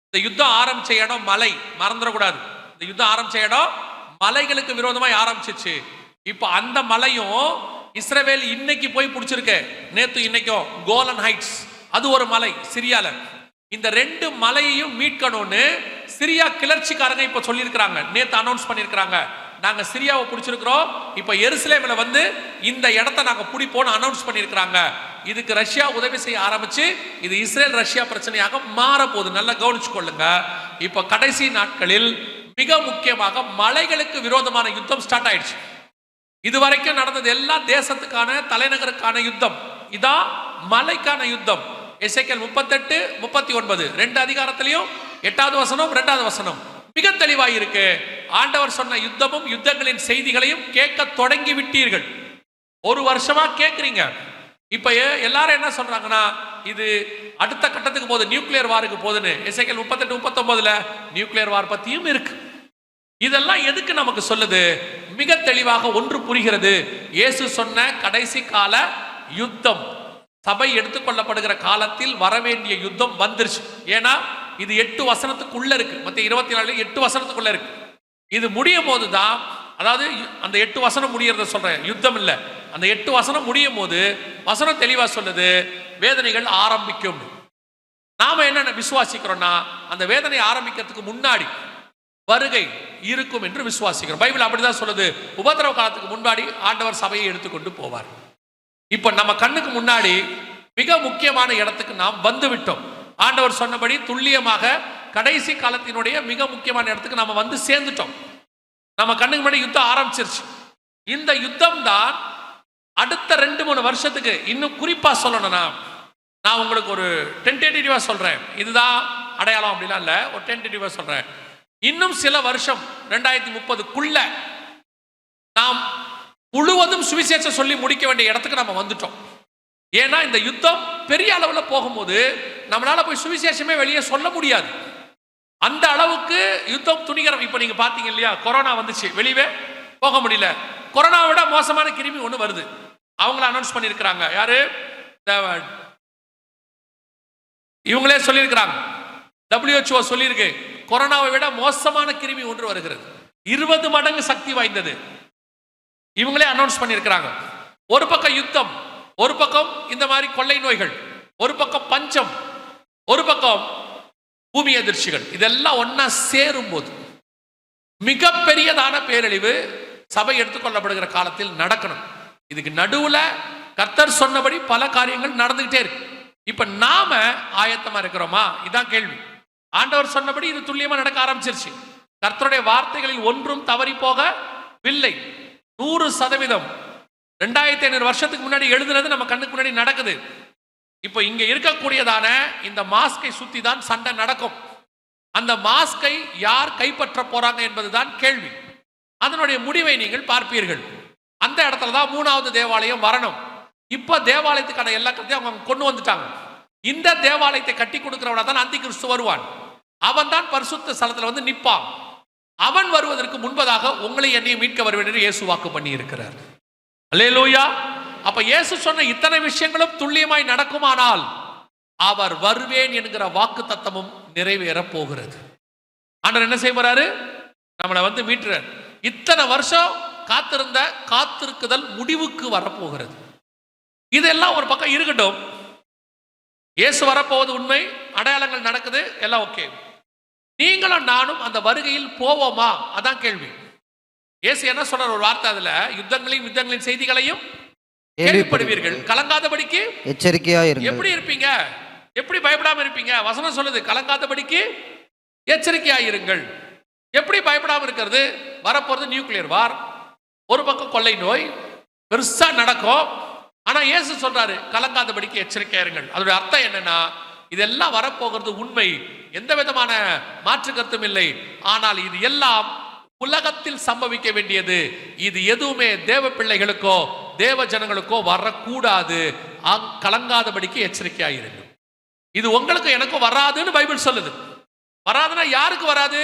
இந்த யுத்தம் ஆரம்பிச்ச இடம் மலை, மறந்துடக்கூடாது. இந்த யுத்தம் ஆரம்பிச்ச இடம் மலைகளுக்கு விரோதமாய் ஆரம்பிச்சிச்சு. இப்போ அந்த மலையும் இஸ்ரவேல் இன்னைக்கு போய் பிடிச்சிருக்கு, நேத்து இன்னைக்கும் கோலன் ஹைட்ஸ், அது ஒரு மலை சிரியால. இந்த 2 மலையையும் மீட்கணும்னு சிரியா கிளர்ச்சிக்காரங்க இப்ப சொல்லியிருக்கிறாங்க, நேத்து அனௌன்ஸ் பண்ணியிருக்கிறாங்க, நாங்க சிரியாவை பிடிச்சிருக்கிறோம், இப்ப எருசலேமில் வந்து இந்த இடத்தை நாங்க பிடிப்போம்னு அனௌன்ஸ் பண்ணியிருக்கிறாங்க. இதுக்கு ரஷ்யா உதவி செய்ய ஆரம்பிச்சு இது இஸ்ரேல் ரஷ்யா பிரச்சனையாக மாற போகுது. நல்லா கவனிச்சு கொள்ளுங்க. இப்ப கடைசி நாட்களில் மிக முக்கியமாக மலைகளுக்கு விரோதமான யுத்தம் ஸ்டார்ட் ஆயிடுச்சு. இதுவரைக்கும் நடந்தது எல்லாம் தேசத்துக்கான தலைநகருக்கான யுத்தம், இதான் மலைக்கான யுத்தம். எசேக்கியேல் 38:39 2 அதிகாரத்திலையும் 8வது வசனம் 2வது வசனம் மிக தெளிவாய் இருக்கு. ஆண்டவர் சொன்ன யுத்தமும் யுத்தங்களின் செய்திகளையும் கேட்க தொடங்கி விட்டீர்கள். 1 வருஷமா கேட்குறீங்க. இப்ப எல்லாரும் என்ன சொல்றாங்கன்னா, இது அடுத்த கட்டத்துக்கு போகுது, நியூக்ளியர் வாருக்கு போகுதுன்னு. எசேக்கியேல் 38:39 நியூக்ளியர் வார் பத்தியும் இருக்கு. இதெல்லாம் எதுக்கு நமக்கு சொல்லுது? மிக தெளிவாக ஒன்று புரிகிறது. இயேசு சொன்ன கடைசி கால யுத்தம், சபை எடுத்துக்கொள்ளப்படுகிற காலத்தில் வரவேண்டிய யுத்தம் வந்துருச்சு. ஏன்னா இது 8 வசனத்துக்குள்ள இருக்கு. மத்திய 24 8 வசனத்துக்குள்ள இருக்கு. இது முடியும் போதுதான், அதாவது அந்த 8 வசனம் முடியறத சொல்றேன், யுத்தம் இல்ல. அந்த 8 வசனம் முடியும் போது வசனம் தெளிவா சொல்லுது, வேதனைகள் ஆரம்பிக்கும். நாம என்ன விசுவாசிக்கிறோம்னா, அந்த வேதனை ஆரம்பிக்கிறதுக்கு முன்னாடி வருகை இருக்கும் என்று விசுவாசிக்கிறோம். பைபிள் அப்படிதான் சொல்லுது. உபத்திரவ காலத்துக்கு முன்னாடி ஆண்டவர் சபையை எடுத்துக்கொண்டு போவார். இப்ப நம்ம கண்ணுக்கு முன்னாடி மிக முக்கியமான இடத்துக்கு நாம் வந்து விட்டோம். ஆண்டவர் சொன்னபடி துல்லியமாக கடைசி காலத்தினுடைய மிக முக்கியமான இடத்துக்கு நாம வந்து சேர்ந்துட்டோம். நம்ம கண்ணுக்கு முன்னாடி யுத்தம் ஆரம்பிச்சிருச்சு. இந்த யுத்தம் தான் அடுத்த 2-3 வருஷத்துக்கு, இன்னும் குறிப்பா சொல்லணும்னா, நான் உங்களுக்கு ஒரு டென்டேட்டிவா சொல்றேன், இதுதான் அடையாளம் அப்படிலாம் இல்ல, ஒரு டென்டேட்டிவா சொல்றேன். இன்னும் சில வருஷம் 2030க்குள்ள நாம் முழுவதும் சுவிசேஷம் சொல்லி முடிக்க வேண்டிய இடத்துக்கு நம்ம வந்துட்டோம். ஏன்னா இந்த யுத்தம் பெரிய அளவில் போகும்போது நம்மளால போய் சுவிசேஷமே வெளியே சொல்ல முடியாது. அந்த அளவுக்கு யுத்தம் துணிகரம். இப்ப நீங்க பாத்தீங்க இல்லையா, கொரோனா வந்துச்சு, வெளியே போக முடியல. கொரோனா விட மோசமான கிருமி ஒண்ணு வருது, அவங்கள அனௌன்ஸ் பண்ணியிருக்கிறாங்க. யாரு? இவங்களே சொல்லியிருக்கிறாங்க. WHO சொல்லியிருக்கு, கொரோனாவை விட மோசமான கிருமி ஒன்று வருகிறது, 20 மடங்கு சக்தி வாய்ந்தது. இவங்களே அனௌன்ஸ் பண்ணியிருக்கிறாங்க. ஒரு பக்கம் யுத்தம், ஒரு பக்கம் இந்த மாதிரி கொள்ளை நோய்கள், ஒரு பக்கம் பஞ்சம், ஒரு பக்கம் பூமி அதிர்ச்சிகள். இதெல்லாம் ஒன்னா சேரும் போது மிகப்பெரியதான பேரழிவு சபை எடுத்துக்கொள்ளப்படுகிற காலத்தில் நடக்கணும். இதுக்கு நடுவுல கர்த்தர் சொன்னபடி பல காரியங்கள் நடந்துகிட்டே இருக்கு. இப்ப நாம ஆயத்தமா இருக்கிறோமா? இதான் கேள்வி. ஆண்டவர் சொன்னபடி இது துல்லியமா நடக்க ஆரம்பிச்சிருச்சு. கர்த்தருடைய வார்த்தைகளில் ஒன்றும் தவறி போகவில்லை. 100%. 2500 வருஷத்துக்கு முன்னாடி எழுதுனது நம்ம கண்ணுக்கு முன்னாடி நடக்குது. இப்போ இங்க இருக்கக்கூடியதான இந்த மாஸ்கை சுத்தி தான் சண்டை நடக்கும். அந்த மாஸ்கை யார் கைப்பற்ற போறாங்க என்பதுதான் கேள்வி. அதனுடைய முடிவை நீங்கள் பார்ப்பீர்கள். அந்த இடத்துல தான் 3வது தேவாலயம் வரணும். இப்ப தேவாலயத்துக்கான எல்லா கருத்தையும் அவங்க கொண்டு வந்துட்டாங்க. இந்த தேவாலயத்தை கட்டி கொடுக்கிறவனா தான் அந்தி கிறிஸ்து வருவான். அவன் தான் பரிசுத்த ஸ்தலத்துல வந்து நிற்பான். அவன் வருவதற்கு முன்பதாக உங்களை என்னையும் மீட்க வருவேன் என்று இயேசு வாக்கு பண்ணி இருக்கிறார். அல்லேலூயா. அப்ப இயேசு சொன்ன இத்தனை விஷயங்களும் துல்லியமாய் நடக்குமானால் அவர் வருவேன் என்கிற வாக்கு தத்தமும் நிறைவேற போகிறது. ஆண்டவர் என்ன செய்ய போறாரு? நம்மளை வந்து மீட்டுறார். இத்தனை வருஷம் காத்திருந்த காத்திருக்குதல் முடிவுக்கு வரப்போகிறது. இதெல்லாம் ஒரு பக்கம் இருக்கட்டும். இயேசு வரப்போவது உண்மை, அடையாளங்கள் நடக்குது, எல்லாம் ஓகே. நீங்களும் நானும் அந்த வருகையில் போவோமா? அதான் கேள்வி. இயேசு என்ன சொல்ற ஒரு வார்த்தை, அதுல யுத்தங்களின் செய்திகளையும் கேள்விப்படுவீர்கள், கலங்காதபடிக்கு எச்சரிக்கையா இருங்கள். எப்படி இருப்பீங்க? எப்படி பயப்படாம இருப்பீங்க? வசனம் சொல்லுது, கலங்காதபடிக்கு எச்சரிக்கையா இருங்கள். எப்படி பயப்படாம இருக்கிறது? வரப்போறது நியூக்ளியர் வார், ஒரு பக்கம் கொள்ளை நோய் பெருசா நடக்கும். ஆனா இயேசு சொல்றாரு, கலங்காதபடிக்கு எச்சரிக்கையா இருங்கள். அதோட அர்த்தம் என்னன்னா, இதெல்லாம் வரப்போகிறது உண்மை, எந்த விதமான மாற்று கருத்தும் இல்லை. ஆனால் இது எல்லாம் உலகத்தில் சம்பவிக்க வேண்டியது. இது எதுவுமே தேவ பிள்ளைகளுக்கோ தேவ ஜனங்களுக்கோ வரக்கூடாது. கலங்காதபடிக்கு எச்சரிக்கையாயிருங்க. இது உங்களுக்கு எனக்கும் வராதுன்னு பைபிள் சொல்லுது. வராதுன்னா யாருக்கு வராது?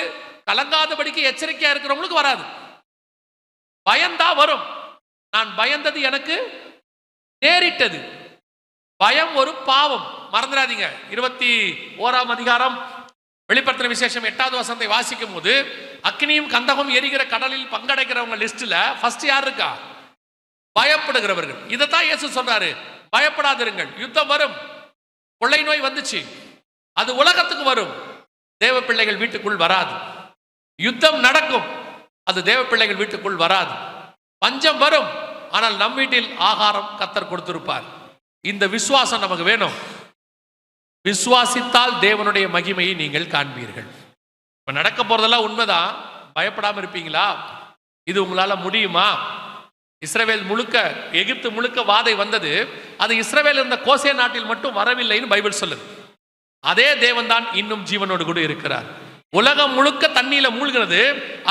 கலங்காதபடிக்கு எச்சரிக்கையா இருக்கிறவங்களுக்கு வராது. பயந்தா வரும். நான் பயந்தது எனக்கு நேரிட்டது. பயம் ஒரு பாவம், மறந்துடாதீங்க. 21ஆம் அதிகாரம் வெளிப்படுத்தின விசேஷம் 8வது வசனத்தை வாசிக்கும் போது, அக்னியும் கந்தகம் எரிகிற கடலில் பங்கடைக்கிறவங்க லிஸ்ட்ல ஃபர்ஸ்ட் யார் இருக்கா? பயப்படுகிறவர்கள். இதைத்தான் இயேசு சொல்றாரு, பயப்படாதிருங்கள். யுத்தம் வரும், கொள்ளை நோய் வந்துச்சு, அது உலகத்துக்கு வரும், தேவ பிள்ளைகள் வீட்டுக்குள் வராது. யுத்தம் நடக்கும், அது தேவ பிள்ளைகள் வீட்டுக்குள் வராது. பஞ்சம் வரும், ஆனால் நம் வீட்டில் ஆகாரம் கர்த்தர் கொடுத்திருப்பார். இந்த விசுவாசம் நமக்கு வேணும். விசுவாசித்தால் தேவனுடைய மகிமையை நீங்கள் காண்பீர்கள். இப்ப நடக்க போறதெல்லாம் உண்மைதான். பயப்படாம இருப்பீங்களா? இது உங்களால முடியுமா? இஸ்ரவேல் முழுக்க, எகிப்து முழுக்க வாதை வந்தது. அது இஸ்ரவேல் இருந்த கோசே நாட்டில் மட்டும் வரவில்லைன்னு பைபிள் சொல்லுது. அதே தேவன் தான் இன்னும் ஜீவனோடு கூட இருக்கிறார். உலகம் முழுக்க தண்ணீல மூழ்கிறது,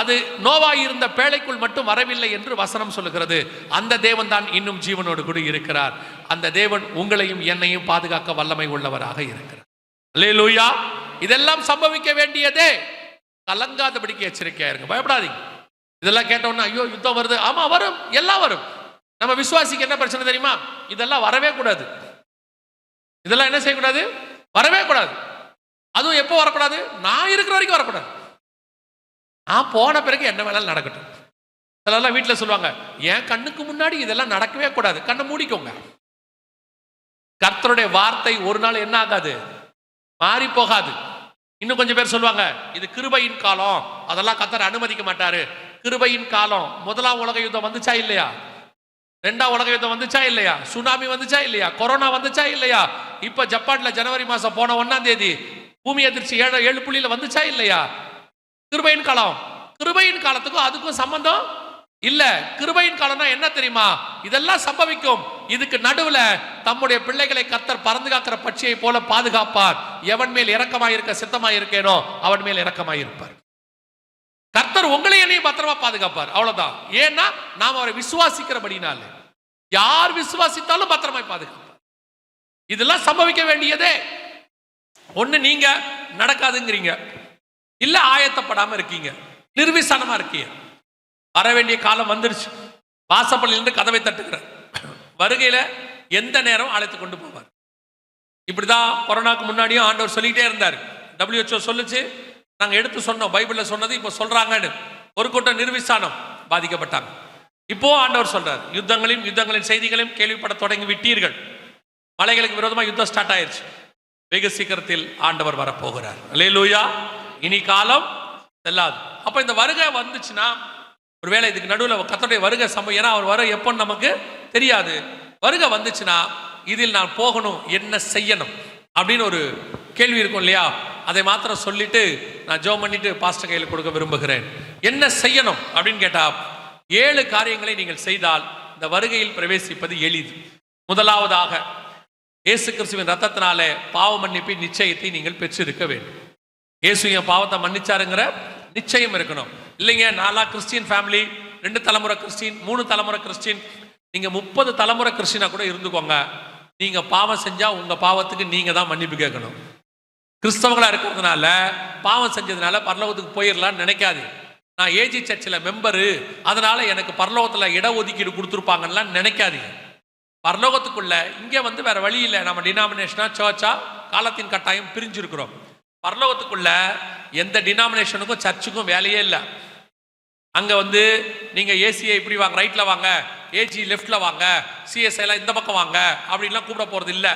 அது நோவாய் இருந்த பேழைக்குள் மட்டும் வரவில்லை என்று வசனம் சொல்லுகிறது. அந்த தேவன் தான் இன்னும் ஜீவனோடு கூட இருக்கிறார். அந்த தேவன் உங்களையும் என்னையும் பாதுகாக்க வல்லமை உள்ளவராக இருக்கிறார். அல்லேலூயா. இதெல்லாம் சம்பவிக்க வேண்டியதே. கலங்காதபடிக்கு எச்சரிக்கையா இருங்க, பயப்படாதீங்க. இதெல்லாம் கேட்டோம்னா ஐயோ யுத்தம் வருது. ஆமா வரும், எல்லாம் வரும். நம்ம விசுவாசிக்கு என்ன பிரச்சனை தெரியுமா? இதெல்லாம் வரவே கூடாது. இதெல்லாம் என்ன செய்யக்கூடாது? வரவே கூடாது. அதுவும் எப்போ வரக்கூடாது? நான் இருக்கிற வரைக்கும் வரக்கூடாது. நான் போன பிறகு என்ன வேணாலும் நடக்கட்டும். சிலர்லாம் வீட்டில் சொல்லுவாங்க, என் கண்ணுக்கு முன்னாடி இதெல்லாம் நடக்கவே கூடாது. கண்ணை மூடிக்கோங்க. கர்த்தருடைய வார்த்தை ஒரு நாள் என்ன ஆகாது? மாறி போகாது. இன்னும் கொஞ்சம் பேர் சொல்லுவாங்க, இது கிருபையின் காலம், அதெல்லாம் கர்த்தர் அனுமதிக்க மாட்டாரு. கிருபையின் காலம். 1ஆம் உலக யுத்தம் வந்துச்சா இல்லையா? 2ஆம் உலக யுத்தம் வந்துச்சா இல்லையா? சுனாமி வந்துச்சா இல்லையா? கொரோனா வந்துச்சா இல்லையா? இப்ப ஜப்பான்ல ஜனவரி மாசம் போன 1ஆம் தேதி பூமி அதிர்ச்சி 7 புள்ளியில வந்துச்சா இல்லையா? கிருபையின் காலம். கிருபையின் காலத்துக்கும் அதுக்கும் சம்பந்தம் இல்ல. கிருபையின் காலம்னா என்ன தெரியுமா? இதெல்லாம் சம்பவிக்கும். இதுக்கு நடுவுல தம்முடைய பிள்ளைகளை கர்த்தர் பறந்து காக்கிற பட்சியை போல பாதுகாப்பார். எவன் மேல் இரக்கமாயிருக்க சித்தமாயிருக்கேனோ அவன் மேல் இரக்கமாயிருப்பார். கர்த்தர் உங்களை என்னையும் பத்திரமா பாதுகாப்பார். அவ்வளவுதான். ஏன்னா நாம் அவரை விசுவாசிக்கிறபடினால. யார் விசுவாசித்தாலும் பத்திரமாய் பாதுகாப்பார். இதெல்லாம் சம்பவிக்க வேண்டியதே. ஒண்ணு நீங்க நடக்காதுங்கிறீங்க, இல்ல ஆயத்தப்படாம இருக்கீங்க, நிர்விசானமா இருக்கீங்க. வர வேண்டிய காலம் வந்துருச்சு. வாசப்பள்ளியிலிருந்து கதவை தட்டுகிற வருகையில எந்த நேரம் அழைத்து கொண்டு போவார். இப்படிதான் கொரோனாக்கு முன்னாடியும் ஆண்டவர் சொல்லிக்கிட்டே இருந்தார். WHO சொல்லுச்சு, நாங்க எடுத்து சொன்னோம், பைபிள்ல சொன்னது இப்போ சொல்றாங்கன்னு. ஒரு கூட்டம் நிர்விசானம் பாதிக்கப்பட்டாங்க. இப்போ ஆண்டவர் சொல்றார், யுத்தங்களின் செய்திகளையும் கேள்விப்பட தொடங்கி விட்டீர்கள். மலைகளுக்கு விரோதமா யுத்தம் ஸ்டார்ட் ஆயிருச்சு. வெகு சீக்கிரத்தில் ஆண்டவர் வரப்போகிறார். அல்லேலூயா. இனி காலம் செல்லாது. அப்ப இந்த வருகை வந்துச்சுன்னா, ஒருவேளை இதுக்கு நடுவில் கர்த்தருடைய வருகை சம்பவம், ஏன்னா அவர் வர எப்போன்னு நமக்கு தெரியாது. வருகை வந்துச்சுன்னா இதில் நான் போகணும், என்ன செய்யணும் அப்படின்னு ஒரு கேள்வி இருக்கும் இல்லையா? அதை மாத்திரம் சொல்லிட்டு நான் ஜெபம் பண்ணிட்டு பாஸ்டர் கையில் கொடுக்க விரும்புகிறேன். என்ன செய்யணும் அப்படின்னு கேட்டா, 7 காரியங்களை நீங்கள் செய்தால் இந்த வருகையில் பிரவேசிப்பது எளிது. முதலாவதாக, இயேசு கிறிஸ்துவின் ரத்தத்தினாலே பாவ மன்னிப்பின் நிச்சயத்தை நீங்கள் பெற்றிருக்க வேண்டும். இயேசு என் பாவத்தை மன்னிச்சாருங்கிற நிச்சயம் இருக்கணும். இல்லைங்க, நாலா கிறிஸ்டியன் ஃபேமிலி, 2 தலைமுறை கிறிஸ்டின், 3 தலைமுறை கிறிஸ்டின், நீங்க 30 தலைமுறை கிறிஸ்டினா கூட இருந்துக்கோங்க, நீங்க பாவம் செஞ்சா உங்க பாவத்துக்கு நீங்க தான் மன்னிப்பு கேட்கணும். கிறிஸ்தவங்களா இருக்கிறதுனால பாவம் செஞ்சதுனால பரலோகத்துக்கு போயிடலான்னு நினைக்காது. நான் ஏஜி சர்ச்சில் மெம்பரு, அதனால எனக்கு பரலோகத்தில் இடஒதுக்கீடு கொடுத்துருப்பாங்கலாம் நினைக்காதீங்க. பரலோகத்துக்குள்ள இங்கே வந்து வேற வழி இல்லை. நம்ம டினாமினேஷனா சர்ச்சா காலத்தின் கட்டாயம் பிரிஞ்சிருக்கிறோம். பரலோகத்துக்குள்ள எந்த டினாமினேஷனுக்கும் சர்ச்சுக்கும் வேலையே இல்லை. அங்க வந்து நீங்க ஏசியை இப்படி வாங்க, ரைட்ல வாங்க, ஏஜி லெஃப்ட்ல வாங்க, சிஎஸ்ஐ எல்லாம் இந்த பக்கம் வாங்க அப்படின்லாம் கூப்பிட போறது இல்லை.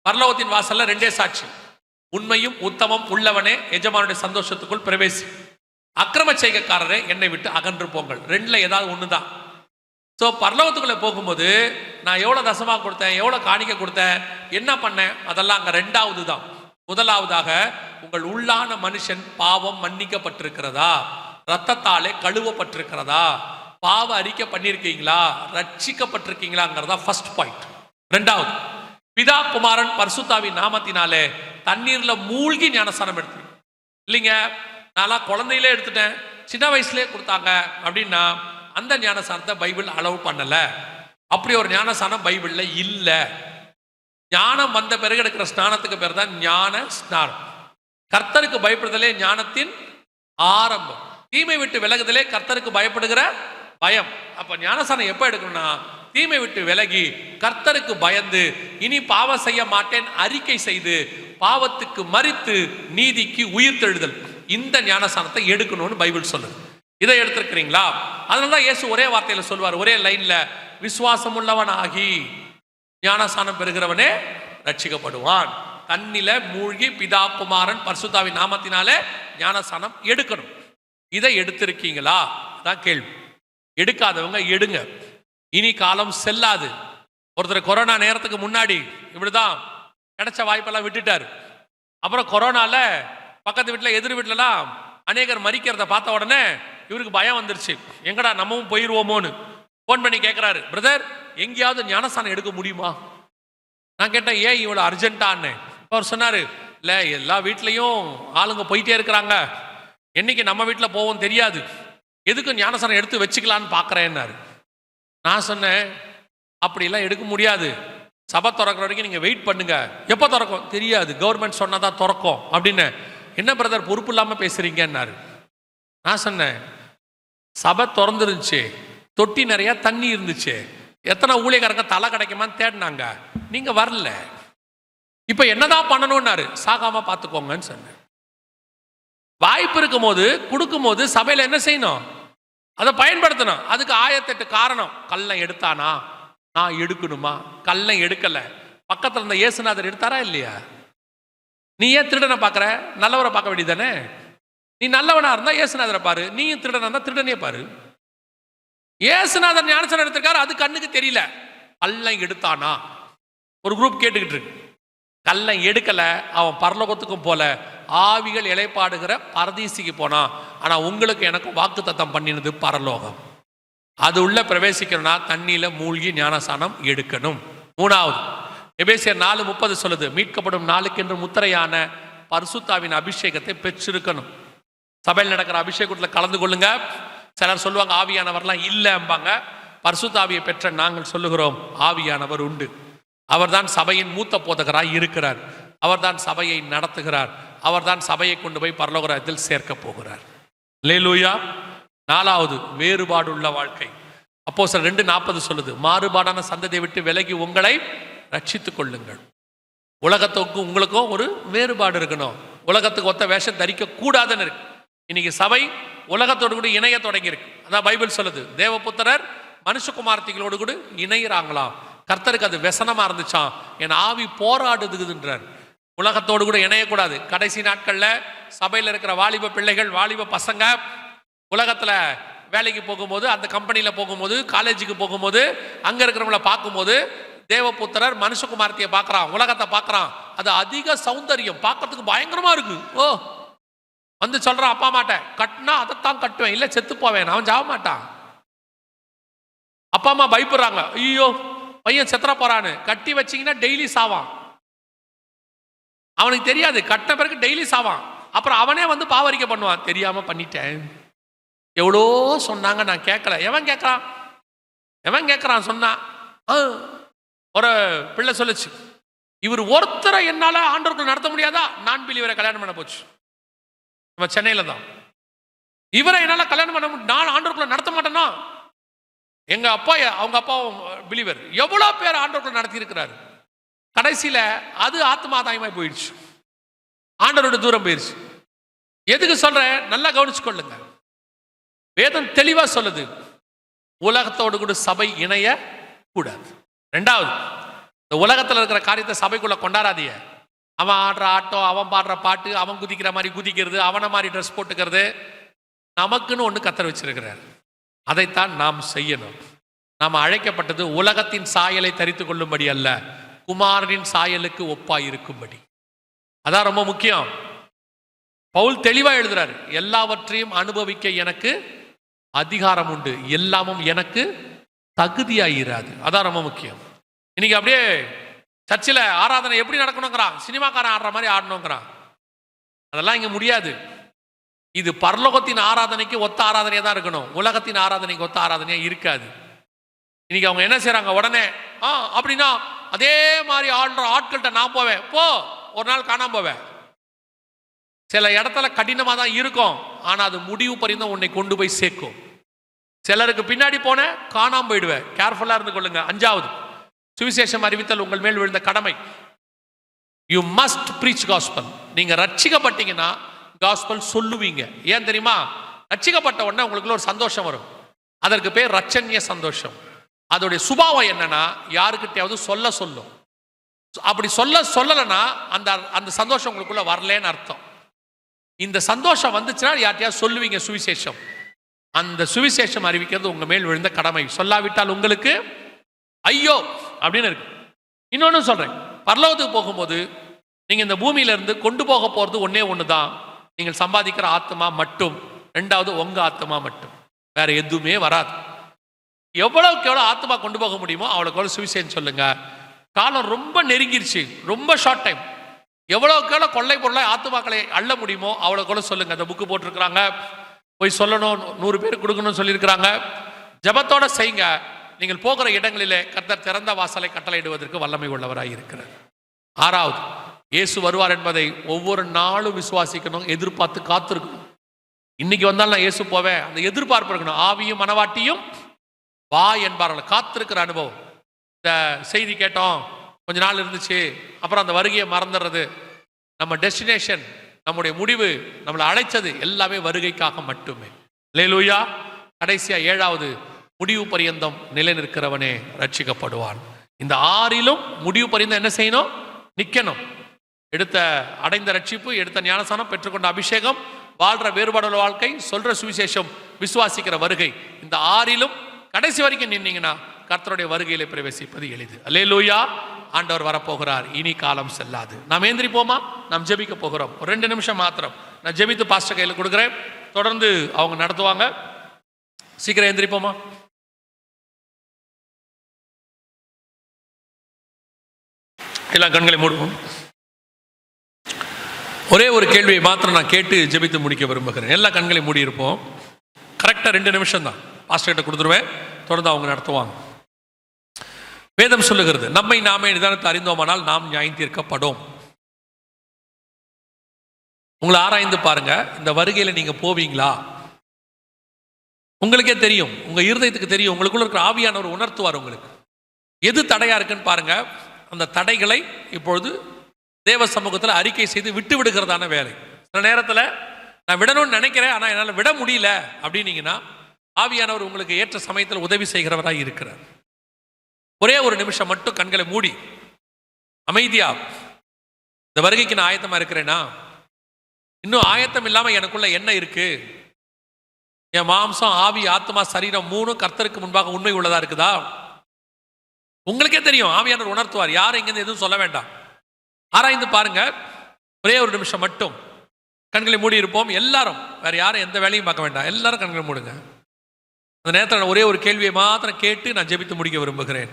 பரலோகத்தின் வாசல்ல 2 சாட்சி, உண்மையும் உத்தமம் உள்ளவனே எஜமானுடைய சந்தோஷத்துக்குள் பிரவேசி, அக்கிரம செய்கைக்காரரே என்னை விட்டு அகன்று போங்கள். 2ல ஏதாவது ஒண்ணுதான். ஸோ பரலோகத்துக்குள்ள போகும்போது நான் எவ்வளோ தசமாக கொடுத்தேன், எவ்வளோ காணிக்கை கொடுத்தேன், என்ன பண்ணேன், அதெல்லாம் அங்கே 2வது தான். முதலாவதாக, உங்கள் உள்ளான மனுஷன் பாவம் மன்னிக்கப்பட்டிருக்கிறதா, ரத்தத்தாலே கழுவப்பட்டிருக்கிறதா, பாவ அறிக்கை பண்ணியிருக்கீங்களா, ரட்சிக்கப்பட்டிருக்கீங்களாங்கிறதா ஃபர்ஸ்ட் பாயிண்ட். 2வது, பிதா குமாரன் பரிசுத்தாவின் நாமத்தினாலே தண்ணீர்ல மூழ்கி ஞானஸ்நானம் எடுத்து. இல்லைங்க, நான்லாம் குழந்தையிலே எடுத்துட்டேன், சின்ன வயசுலேயே கொடுத்தாங்க அப்படின்னா அந்த ஞானஸ்நானத்தை பைபிள் அலோவ் பண்ணல. அப்படி ஒரு ஞானஸ்நானம் பைபிள்ல இல்ல. ஞானம் வந்த பிறகு எடுக்கிற ஸ்நானத்துக்கு பேர் தான் ஞான ஸ்நானம். கர்த்தருக்கு பயப்படுதலே ஞானத்தின் ஆரம்பம். தீமை விட்டு விலகுதலே கர்த்தருக்கு பயப்படுகிற பயம். அப்ப ஞானஸ்நானம் எப்ப எடுக்கணும்னா, தீமை விட்டு விலகி கர்த்தருக்கு பயந்து இனி பாவம் செய்ய மாட்டேன் அறிக்கை செய்து பாவத்துக்கு மரித்து நீதிக்கு உயிர் தெழுதல், இந்த ஞானஸ்நானத்தை எடுக்கணும்னு பைபிள் சொல்லுது. இதை எடுத்திருக்கிறீங்களா? அதனாலதான் இயேசு ஒரே வார்த்தையில சொல்வார், ஒரே லைன்ல, விசுவாசம் உள்ளவன் ஆகி ஞானஸ்நானம் பெறுகிறவனே ரட்சிக்கப்படுவான். தண்ணில மூழ்கி பிதா குமாரன் பரிசுத்தாவின் நாமத்தினாலே ஞானஸ்நானம் எடுக்கணும். இதை எடுத்திருக்கீங்களா தான் கேள்வி. எடுக்காதவங்க எடுங்க, இனி காலம் செல்லாது. ஒருத்தர் கொரோனா நேரத்துக்கு முன்னாடி இப்படிதான் கிடைச்ச வாய்ப்பெல்லாம் விட்டுட்டாரு. அப்புறம் கொரோனால பக்கத்து வீட்டில் எதிர் வீட்டிலலாம் அநேகர் மறிக்கிறத பார்த்த உடனே இவருக்கு பயம் வந்துருச்சு, எங்கடா நம்மவும் போயிடுவோமோன்னு ஃபோன் பண்ணி கேட்குறாரு, பிரதர் எங்கேயாவது ஞானஸ்நானம் எடுக்க முடியுமா? நான் கேட்டேன், ஏன் இவ்வளோ அர்ஜென்ட்டான்னு. அவர் சொன்னார், இல்லை எல்லா வீட்லேயும் ஆளுங்க போயிட்டே இருக்கிறாங்க, என்னைக்கு நம்ம வீட்டில் போவோம் தெரியாது, எதுக்கு ஞானஸ்நானம் எடுத்து வச்சுக்கலான்னு பார்க்குறேன்னாரு. நான் சொன்னேன், அப்படிலாம் எடுக்க முடியாது, சபை திறக்கிற வரைக்கும் நீங்கள் வெயிட் பண்ணுங்க. எப்போ திறக்கும் தெரியாது, கவர்மெண்ட் சொன்னால் தான் திறக்கும் அப்படின்னு. என்ன பிரதர் பொறுப்பு இல்லாமல் பேசுறீங்கன்னாரு. நான் சொன்னேன், சபை திறந்துருந்துச்சு, தொட்டி நிறைய தண்ணி இருந்துச்சு, எத்தனை ஊழியக்காரங்க தலை கிடைக்குமான்னு தேடினாங்க, நீங்க வரல, இப்ப என்னதான் பண்ணணும்னாரு. சாகாம பார்த்துக்கோங்கன்னு சொன்னேன். வாய்ப்பு இருக்கும் போது கொடுக்கும் போது சபையில என்ன செய்யணும், அதை பயன்படுத்தணும். அதுக்கு 1008 காரணம். கல்லை எடுத்தானா, நான் எடுக்கணுமா? கல்லை எடுக்கல, பக்கத்துல இருந்த இயேசுநாதர் எடுத்தாரா இல்லையா? நீ ஏன் திருடனை பார்க்குற, நல்லவரை பார்க்க வேண்டியதானே? நீ நல்லவனா இருந்தா இயேசுநாதரை பாரு, நீயும் திருடனா இருந்தா திருடனே பாரு. இயேசுநாதர் ஞானஸ்நானம் எடுத்திருக்காரு, அது கண்ணுக்கு தெரியல. கல்லை எடுத்தானா? ஒரு குரூப் கேட்டுக்கிட்டு இருக்கு. கல்லை எடுக்கல, அவன் பரலோகத்துக்கும் போல, ஆவிகள் இளைப்பாடுகிற பரதீசிக்கு போனா. ஆனா உங்களுக்கு எனக்கும் வாக்கு தத்தம் பண்ணினது பரலோகம். அது உள்ள பிரவேசிக்கணும்னா தண்ணியில மூழ்கி ஞானஸ்நானம் எடுக்கணும். 3வது, எபேசியர் 4:30 சொல்லுது, மீட்கப்படும் நாளுக்கென்று முத்திரையான பரிசுத்தாவின் அபிஷேகத்தை பெற்றிருக்கணும். சபையில் நடக்கிற அபிஷேகத்தில் கலந்து கொள்ளுங்க. சிலர் சொல்லுவாங்க ஆவியானவர்லாம் இல்லைம்பாங்க. பரிசுத்தாவியை பெற்ற நாங்கள் சொல்லுகிறோம், ஆவியானவர் உண்டு. அவர்தான் சபையின் மூத்த போதகராய் இருக்கிறார். அவர்தான் சபையை நடத்துகிறார். அவர்தான் சபையை கொண்டு போய் பரலோகத்தில் சேர்க்க போகிறார். அல்லேலூயா. 4வது, வேறுபாடுள்ள வாழ்க்கை. அப்போஸ்தலர் 2:40 சொல்லுது, மாறுபாடான சந்ததியை விட்டு விலகி உங்களை ரட்சித்துக் கொள்ளுங்கள். உலகத்துக்கும் உங்களுக்கும் ஒரு வேறுபாடு இருக்கணும். உலகத்துக்கு ஒத்த வேஷம் தரிக்க கூடாதுன்னு இருக்கு. இன்னைக்கு சபை உலகத்தோடு கூட இணைய தொடங்கி இருக்கு. அதான் பைபிள் சொல்லுது, தேவபுத்திரர் மனுஷகுமார்த்திகளோடு கூட இணையிறாங்களாம். கர்த்தருக்கு அது व्यसனமா இருந்துச்சாம். என் ஆவி போராடுதுன்றார். உலகத்தோடு கூட இணையக்கூடாது. கடைசி நாட்கள்ல சபையில் இருக்கிற வாலிப பிள்ளைகள், வாலிப பசங்க உலகத்துல வேலைக்கு போகும்போது, அந்த கம்பெனியில போகும்போது, காலேஜுக்கு போகும்போது, அங்க இருக்கிறவங்கள பார்க்கும்போது தேவபுத்திரர் மனுஷகுமார்த்தியை பார்க்கறான், உலகத்தை பார்க்கறான். அது அதிக சௌந்தரியம், பார்க்கறதுக்கு பயங்கரமா இருக்கு. ஓ வந்து சொல்றான், அப்பா அம்மாட்ட கட்டினா அதைத்தான் கட்டுவேன், இல்ல செத்து போவேன், அவன் சாவ மாட்டான். அப்பா அம்மா பயப்படுறாங்க, ஐயோ பையன் செத்துற போறான்னு. கட்டி வச்சிங்கன்னா டெய்லி சாவான். அவனுக்கு தெரியாது, கட்டின பிறகு டெய்லி சாவான். அப்புறம் அவனே வந்து பாவரிக்கை பண்ணுவான், தெரியாம பண்ணிட்டேன், எவ்வளோ சொன்னாங்க நான் கேட்கல. எவன் கேட்கறான் சொன்னா. ஒரு பிள்ளை சொல்லுச்சு, இவர் ஒருத்தரை என்னால ஆண்டவருக்கு நடத்த முடியாதா? நான் பிலீவரை கல்யாணம் பண்ண போச்சு. நம்ம சென்னையில தான். இவரை என்னால கல்யாணம் பண்ண முடியும், நான் ஆண்டவருக்குள்ள நடத்த மாட்டேன்னா. எங்க அப்பா, அவங்க அப்பாவும் பிலீவர், எவ்வளவு பேர் ஆண்டவருக்குள்ள நடத்தி இருக்கிறாரு. கடைசியில அது ஆத்மாதாயமாய் போயிடுச்சு, ஆண்டவரோட தூரம் போயிடுச்சு. எதுக்கு சொல்றேன், நல்லா கவனிச்சு கொள்ளுங்க. வேதம் தெளிவா சொல்லுது, உலகத்தோடு கூட சபை இணைய கூடாது. ரெண்டாவது, இந்த உலகத்தில் இருக்கிற காரியத்தை சபைக்குள்ள கொண்டாடாதீங்க. அவன் ஆடுற ஆட்டம், அவன் பாடுற பாட்டு, அவன் குதிக்கிற மாதிரி குதிக்கிறது, அவனை மாதிரி ட்ரெஸ் போட்டுக்கிறது. நமக்குன்னு ஒன்று கத்தர் வச்சிருக்கிறார், அதைத்தான் நாம் செய்யணும். நாம் அழைக்கப்பட்டது உலகத்தின் சாயலை தரித்து கொள்ளும்படி அல்ல, குமாரனின் சாயலுக்கு ஒப்பாய் இருக்கும்படி. அதான் ரொம்ப முக்கியம். பவுல் தெளிவா எழுதுறாரு, எல்லாவற்றையும் அனுபவிக்க எனக்கு அதிகாரம் உண்டு, எல்லாமும் எனக்கு தகுதியாயிராது. அதான் ரொம்ப முக்கியம். இன்னைக்கு அப்படியே சர்ச்சில் ஆராதனை எப்படி நடக்கணுங்கிறான், சினிமாக்காரன் ஆடுற மாதிரி ஆடணுங்கிறான். அதெல்லாம் இங்க முடியாது. இது பரலோகத்தின் ஆராதனைக்கு ஒத்த ஆராதனையா தான் இருக்கணும், உலகத்தின் ஆராதனைக்கு ஒத்த ஆராதனையா இருக்காது. இன்னைக்கு அவங்க என்ன செய்யறாங்க, உடனே அப்படின்னா அதே மாதிரி ஆடுற ஆட்கள்கிட்ட நான் போவேன், போ ஒரு நாள் காணாம போவேன். சில இடத்துல கடினமாக தான் இருக்கும், ஆனால் அது முடிவு பரிந்தும் உன்னை கொண்டு போய் சேர்க்கும். சிலருக்கு பின்னாடி போன காணாம போயிடுவேன். கேர்ஃபுல்லாக இருந்து கொள்ளுங்க. அஞ்சாவது, சுவிசேஷம் அறிவித்தல் உங்கள் மேல் விழுந்த கடமை. You must preach gospel. நீங்க ரட்சிக்கப்பட்டீங்கன்னா காஸ்பல் சொல்லுவீங்க. ஏன் தெரியுமா, ரட்சிக்கப்பட்ட உடனே உங்களுக்குள்ள ஒரு சந்தோஷம் வரும், அதற்கு பேர் ரட்சண்ய சந்தோஷம். அதோடைய சுபாவம் என்னன்னா, யாருக்கிட்டையாவது சொல்லும். அப்படி சொல்லலைன்னா அந்த அந்த சந்தோஷம் உங்களுக்குள்ள வரலன்னு அர்த்தம். இந்த சந்தோஷம் வந்துச்சுன்னா யார்ட்டையாவது சொல்லுவீங்க சுவிசேஷம். அந்த சுவிசேஷம் அறிவிக்கிறது உங்க மேல் விழுந்த கடமை. சொல்லாவிட்டால் உங்களுக்கு ஐயோ அப்படின்னு இருக்கு. இன்னொன்னு சொல்றேன், பரலோகத்துக்கு போகும்போது நீங்க இந்த பூமியில இருந்து கொண்டு போக போறது ஒன்னே ஒண்ணுதான், நீங்கள் சம்பாதிக்கிற ஆத்மா மட்டும். ரெண்டாவது உங்க ஆத்மா மட்டும், வேற எதுவுமே வராது. எவ்வளவுக்கு எவ்வளவு ஆத்மா கொண்டு போக முடியுமோ அவ்வளவுக்கு எவ்வளவு சுவிசேஷம் சொல்லுங்க. காலம் ரொம்ப நெருங்கிருச்சு, ரொம்ப ஷார்ட் டைம். எவ்வளவுக்கு எவ்வளவு கொள்ளை பொருளை ஆத்மாக்களை அள்ள முடியுமோ அவ்வளவுக்கு எவ்வளவு சொல்லுங்க. அந்த புக்கு போட்டிருக்கிறாங்க, போய் சொல்லணும், 100 பேர் கொடுக்கணும்னு சொல்லியிருக்கிறாங்க. ஜபத்தோட செய்யுங்க. நீங்கள் போகிற இடங்களிலே கர்த்தர் திறந்த வாசலை கட்டளையிடுவதற்கு வல்லமை உள்ளவராய் இருக்கிறார். ஆறாவது, இயேசு வருவார் என்பதை ஒவ்வொரு நாளும் விசுவாசிக்கணும், எதிர்பார்த்து காத்திருக்கணும். இன்னைக்கு வந்தாலும் நான் இயேசு போவேன், அந்த எதிர்பார்ப்பு இருக்கணும். ஆவியும் மனவாட்டியும் வா என்பார்கள், காத்திருக்கிற அனுபவம். இந்த செய்தி கேட்டோம், கொஞ்ச நாள் இருந்துச்சு, அப்புறம் அந்த வருகையை மறந்துடுறது. நம்ம டெஸ்டினேஷன், நம்முடைய முடிவு, நம்மளை அழைச்சது எல்லாமே வருகைக்காக மட்டுமே. அல்லேலூயா. கடைசியா ஏழாவது, முடிவு பரியந்தம் நிலை நிற்கிறவனே ரட்சிக்கப்படுவான். இந்த ஆறிலும் முடிவு பரியந்தம் என்ன செய்யணும், நிக்கணும். எடுத்த அடைந்த ரட்சிப்பு, எடுத்த ஞானசானம், பெற்றுக்கொண்ட அபிஷேகம், வாழ்ற வேறுபாடுள்ள வாழ்க்கை, சொல்ற சுவிசேஷம், விசுவாசிக்கிற வருகை, இந்த ஆறிலும் கடைசி வரைக்கும் நின்னீங்கன்னா கர்த்தருடைய வருகையிலே பிரவேசிப்பது எளிது. அல்லேலூயா. ஆண்டவர் வரப்போகிறார், இனி காலம் செல்லாது. நாம் எந்திரிப்போமா? நாம் ஜெபிக்க போகிறோம். ஒரு 2 நிமிஷம் மாத்திரம் நான் ஜெபித்து பாஸ்டர் கையில் கொடுக்குறேன், தொடர்ந்து அவங்க நடத்துவாங்க. சீக்கிரம் எந்திரிப்போமா? எல்லாம் கண்களை மூடுவோம். ஒரே ஒரு கேள்வியை மாத்திரம் நான் கேட்டு ஜெபித்து முடிக்க விரும்புகிறேன். எல்லா கண்களை மூடி இருப்போம். கரெக்டாக 2 நிமிஷம் தான் பாஸ்டர் கிட்ட கொடுத்துருவேன், தொடர்ந்து அவங்க நடத்துவாங்க. வேதம் சொல்லுகிறது, நம்மை நாமே நிதானத்தை அறிந்தோமானால் நாம் நியாயம் தீர்க்கப்படும். உங்களை ஆராய்ந்து பாருங்க, இந்த வருகையில நீங்க போவீங்களா? உங்களுக்கே தெரியும், உங்க இருதயத்துக்கு தெரியும், உங்களுக்குள்ள இருக்கிற ஆவியானவர் உணர்த்துவார் உங்களுக்கு எது தடையா இருக்குன்னு பாருங்க. அந்த தடைகளை இப்பொழுது தேவ சமூகத்தில் அறிக்கை செய்து விட்டு விடுகிறதான வேலை. சில நேரத்தில் நான் விடணும்னு நினைக்கிறேன், ஆனால் என்னால் விட முடியல அப்படின்னீங்கன்னா ஆவியானவர் உங்களுக்கு ஏற்ற சமயத்தில் உதவி செய்கிறவராக இருக்கிறார். ஒரே ஒரு நிமிஷம் மட்டும் கண்களை மூடி அமைதியா, இந்த வருகைக்கு நான் ஆயத்தமா இருக்கிறேனா, இன்னும் ஆயத்தம் இல்லாம எனக்குள்ள என்ன இருக்கு, என் மாம்சம் ஆவி ஆத்மா சரீரம் மூணும் கர்த்தருக்கு முன்பாக உண்மை உள்ளதா இருக்குதா? உங்களுக்கே தெரியும், ஆவியானவர் உணர்த்துவார். யாரும் இங்கிருந்து எதுவும் சொல்ல வேண்டாம், ஆராய்ந்து பாருங்க. ஒரே ஒரு நிமிஷம் மட்டும் கண்களை மூடி இருப்போம் எல்லாரும், வேற யாரும் எந்த வேலையும் பார்க்க வேண்டாம், எல்லாரும் கண்களை மூடுங்க. அந்த நேரத்தில் நான் ஒரே ஒரு கேள்வியை மாத்திரம் கேட்டு நான் ஜெபித்து முடிக்க விரும்புகிறேன்.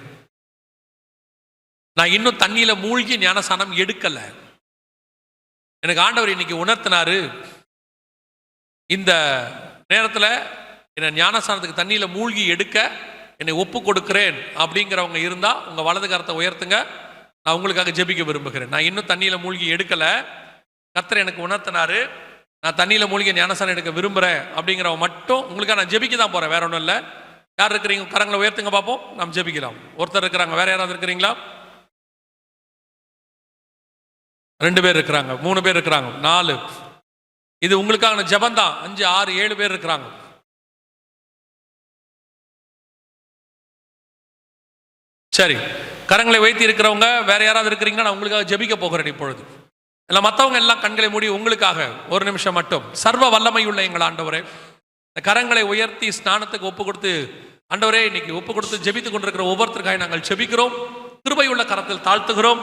நான் இன்னும் தண்ணியில மூழ்கி ஞானசானம் எடுக்கல. எனக்கு ஆண்டவர் இன்னைக்கு உணர்த்தினாரு, இந்த நேரத்தில் என்னை ஞானசானத்துக்கு தண்ணியில மூழ்கி எடுக்க என்னை ஒப்பு கொடுக்கிறேன் அப்படிங்கிறவங்க இருந்தா உங்க வலது கரத்தை உயர்த்துங்க. நான் உங்களுக்காக ஜெபிக்க விரும்புகிறேன். நான் இன்னும் தண்ணியில மூழ்கி எடுக்கல, கர்த்தர் எனக்கு உணர்த்தினாரு, நான் தண்ணியில மூழ்கி ஞானசானம் எடுக்க விரும்புறேன் அப்படிங்கிறவங்க மட்டும் உங்களுக்காக நான் ஜெபிக்க தான் போறேன், வேற ஒன்றும் இல்லை. யார் இருக்கிறீங்க கரங்களை உயர்த்துங்க பார்ப்போம், நாம் ஜெபிக்கலாம். ஒருத்தர் இருக்கிறாங்க, வேற யாராவது இருக்கிறீங்களா? 2 பேர் இருக்கிறாங்க, 3 பேர் இருக்கிறாங்க, 4. இது உங்களுக்கான ஜெபந்தான். 5, 6, 7 பேர் இருக்கிறாங்க. சரி, கரங்களை வைத்து இருக்கிறவங்க வேற யாராவது இருக்கிறீங்கன்னா நான் உங்களுக்காக ஜெபிக்க போகிறேன் இப்பொழுது. இல்லை, மற்றவங்க எல்லாம் கண்களை மூடி உங்களுக்காக ஒரு நிமிஷம் மட்டும். சர்வ வல்லமையுள்ள எங்கள் ஆண்டவரே, இந்த கரங்களை உயர்த்தி ஸ்நானத்துக்கு ஒப்பு கொடுத்து ஆண்டவரே இன்னைக்கு ஒப்பு கொடுத்து ஜெபித்து கொண்டிருக்கிற ஒவ்வொருத்தருக்காக நாங்கள் ஜெபிக்கிறோம். கிருபையுள்ள கரத்தில் தாழ்த்துகிறோம்.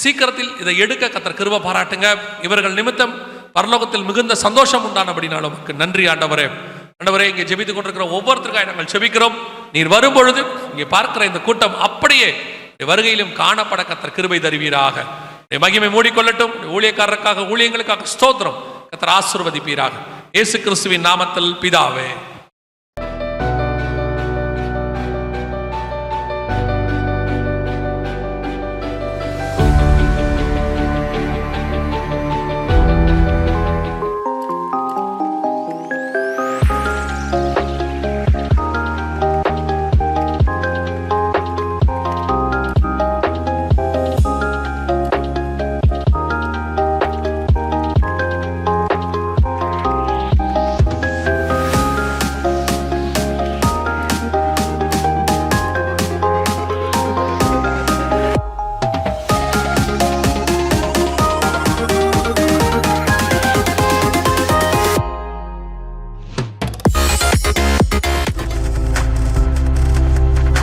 சீக்கிரத்தில் இதை எடுக்க கர்த்தர் கிருபை பாராட்டுங்க. இவர்கள் நிமித்தம் பரலோகத்தில் மிகுந்த சந்தோஷம் உண்டானபடினாலும் நமக்கு நன்றி ஆண்டவரே. ஆண்டவரே, இங்கே ஜெபித்து கொண்டிருக்கிற ஒவ்வொருத்தருக்காக நாங்கள் ஜெபிக்கிறோம். நீர் வரும்பொழுது இங்கே பார்க்கிற இந்த கூட்டம் அப்படியே வருகையிலும் காணப்பட கர்த்தர் கிருபை தருவீராக. மகிமை மூடிக்கொள்ளட்டும். ஊழியக்காரருக்காக ஊழியங்களுக்காக ஸ்தோத்திரம். கர்த்தர் ஆசீர்வதிப்பீராக. இயேசு கிறிஸ்துவின் நாமத்தில் பிதாவே.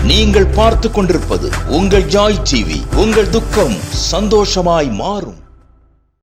நீங்கள் பார்த்துக் கொண்டிருப்பது உங்கள் ஜாய் டிவி. உங்கள் துக்கம் சந்தோஷமாய் மாறும்.